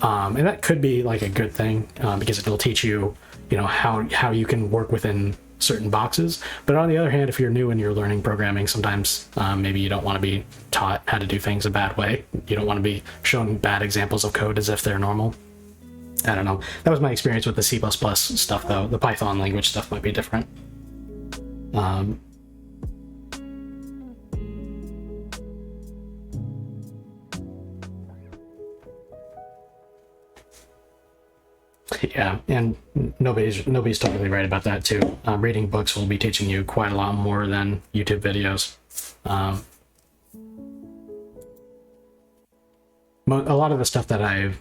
And that could be like a good thing, because it'll teach you, how you can work within certain boxes. But on the other hand, if you're new and you're learning programming, sometimes maybe you don't want to be taught how to do things a bad way. You don't want to be shown bad examples of code as if they're normal. I don't know. That was my experience with the C++ stuff, though. The Python language stuff might be different. Yeah, and nobody's totally right about that too. Reading books will be teaching you quite a lot more than YouTube videos. A lot of the stuff that I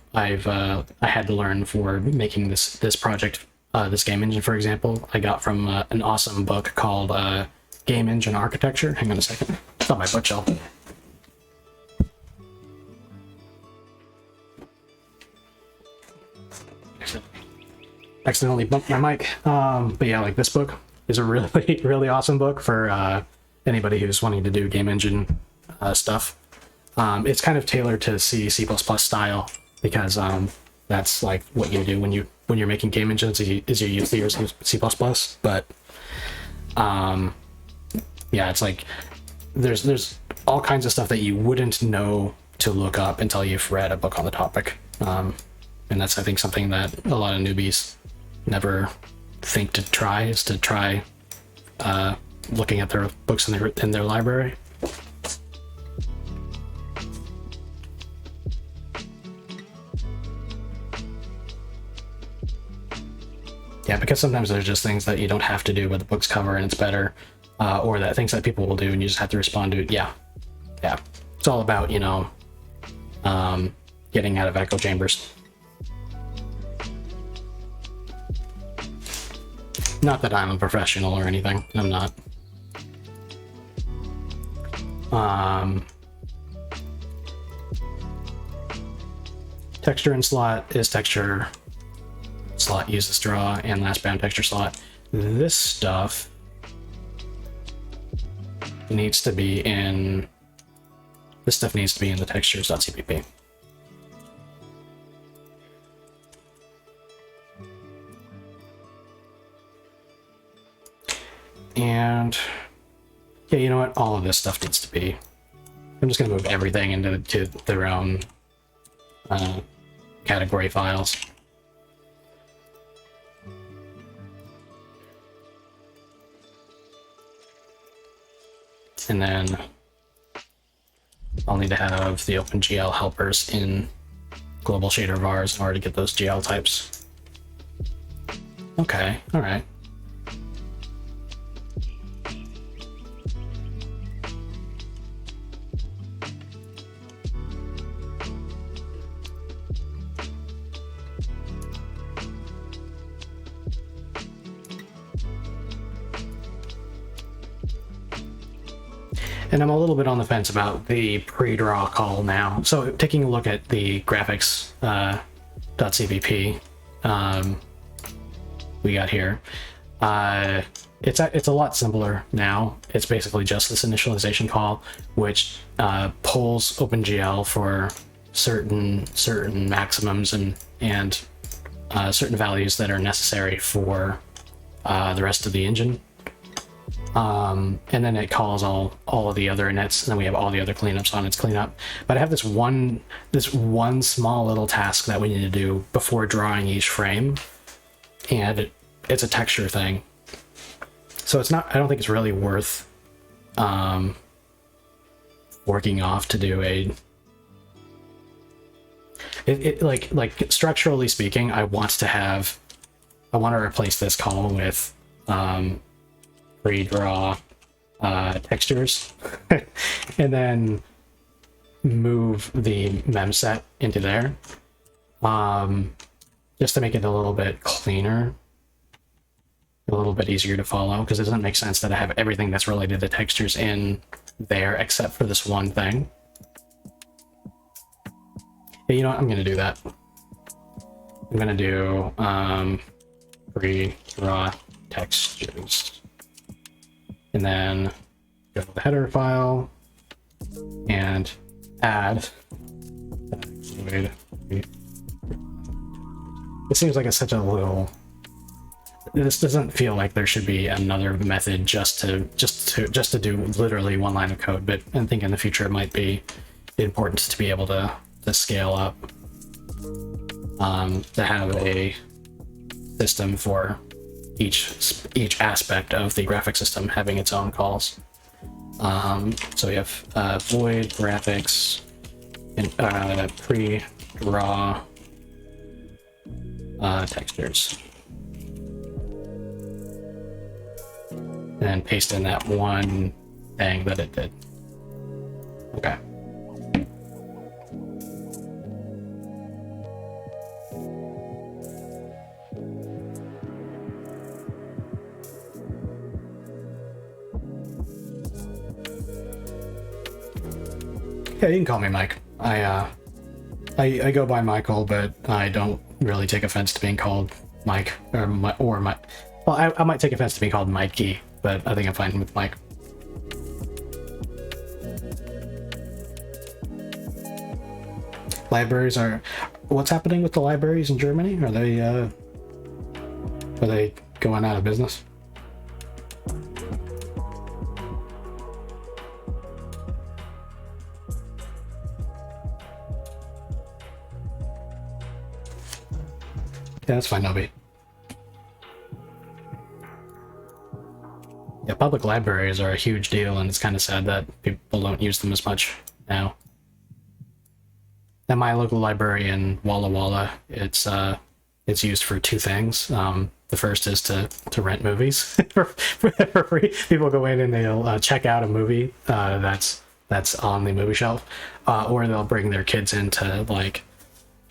had to learn for making this project, this game engine, for example, I got from an awesome book called Game Engine Architecture. Hang on a second. It's on my bookshelf. Accidentally bumped my mic. But yeah, like this book is a really, really awesome book for anybody who's wanting to do game engine stuff. It's kind of tailored to C++ style because that's like what you do when you're making game engines is you use C++. But yeah, it's like there's all kinds of stuff that you wouldn't know to look up until you've read a book on the topic. And that's, I think, something that a lot of newbies never think to try, is to try looking at their books in their library. Yeah, because sometimes there's just things that you don't have to do what the books cover and it's better, or that things that people will do and you just have to respond to it. Yeah. It's all about, getting out of echo chambers. Not that I'm a professional or anything. I'm not. Texture and slot is texture. Slot uses draw, and last bound texture slot. This stuff needs to be in. This stuff needs to be in the textures.cpp. And yeah, you know what? All of this stuff needs to be. I'm just going to move everything into their own category files. And then I'll need to have the OpenGL helpers in global shader vars in order to get those GL types. Okay, all right. And I'm a little bit on the fence about the pre-draw call now. So taking a look at the graphics .cpp we got here, it's a lot simpler now. It's basically just this initialization call, which pulls OpenGL for certain maximums and certain values that are necessary for the rest of the engine. And then it calls all of the other inits, and then we have all the other cleanups on its cleanup. But I have this one small little task that we need to do before drawing each frame, and it's a texture thing. So it's not. I don't think it's really worth working off to do a. Like structurally speaking, I want to replace this call with pre-draw textures and then move the memset into there, just to make it a little bit cleaner, a little bit easier to follow, because it doesn't make sense that I have everything that's related to textures in there except for this one thing. Yeah, you know what? I'm gonna do that. I'm gonna do pre-draw textures. And then go to the header file and add. It seems like it's such a little this doesn't feel like there should be another method just to do literally one line of code, but I think in the future it might be important to be able to scale up, to have a system for each aspect of the graphic system having its own calls. So we have void graphics and pre-draw textures, and paste in that one thing that it did. Okay. Yeah, you can call me Mike. I go by Michael, but I don't really take offense to being called Mike or Mike. Well, I might take offense to being called Mikey, but I think I'm fine with Mike. Libraries are. What's happening with the libraries in Germany? Are they going out of business? Yeah, that's fine, Nobi. Yeah, public libraries are a huge deal, and it's kind of sad that people don't use them as much now. At my local library in Walla Walla, it's used for two things. The first is to rent movies for free. People go in and they'll check out a movie that's on the movie shelf, or they'll bring their kids in to like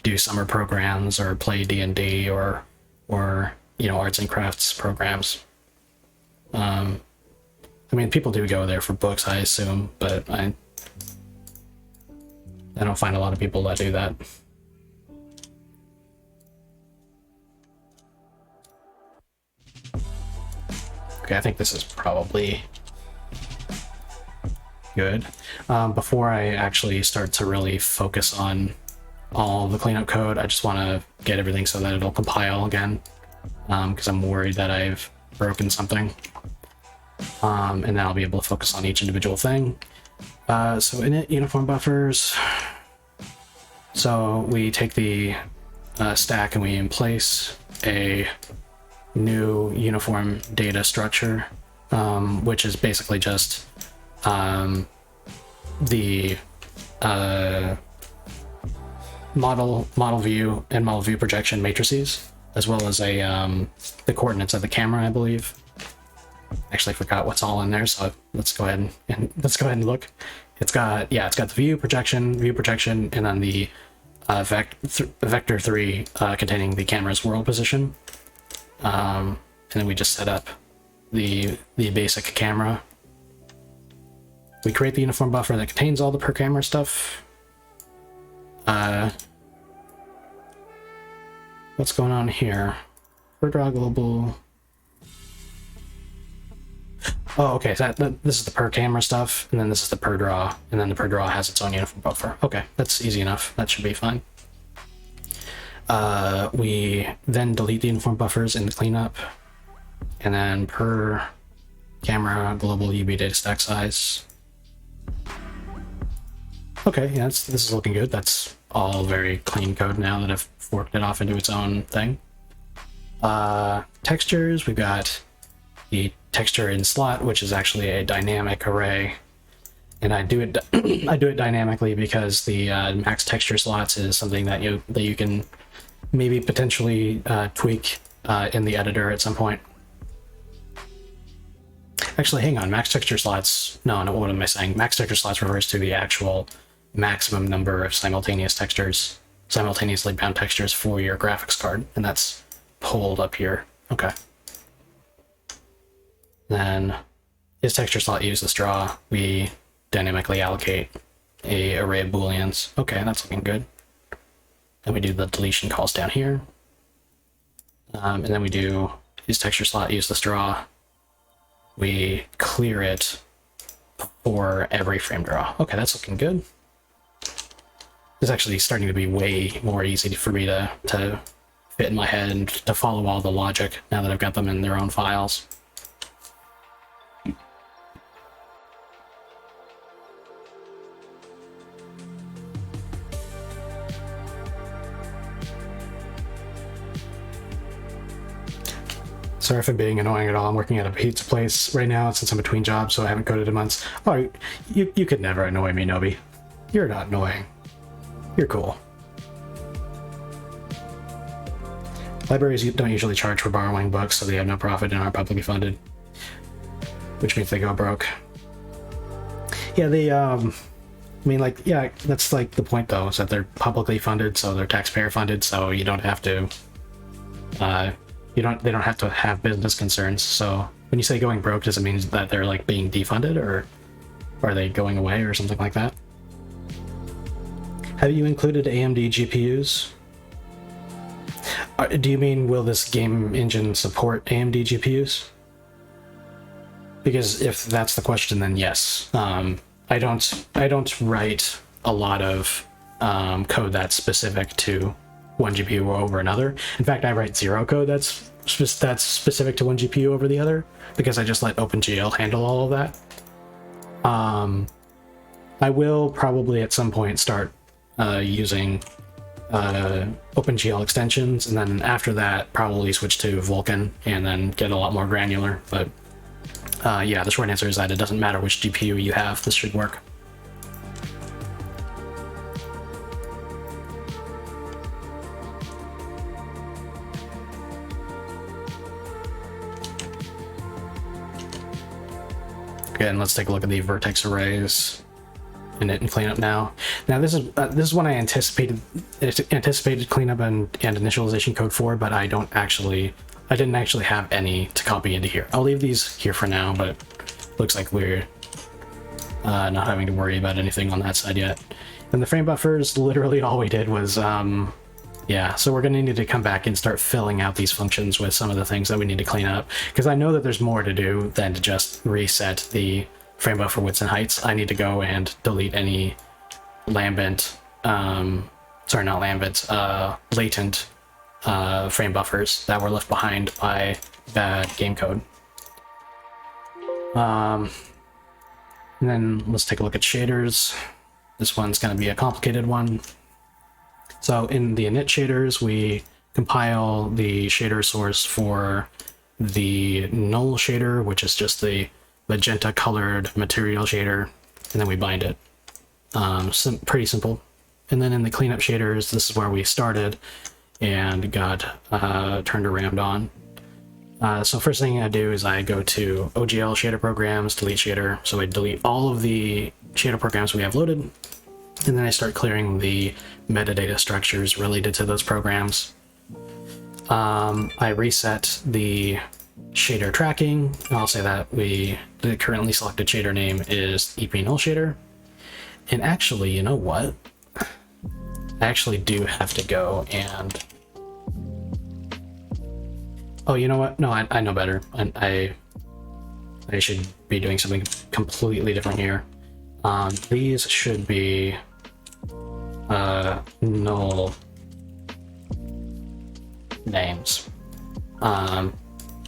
do summer programs or play D&D or arts and crafts programs. I mean, people do go there for books, I assume, but I don't find a lot of people that do that. Okay, I think this is probably good. Before I actually start to really focus on all the cleanup code, I just want to get everything so that it'll compile again, because I'm worried that I've broken something, and then I'll be able to focus on each individual thing. So init uniform buffers. So we take the stack and we in place a new uniform data structure, which is basically just the model view and model view projection matrices, as well as the coordinates of the camera, I believe. Actually forgot what's all in there, so let's go ahead and look. It's got the view projection, and then the vector 3 containing the camera's world position. And then we just set up the basic camera. We create the uniform buffer that contains all the per camera stuff. What's going on here? Per draw global. Oh, okay. So this is the per camera stuff, and then this is the per draw, and then the per draw has its own uniform buffer. Okay, that's easy enough. That should be fine. We then delete the uniform buffers in the cleanup, and then per camera global UB data stack size. Okay, yeah, this is looking good. That's all very clean code now that I've forked it off into its own thing. Textures, we've got the texture in slot, which is actually a dynamic array, and I do it dynamically because the max texture slots is something that you can maybe potentially tweak in the editor at some point. Actually, hang on, max texture slots. No, what am I saying? Max texture slots refers to the actual maximum number of simultaneously bound textures for your graphics card, and that's pulled up here. Okay. Then is texture slot use this draw? We dynamically allocate a array of booleans. Okay, that's looking good. Then we do the deletion calls down here, and then we do is texture slot use this draw. We clear it for every frame draw. Okay, that's looking good. It's actually starting to be way more easy for me to fit in my head and to follow all the logic now that I've got them in their own files. Sorry if I'm being annoying at all. I'm working at a pizza place right now since I'm between jobs, so I haven't coded in months. Oh, you could never annoy me, Nobi. You're not annoying. You're cool. Libraries don't usually charge for borrowing books, so they have no profit and are publicly funded, which means they go broke. Yeah, they, I mean, like, yeah, that's like the point though, is that they're publicly funded, so they're taxpayer funded, so you don't have to, they don't have to have business concerns. So when you say going broke, does it mean that they're like being defunded, or are they going away or something like that? Have you included AMD GPUs? Do you mean, will this game engine support AMD GPUs? Because if that's the question, then yes. I don't write a lot of code that's specific to one GPU over another. In fact, I write zero code that's specific to one GPU over the other, because I just let OpenGL handle all of that. I will probably at some point start using OpenGL extensions, and then after that probably switch to Vulkan and then get a lot more granular. But yeah, the short answer is that it doesn't matter which GPU you have, this should work. Again, let's take a look at the vertex arrays init and cleanup now. Now this is one I anticipated cleanup and initialization code for, but I didn't actually have any to copy into here. I'll leave these here for now, but looks like we're not having to worry about anything on that side yet. And the frame buffers, literally all we did was yeah, so we're gonna need to come back and start filling out these functions with some of the things that we need to clean up, because I know that there's more to do than to just reset the frame buffer widths and heights. I need to go and delete any lambent, sorry, not lambent, latent frame buffers that were left behind by bad game code. And then let's take a look at shaders. This one's going to be a complicated one. So in the init shaders, we compile the shader source for the null shader, which is just the magenta colored material shader, and then we bind it. Pretty simple. And then in the cleanup shaders, this is where we started and got turned around on. So first thing I do is I go to OGL shader programs, delete shader. So I delete all of the shader programs we have loaded, and then I start clearing the metadata structures related to those programs. I reset the shader tracking. I'll say that the currently selected shader name is EP null shader. And actually, you know what? I actually do have to go and... Oh, you know what? No, I know better. I should be doing something completely different here. These should be null names.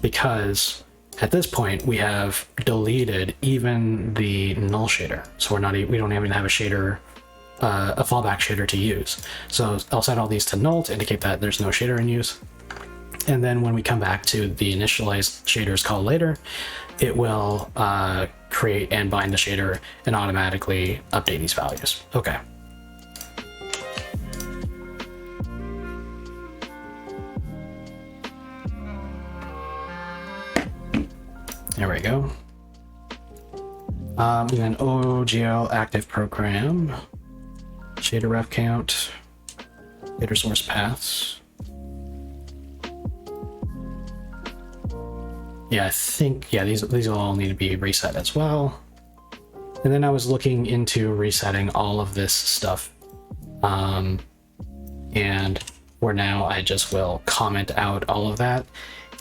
Because at this point we have deleted even the null shader, so we don't even have a shader, a fallback shader to use. So I'll set all these to null to indicate that there's no shader in use. And then when we come back to the initialized shaders call later, it will create and bind the shader and automatically update these values. Okay. There we go. And then OGL active program, shader ref count, shader source paths. Yeah, I think, yeah, these will all need to be reset as well. And then I was looking into resetting all of this stuff. And for now, I just will comment out all of that.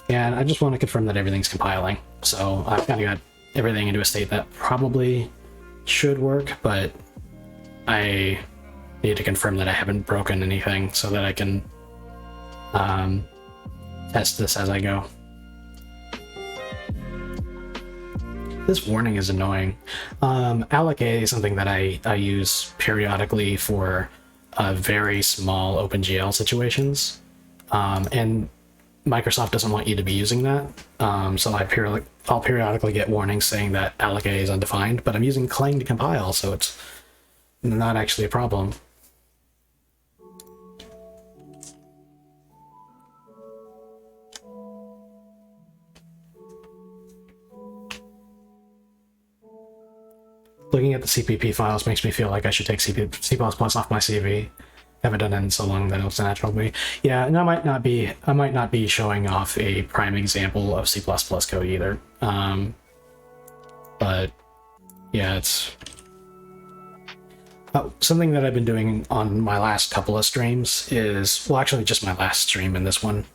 And I just want to confirm that everything's compiling. So I've kind of got everything into a state that probably should work, but I need to confirm that I haven't broken anything so that I can test this as I go. This warning is annoying. Alloc A is something that I use periodically for very small OpenGL situations, and Microsoft doesn't want you to be using that. So I'll periodically get warnings saying that Alloc A is undefined, but I'm using Clang to compile, so it's not actually a problem. Looking at the CPP files makes me feel like I should take C++ off my CV. Haven't done it in so long that it's natural to me. Yeah, and I might not be showing off a prime example of C++ code either. But yeah, it's something that I've been doing on my last couple of streams is, well, actually just my last stream and this one,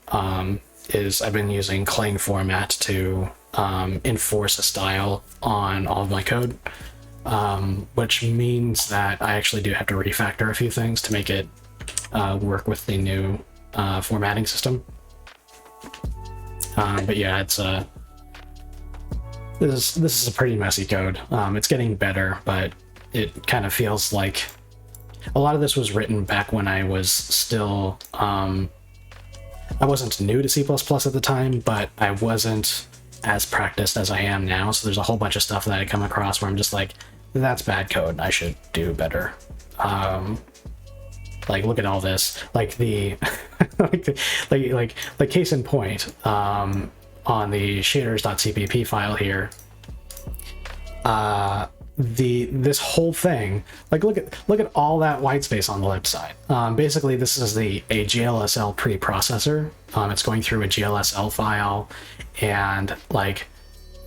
is I've been using Clang format to enforce a style on all of my code. Which means that I actually do have to refactor a few things to make it work with the new formatting system. But yeah, it's this is a pretty messy code. It's getting better, but it kind of feels like a lot of this was written back when I was still I wasn't new to C++ at the time, but I wasn't as practiced as I am now. So there's a whole bunch of stuff that I come across where I'm just like, that's bad code. I should do better. Like, look at all this. Like the, like case in point, on the shaders.cpp file here. This whole thing, like look at all that white space on the left side. Basically, this is a GLSL preprocessor. It's going through a GLSL file and like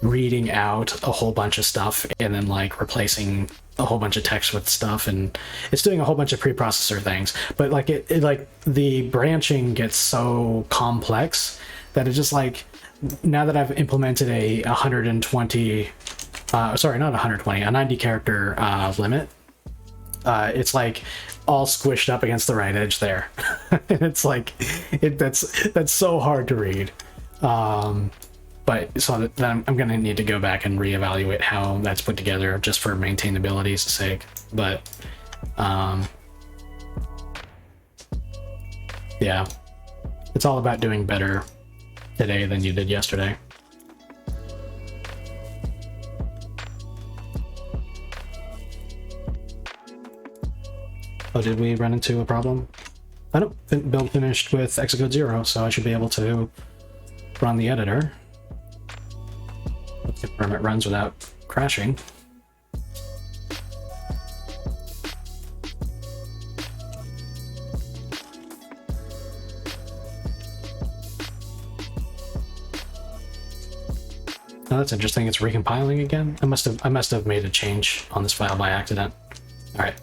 reading out a whole bunch of stuff and then like replacing a whole bunch of text with stuff, and it's doing a whole bunch of preprocessor things. But like it like the branching gets so complex that it's just like, now that I've implemented a 120 sorry, not 120, a 90 character limit, it's like all squished up against the right edge there. And it's like that's so hard to read. But so then I'm going to need to go back and reevaluate how that's put together just for maintainability's sake. But yeah, it's all about doing better today than you did yesterday. Oh, did we run into a problem? I don't build finished with Xcode 0, so I should be able to run the editor. Confirm it runs without crashing. Oh, that's interesting. It's recompiling again. I must have made a change on this file by accident. All right.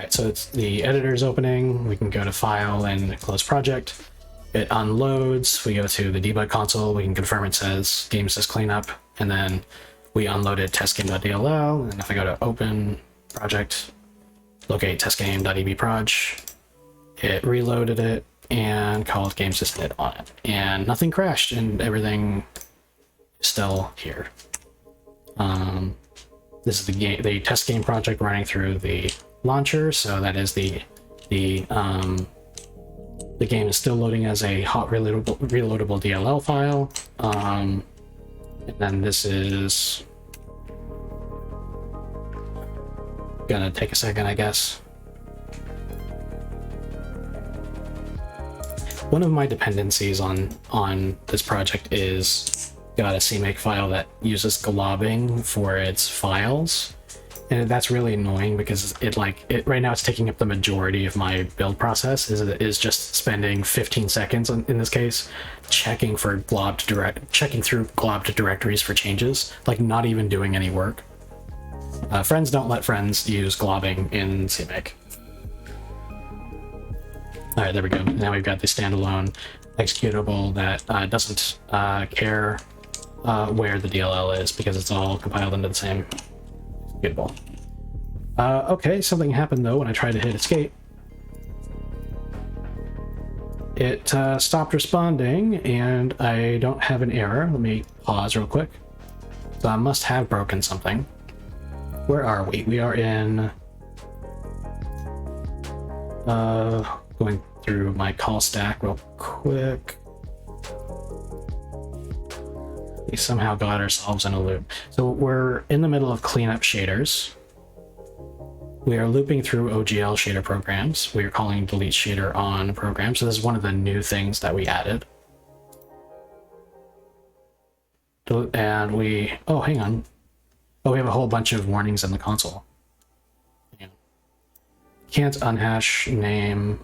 So it's the editor's opening. We can go to File and Close Project. It unloads. We go to the debug console. We can confirm it says game syscleanup, and then we unloaded testgame.dll. And if I go to Open Project, locate testgame.ebproj, it reloaded it and called game sysinit on it, and nothing crashed, and everything is still here. This is the test game project running through the launcher, so that is the game is still loading as a hot reloadable DLL file, and then this is gonna take a second, I guess. One of my dependencies on this project is got a CMake file that uses globbing for its files. And that's really annoying because it right now it's taking up the majority of my build process. Is just spending 15 seconds in this case checking through globbed directories for changes, like not even doing any work. Friends don't let friends use globbing in CMake. All right, there we go. Now we've got the standalone executable that doesn't care where the DLL is because it's all compiled into the same executable. Okay, something happened though when I tried to hit escape. it stopped responding, and I don't have an error. Let me pause real quick. So I must have broken something. Where are we? We are in... going through my call stack real quick. We somehow got ourselves in a loop. So we're in the middle of cleanup shaders. We are looping through OGL shader programs. We are calling delete shader on program. So this is one of the new things that we added. And we, oh, hang on. Oh, we have a whole bunch of warnings in the console. Yeah. Can't unhash name.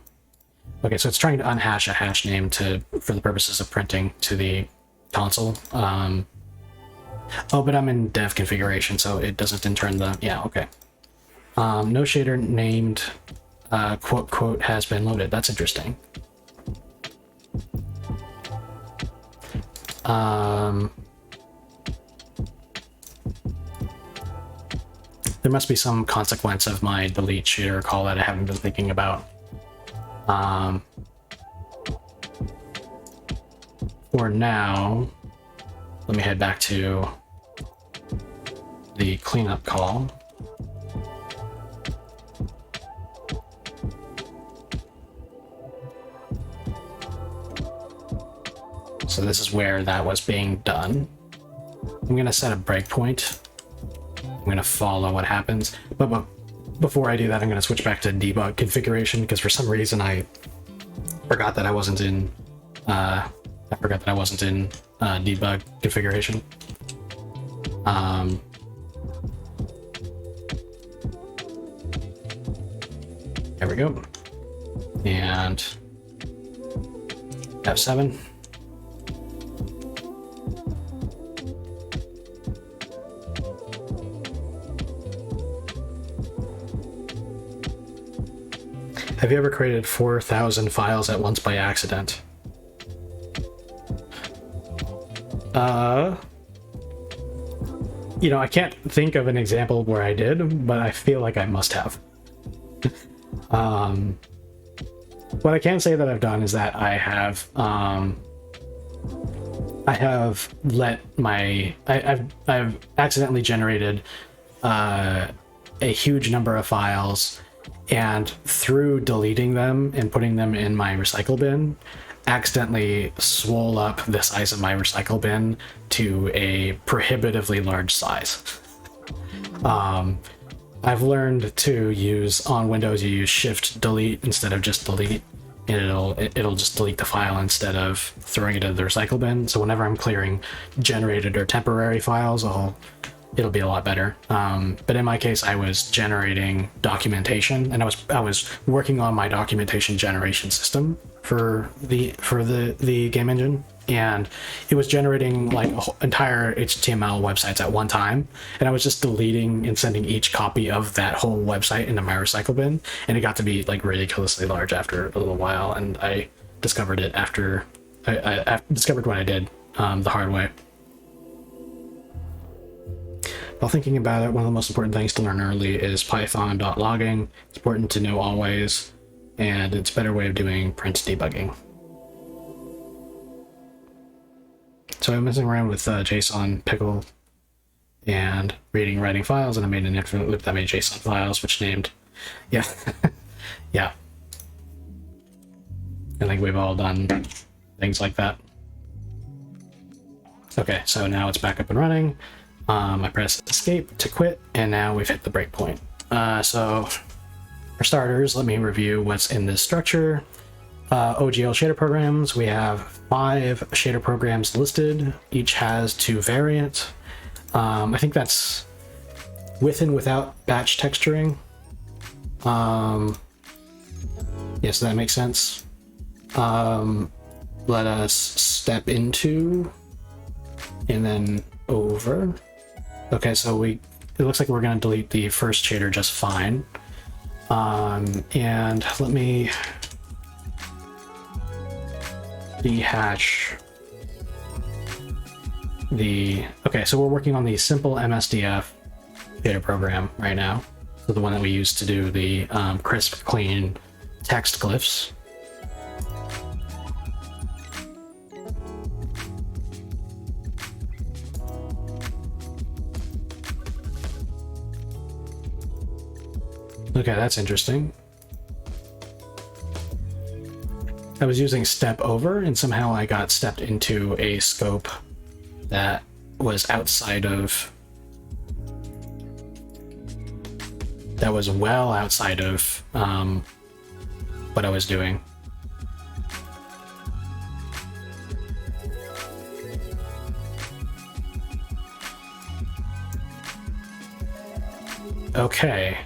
Okay, so it's trying to unhash a hash name for the purposes of printing to the console. Oh, but I'm in dev configuration, so it doesn't in turn the, yeah, okay. No shader named quote quote has been loaded. That's interesting. There must be some consequence of my delete shader call that I haven't been thinking about. For now, let me head back to the cleanup call. So this is where that was being done. I'm going to set a breakpoint. I'm going to follow what happens. But before I do that, I'm going to switch back to debug configuration because for some reason I forgot that I wasn't in debug configuration. There we go. And F7. Have you ever created 4,000 files at once by accident? You know, I can't think of an example where I did, but I feel like I must have. What I can say that I've done is that I have I've accidentally generated a huge number of files, and through deleting them and putting them in my recycle bin, accidentally swole up the size of my recycle bin to a prohibitively large size. I've learned to use, on Windows, you use Shift Delete instead of just delete, and it'll just delete the file instead of throwing it into the recycle bin. So whenever I'm clearing generated or temporary files, it'll be a lot better. But in my case, I was generating documentation, and I was working on my documentation generation system for the game engine, and it was generating like entire HTML websites at one time, and I was just deleting and sending each copy of that whole website into my recycle bin, and it got to be like ridiculously large after a little while, and I discovered it after I discovered what I did the hard way. While thinking about it, one of the most important things to learn early is python.logging. It's important to know always, and it's a better way of doing print debugging. So I'm messing around with JSON pickle and reading and writing files, and I made an infinite loop that made JSON files, which named, yeah, yeah. I think we've all done things like that. Okay, so now it's back up and running. I press escape to quit, and now we've hit the breakpoint. So for starters, let me review what's in this structure. OGL shader programs, we have 5 shader programs listed. Each has 2 variants. I think that's with and without batch texturing. Yes, that makes sense. Let us step into and then over. Okay, so it looks like we're going to delete the first shader just fine. And let me dehash the... Okay, so we're working on the simple MSDF shader program right now. So the one that we use to do the crisp, clean text glyphs. Okay, that's interesting. I was using step over and somehow I got stepped into a scope that was outside of, that was well outside of what I was doing. Okay.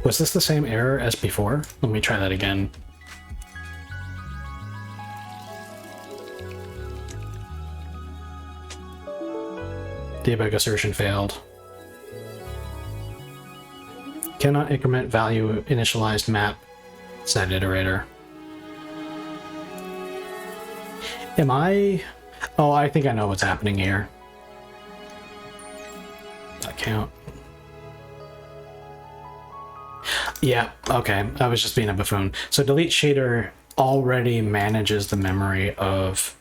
Was this the same error as before? Let me try that again. Debug assertion failed. Cannot increment value initialized map set iterator. Am I... Oh, I think I know what's happening here. That count. Yeah, okay. I was just being a buffoon. So delete shader already manages the memory of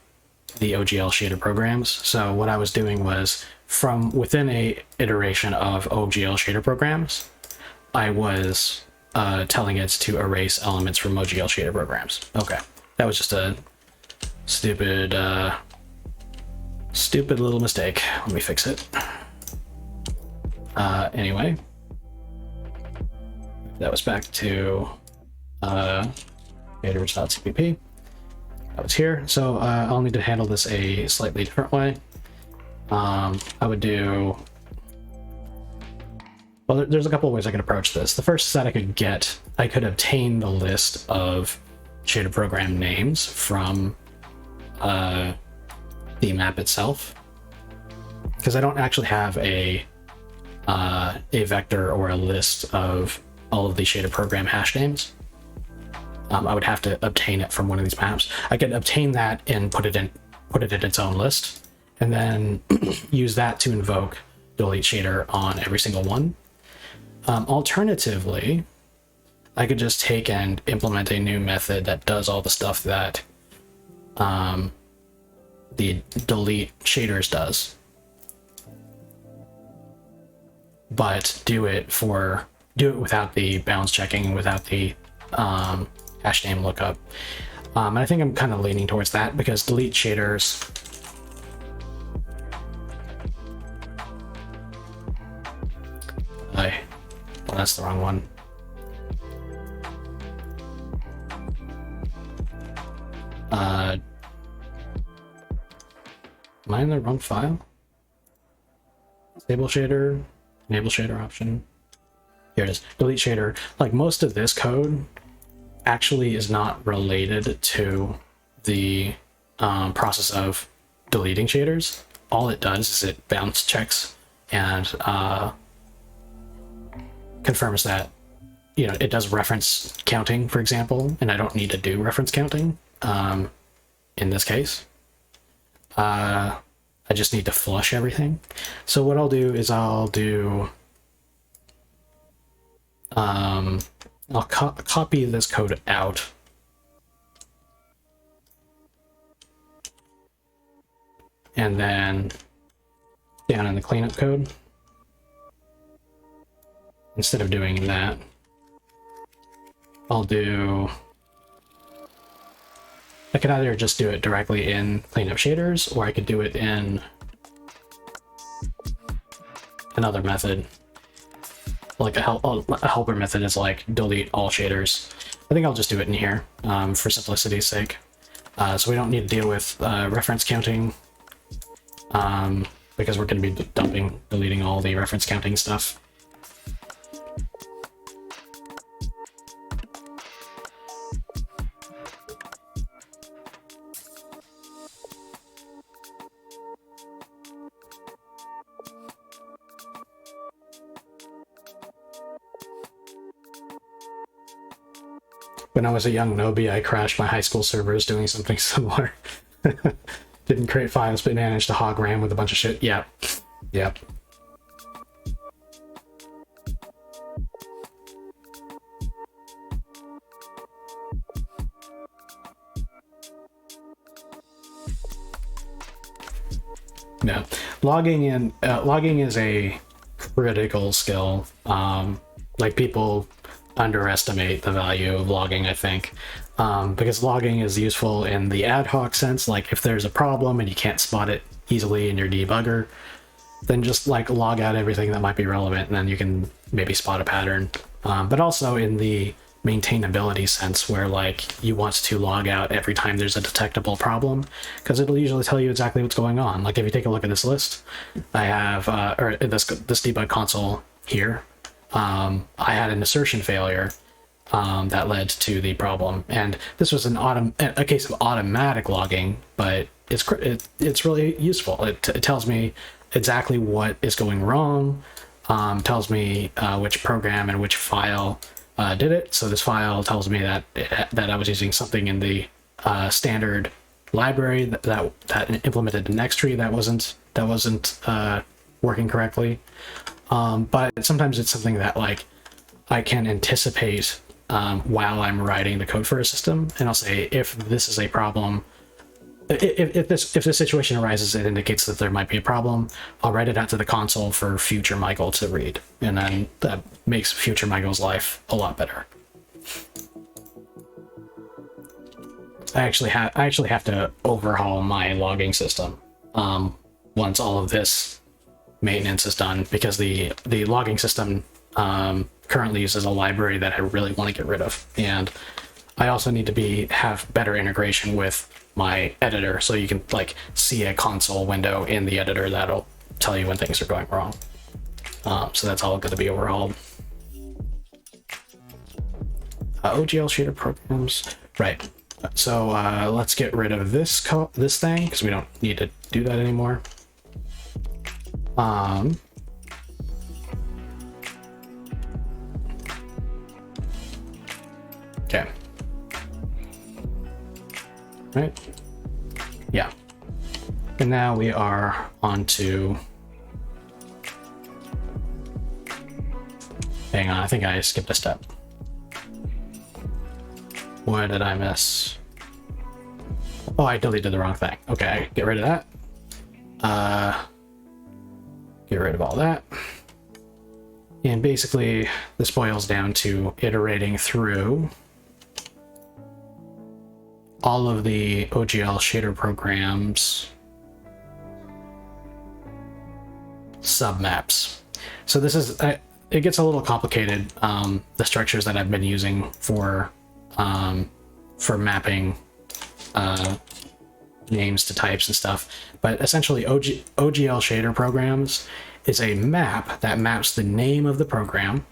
the OGL shader programs. So what I was doing was from within a iteration of OGL shader programs, I was telling it to erase elements from OGL shader programs. Okay, that was just a stupid, stupid little mistake. Let me fix it. Anyway. That was back to shaders.cpp. That was here. So I'll need to handle this a slightly different way. I would do... Well, there's a couple of ways I could approach this. The first is that I could obtain the list of shader program names from the map itself. Because I don't actually have a vector or a list of all of the shader program hash names. I would have to obtain it from one of these maps. I could obtain that and put it in its own list, and then use that to invoke delete shader on every single one. Alternatively, I could just take and implement a new method that does all the stuff that the delete shaders does, but do it without the bounds checking and without the hash name lookup. And I think I'm kind of leaning towards that because delete shaders well, that's the wrong one. Am I in the wrong file? Disable shader, enable shader option. Here it is, delete shader. Like most of this code actually is not related to the process of deleting shaders. All it does is it bounce checks and confirms that, you know, it does reference counting, for example, and I don't need to do reference counting in this case. I just need to flush everything. So what I'll do is I'll copy this code out. And then down in the cleanup code, instead of doing that, I could either just do it directly in cleanup shaders, or I could do it in another method. Like a helper method is like delete all shaders. I think I'll just do it in here for simplicity's sake. So we don't need to deal with reference counting because we're going to be deleting all the reference counting stuff. When I was a young Nobi, I crashed my high school servers doing something similar. Didn't create files, but managed to hog RAM with a bunch of shit. Yep. Yep. No. Logging is a critical skill. Like, people underestimate the value of logging, I think, because logging is useful in the ad hoc sense. Like, if there's a problem and you can't spot it easily in your debugger, then just like log out everything that might be relevant, and then you can maybe spot a pattern. But also in the maintainability sense, where like you want to log out every time there's a detectable problem, because it'll usually tell you exactly what's going on. Like, if you take a look at this list, I have or this debug console here, I had an assertion failure that led to the problem, and this was a case of automatic logging, but it's really useful. It tells me exactly what is going wrong, tells me which program and which file did it. So this file tells me that I was using something in the standard library that implemented the next tree that wasn't working correctly. But sometimes it's something that like I can anticipate while I'm writing the code for a system, and I'll say, if this is a problem, if this situation arises, it indicates that there might be a problem, I'll write it out to the console for future Michael to read, and then that makes future Michael's life a lot better. I actually have to overhaul my logging system once all of this maintenance is done, because the logging system currently uses a library that I really want to get rid of, and I also need to have better integration with my editor, so you can like see a console window in the editor that'll tell you when things are going wrong. So that's all going to be overhauled. OGL shader programs, right? So let's get rid of this thing, because we don't need to do that anymore. Okay. Right? Yeah. And now we are on to... Hang on, I think I skipped a step. What did I miss? Oh, I deleted the wrong thing. Okay, get rid of that. Get rid of all that. And basically, this boils down to iterating through all of the OGL shader programs submaps. So this is, it gets a little complicated, the structures that I've been using for mapping names to types and stuff. But essentially, OGL shader programs is a map that maps the name of the program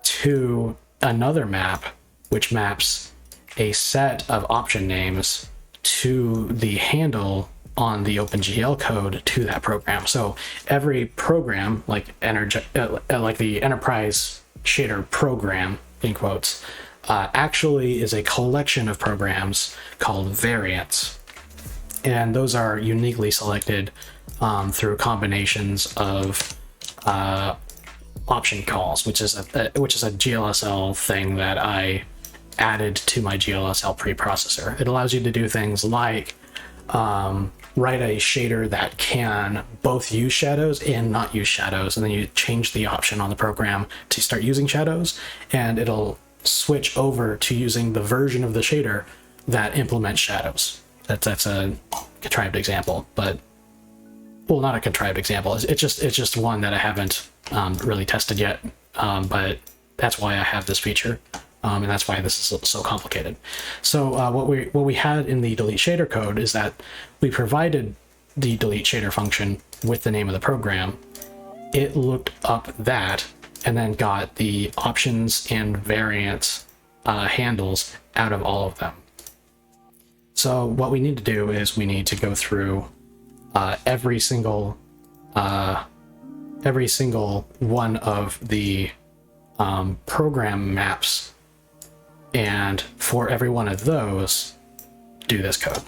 to another map, which maps a set of option names to the handle on the OpenGL code to that program. So every program, like the enterprise shader program, in quotes, actually is a collection of programs called variants. And those are uniquely selected through combinations of option calls, which is a GLSL thing that I added to my GLSL preprocessor. It allows you to do things like write a shader that can both use shadows and not use shadows, and then you change the option on the program to start using shadows, and it'll switch over to using the version of the shader that implements shadows. That's a contrived example, but well, not a contrived example. It's just one that I haven't really tested yet, but that's why I have this feature. And that's why this is so complicated. So what we had in the delete shader code is that we provided the delete shader function with the name of the program. It looked up that and then got the options and variants handles out of all of them. So what we need to do is we need to go through every single one of the program maps, and for every one of those, do this code.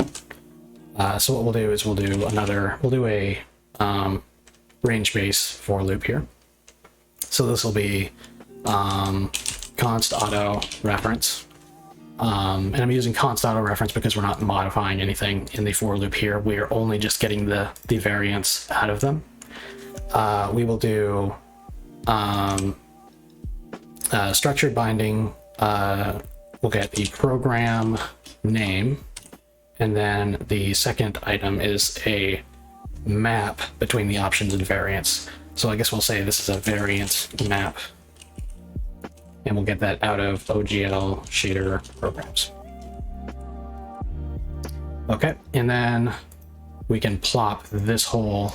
So what we'll do is we'll do a range base for loop here. So this will be const auto reference. And I'm using const auto reference because we're not modifying anything in the for loop here. We are only just getting the variants out of them. we will do structured binding. We'll get the program name, and then the second item is a map between the options and variants. So I guess we'll say this is a variant map, and we'll get that out of OGL shader programs. Okay, and then we can plop this whole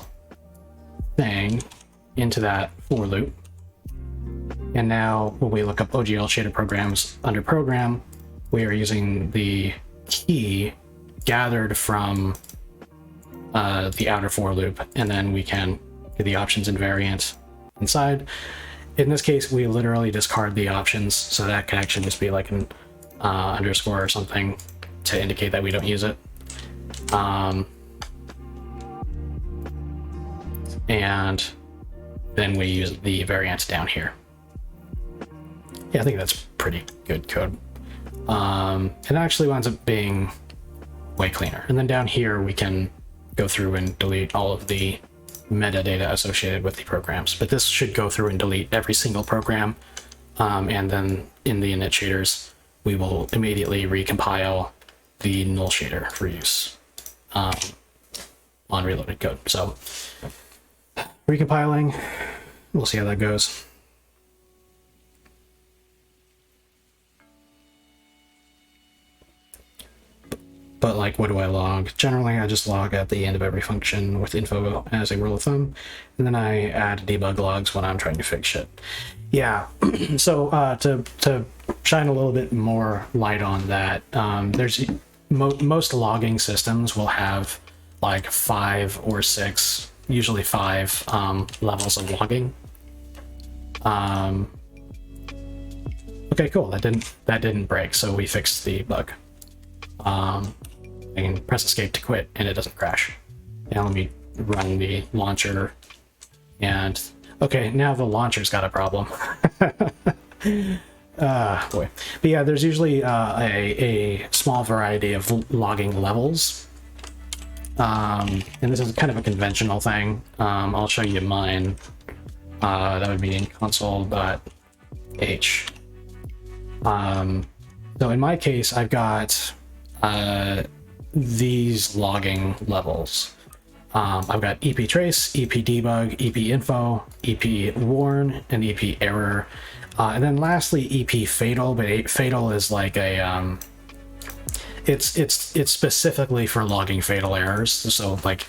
thing into that for loop. And now when we look up OGL shader programs under program, we are using the key gathered from the outer for loop, and then we can do the options and variants inside. In this case, we literally discard the options, so that can actually just be like an underscore or something to indicate that we don't use it. And then we use the variants down here. Yeah, I think that's pretty good code. It actually winds up being way cleaner. And then down here, we can go through and delete all of the metadata associated with the programs. But this should go through and delete every single program. And then in the init shaders, we will immediately recompile the null shader for use on reloaded code. So recompiling, we'll see how that goes. But like, what do I log? Generally, I just log at the end of every function with info as a rule of thumb, and then I add debug logs when I'm trying to fix shit. Yeah, so to shine a little bit more light on that, there's most logging systems will have like 5 or 6, usually 5 levels of logging. Okay, cool. That didn't break, so we fixed the bug. I can press escape to quit and it doesn't crash. Now let me run the launcher, and okay, now the launcher's got a problem. Boy. But yeah, there's usually a small variety of logging levels. And this is kind of a conventional thing. I'll show you mine. That would be in console.h. So in my case, I've got these logging levels. I've got EP trace, EP debug, EP info, EP warn, and EP error. And then lastly, EP fatal, but fatal is like a, it's specifically for logging fatal errors. So like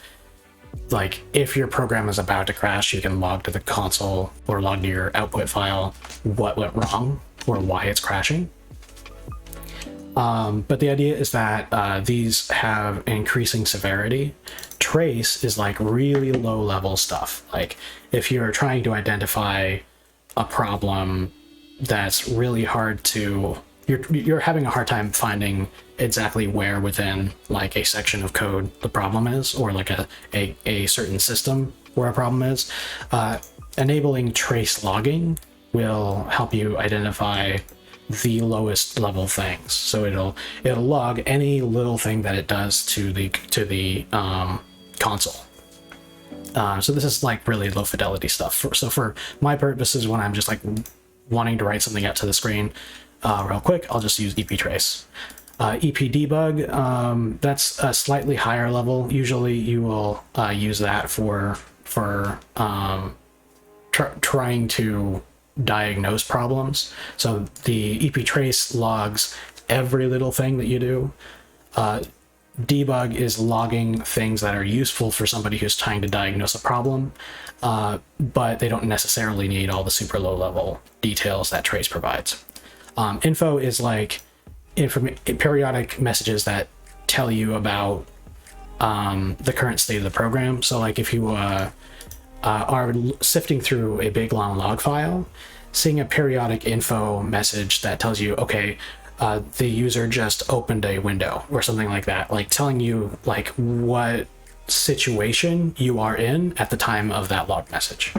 if your program is about to crash, you can log to the console or log to your output file what went wrong or why it's crashing. But the idea is that these have increasing severity. Trace is like really low level stuff. Like if you're trying to identify a problem that's really hard to, you're having a hard time finding exactly where within like a section of code the problem is, or like a certain system where a problem is, enabling trace logging will help you identify the lowest level things. So it'll log any little thing that it does to the console. So this is like really low fidelity stuff. So for my purposes, when I'm just like wanting to write something out to the screen real quick, I'll just use EP trace. EP debug, that's a slightly higher level. Usually you will use that for trying to diagnose problems. So the EP trace logs every little thing that you do. Debug is logging things that are useful for somebody who's trying to diagnose a problem, but they don't necessarily need all the super low level details that trace provides. Info is like periodic messages that tell you about the current state of the program. So like if you are sifting through a big long log file, seeing a periodic info message that tells you, okay, the user just opened a window or something like that, like telling you like what situation you are in at the time of that log message.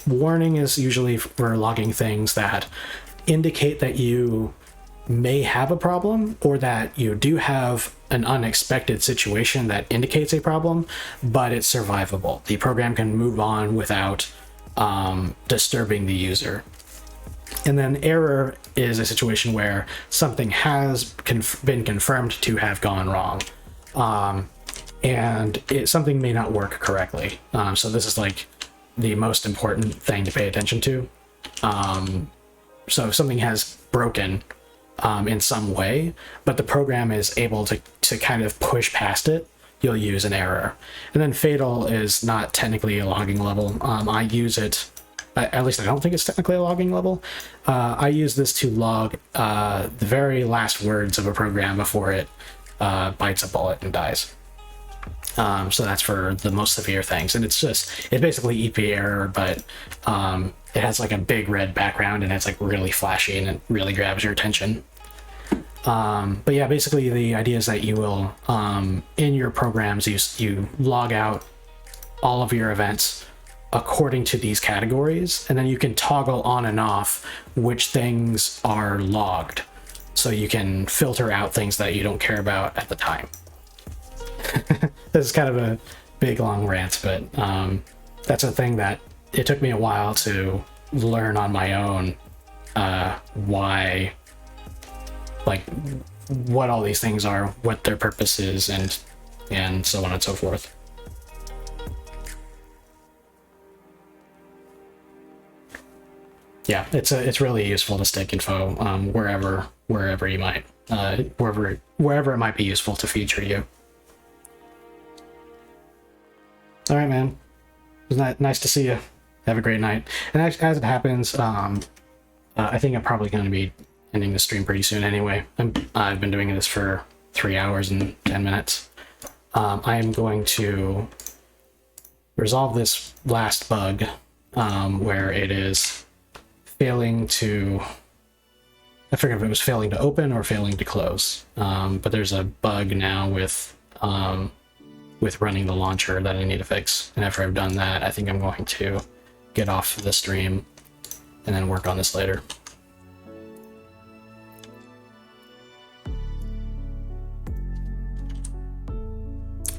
Warning is usually for logging things that indicate that you may have a problem, or that you do have an unexpected situation that indicates a problem, but it's survivable. The program can move on without disturbing the user. And then error is a situation where something has been confirmed to have gone wrong, and something may not work correctly. So this is like the most important thing to pay attention to. So if something has broken in some way, but the program is able to kind of push past it, you'll use an error. And then fatal is not technically a logging level. I use it, at least I don't think it's technically a logging level. I use this to log the very last words of a program before it bites a bullet and dies. So that's for the most severe things. And it's basically EP error, but it has like a big red background and it's like really flashy and it really grabs your attention. But yeah, basically the idea is that you will, in your programs, you log out all of your events according to these categories, and then you can toggle on and off which things are logged. So you can filter out things that you don't care about at the time. This is kind of a big long rant, but that's a thing that it took me a while to learn on my own, why, like, what all these things are, what their purpose is, and so on and so forth. Yeah, it's really useful to stick info wherever you might, wherever it might be useful to feature you. All right, man. Isn't that nice to see you? Have a great night. And as it happens, I think I'm probably going to be ending the stream pretty soon anyway. I've been doing this for 3 hours and 10 minutes. I am going to resolve this last bug where it is failing to, I forget if it was failing to open or failing to close. But there's a bug now with running the launcher that I need to fix. And after I've done that, I think I'm going to get off the stream and then work on this later.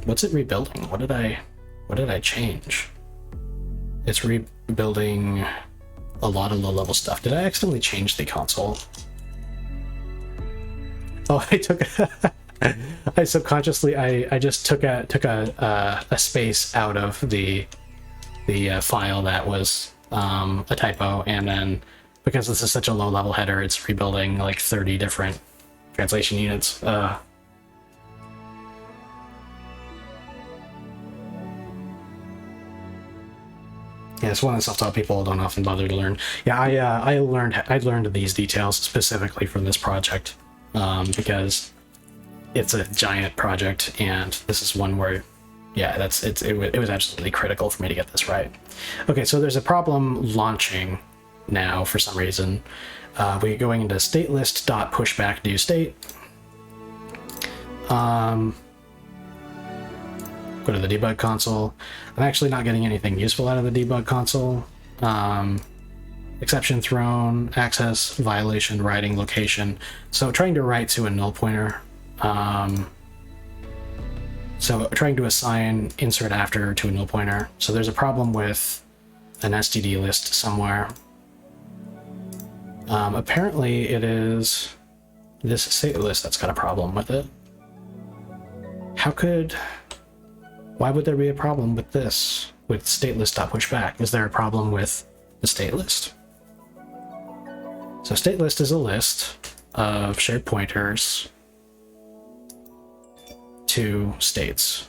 What's it rebuilding? What did I change? It's rebuilding a lot of low-level stuff. Did I accidentally change the console? Oh, I took I subconsciously I just took a space out of the file that was a typo, and then because this is such a low-level header, it's rebuilding like 30 different translation units. Yeah, it's one of the self-taught people don't often bother to learn. Yeah, I learned these details specifically for this project because it's a giant project, and this is one where, yeah, it was absolutely critical for me to get this right. Okay, so there's a problem launching now for some reason. We're going into statelist.pushback new state. Go to the debug console. I'm actually not getting anything useful out of the debug console. Exception thrown, access, violation, writing, location. So trying to write to a null pointer. So trying to assign insert after to a null pointer. So there's a problem with an STD list somewhere. Apparently it is this state list that's got a problem with it. Why would there be a problem with this, with statelist.pushback? Is there a problem with the state list? So state list is a list of shared pointers to states.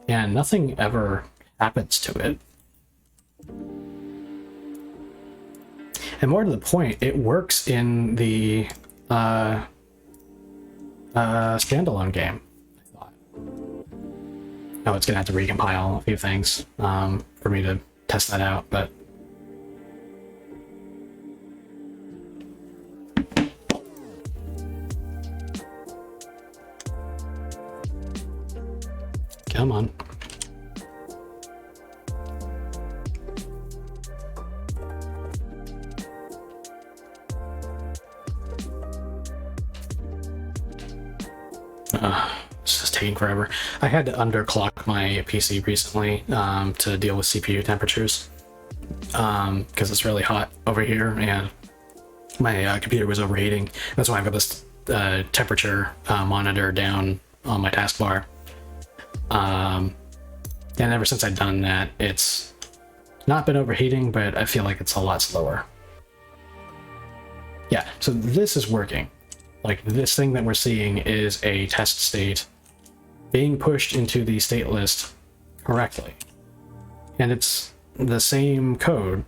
And nothing ever happens to it. And more to the point, it works in the standalone game, I thought. Oh, it's gonna have to recompile a few things for me to test that out, but come on. It's just taking forever. I had to underclock my PC recently to deal with CPU temperatures because it's really hot over here and my computer was overheating. That's why I've got this temperature monitor down on my taskbar. And ever since I've done that, it's not been overheating, but I feel like it's a lot slower. Yeah, so this is working. Like, this thing that we're seeing is a test state being pushed into the state list correctly. And it's the same code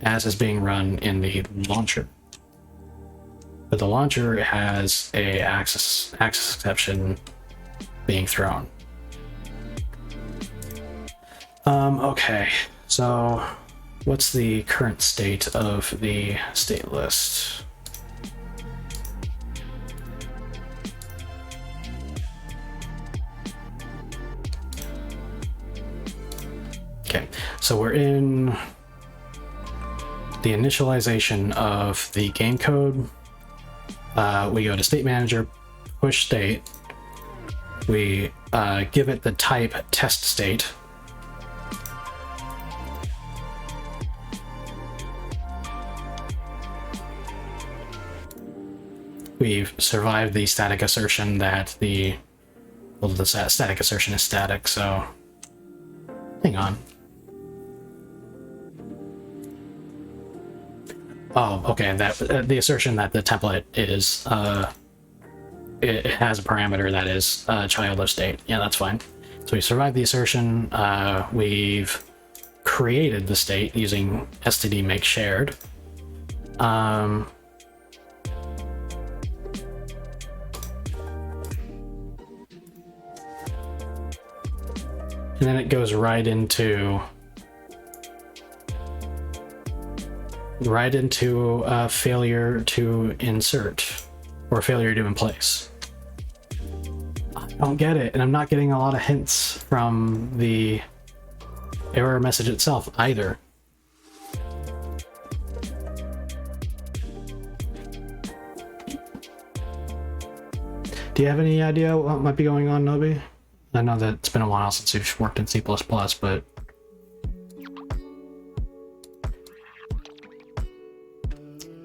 as is being run in the launcher. But the launcher has a access exception being thrown. Okay, so what's the current state of the state list? Okay, so we're in the initialization of the game code. We go to State Manager, push state. We give it the type test state. We've survived the static assertion that the static assertion is static, so hang on. Oh, okay, that the assertion that the template is it has a parameter that is child of state. Yeah, that's fine. So we survived the assertion. We've created the state using std make shared. And then it goes right into failure to insert or failure to in place. I don't get it, and I'm not getting a lot of hints from the error message itself either. Do you have any idea what might be going on, Nobi? I know that it's been a while since you've worked in C++, but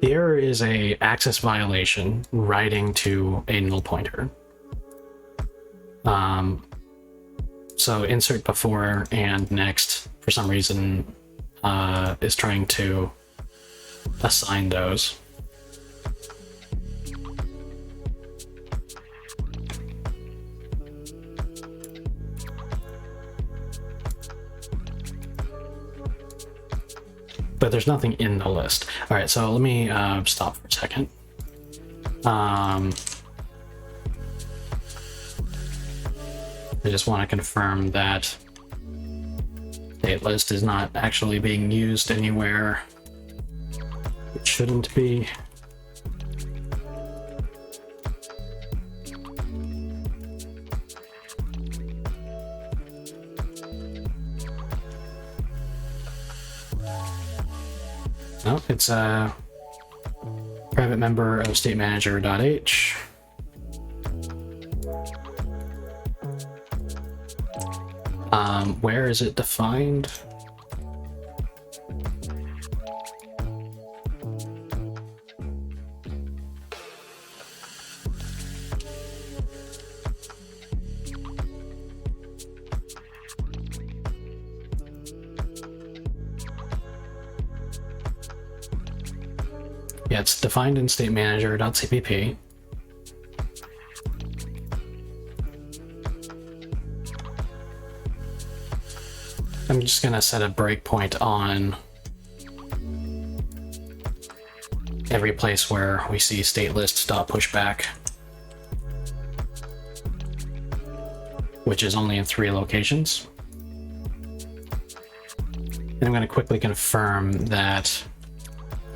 the error is a access violation writing to a null pointer. So insert before and next, for some reason, is trying to assign those. But there's nothing in the list. All right, so let me stop for a second. I just want to confirm that state list is not actually being used anywhere it shouldn't be. No, it's a private member of state manager.h. Where is it defined? Yeah, it's defined in state manager.cpp. I'm just gonna set a breakpoint on every place where we see state list.pushback, which is only in 3 locations. And I'm gonna quickly confirm that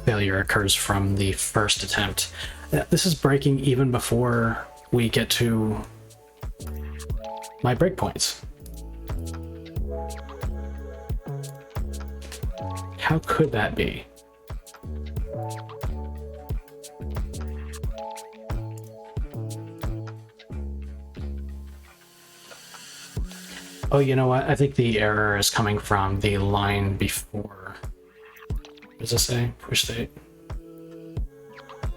failure occurs from the first attempt. This is breaking even before we get to my breakpoints. How could that be? Oh, you know what? I think the error is coming from the line before. What does it say? Push state?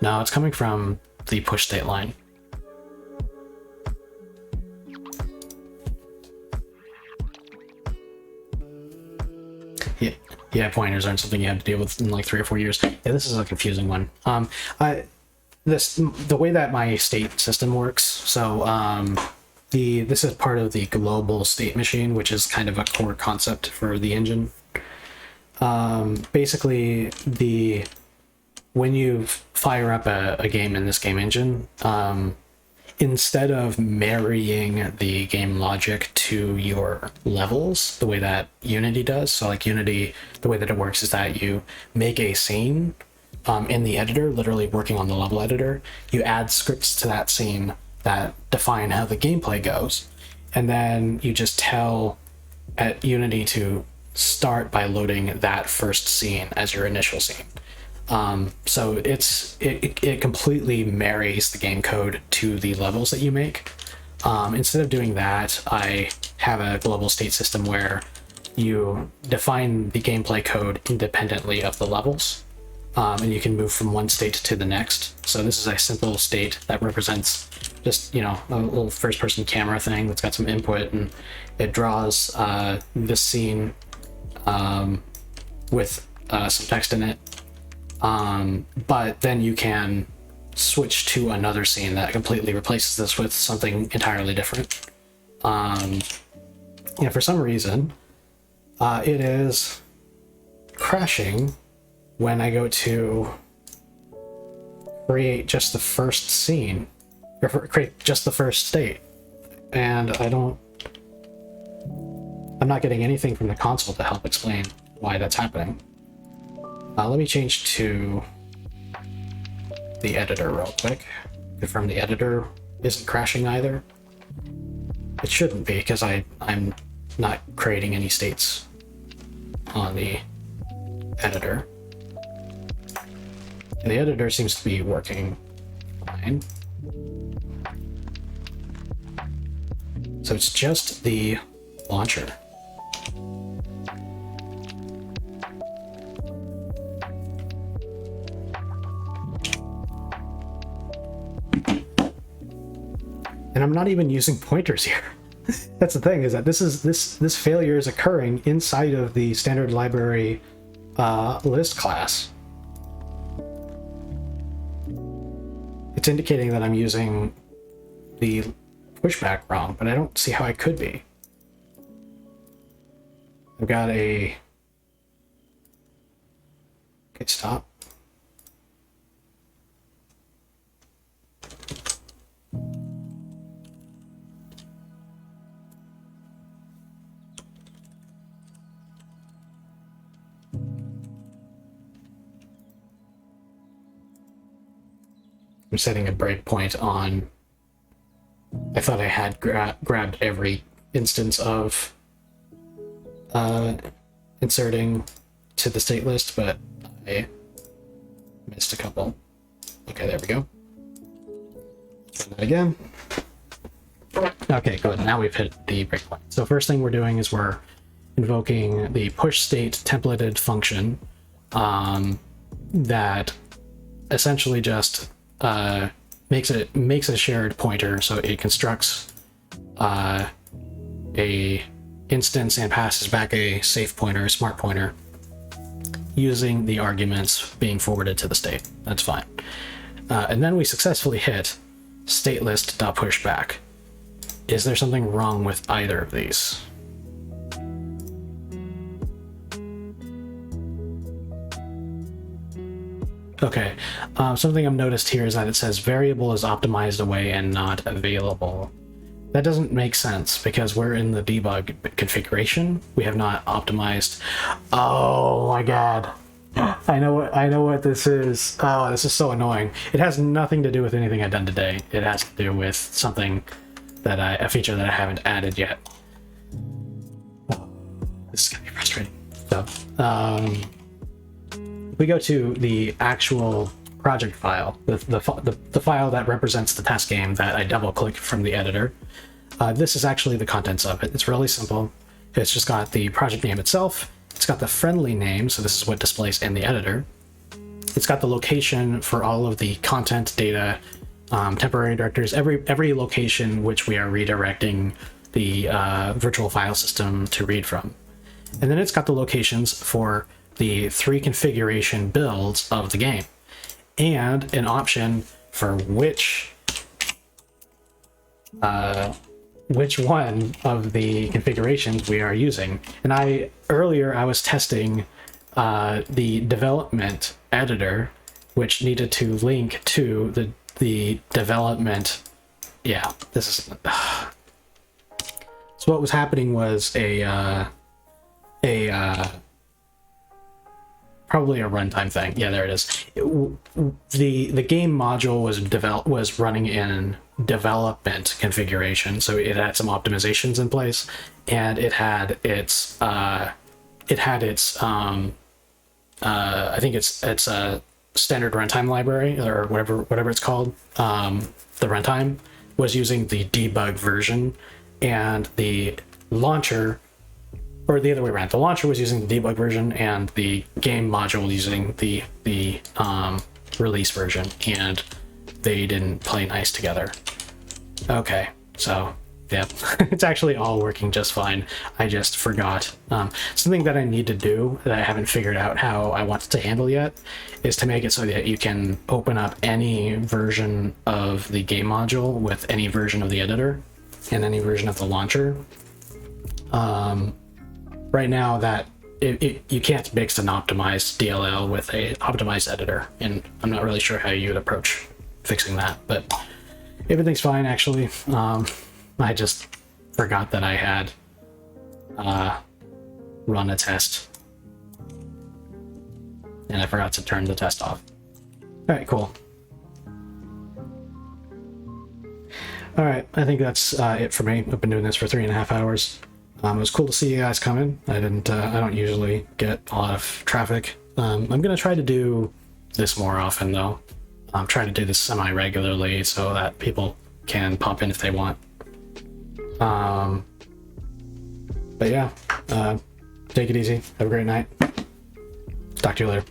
No, it's coming from the push state line. Yeah, pointers aren't something you have to deal with in like 3 or 4 years. Yeah, this is a confusing one. The way that my state system works, so this is part of the global state machine, which is kind of a core concept for the engine. Basically, when you fire up a game in this game engine, instead of marrying the game logic to your levels the way that Unity does, so like Unity, the way that it works is that you make a scene in the editor, literally working on the level editor. You add scripts to that scene that define how the gameplay goes, and then you just tell at Unity to start by loading that first scene as your initial scene. So it completely marries the game code to the levels that you make. Instead of doing that, I have a global state system where you define the gameplay code independently of the levels, and you can move from one state to the next. So this is a simple state that represents just, a little first-person camera thing that's got some input, and it draws this scene with some text in it. But then you can switch to another scene that completely replaces this with something entirely different. For some reason, it is crashing when I go to create just the first scene, or create just the first state. And I'm not getting anything from the console to help explain why that's happening. Let me change to the editor real quick. Confirm the editor isn't crashing either. It shouldn't be, because I'm not creating any states on the editor. And the editor seems to be working fine. So it's just the launcher. And I'm not even using pointers here. That's the thing, is that this failure is occurring inside of the standard library list class. It's indicating that I'm using the pushback wrong, but I don't see how I could be. I've got a... Okay, stop. I'm setting a breakpoint on... I thought I had grabbed every instance of inserting to the state list, but I missed a couple. Okay, there we go. Try that again. Okay, good. Now we've hit the breakpoint. So first thing we're doing is we're invoking the push state templated function that essentially just makes a shared pointer, so it constructs a instance and passes back a safe pointer, a smart pointer, using the arguments being forwarded to the state. That's fine. And then we successfully hit statelist.pushback. Is there something wrong with either of these? Okay, something I've noticed here is that it says variable is optimized away and not available. That doesn't make sense because we're in the debug configuration. We have not optimized. Oh my god. I know what this is. Oh, this is so annoying. It has nothing to do with anything I've done today. It has to do with something that a feature that I haven't added yet. Oh, this is gonna be frustrating. So, we go to the actual project file, the file that represents the test game that I double click from the editor. This is actually the contents of it. It's really simple. It's just got the project name itself. It's got the friendly name, so this is what displays in the editor. It's got the location for all of the content, data, temporary directories, every location which we are redirecting the virtual file system to read from. And then it's got the locations for the 3 configuration builds of the game, and an option for which one of the configurations we are using. And earlier I was testing the development editor, which needed to link to the development. Yeah, this is so what was happening was probably a runtime thing. Yeah, there it is. The game module was running in development configuration, so it had some optimizations in place, and it had its I think it's a standard runtime library, or whatever it's called. The runtime was using the debug version, and the launcher, or the other way around, the launcher was using the debug version, and the game module using the release version, and they didn't play nice together. Okay, so yeah, it's actually all working just fine. I just forgot. Something that I need to do that I haven't figured out how I want to handle yet is to make it so that you can open up any version of the game module with any version of the editor and any version of the launcher. Right now, that you can't mix an optimized DLL with a optimized editor, and I'm not really sure how you would approach fixing that, but everything's fine actually. I just forgot that I had run a test, and I forgot to turn the test off. All right, cool. All right, I think that's it for me. I've been doing this for 3.5 hours. It was cool to see you guys come in. I don't usually get a lot of traffic. I'm gonna try to do this more often though. I'm trying to do this semi-regularly so that people can pop in if they want. But yeah, take it easy. Have a great night. Talk to you later.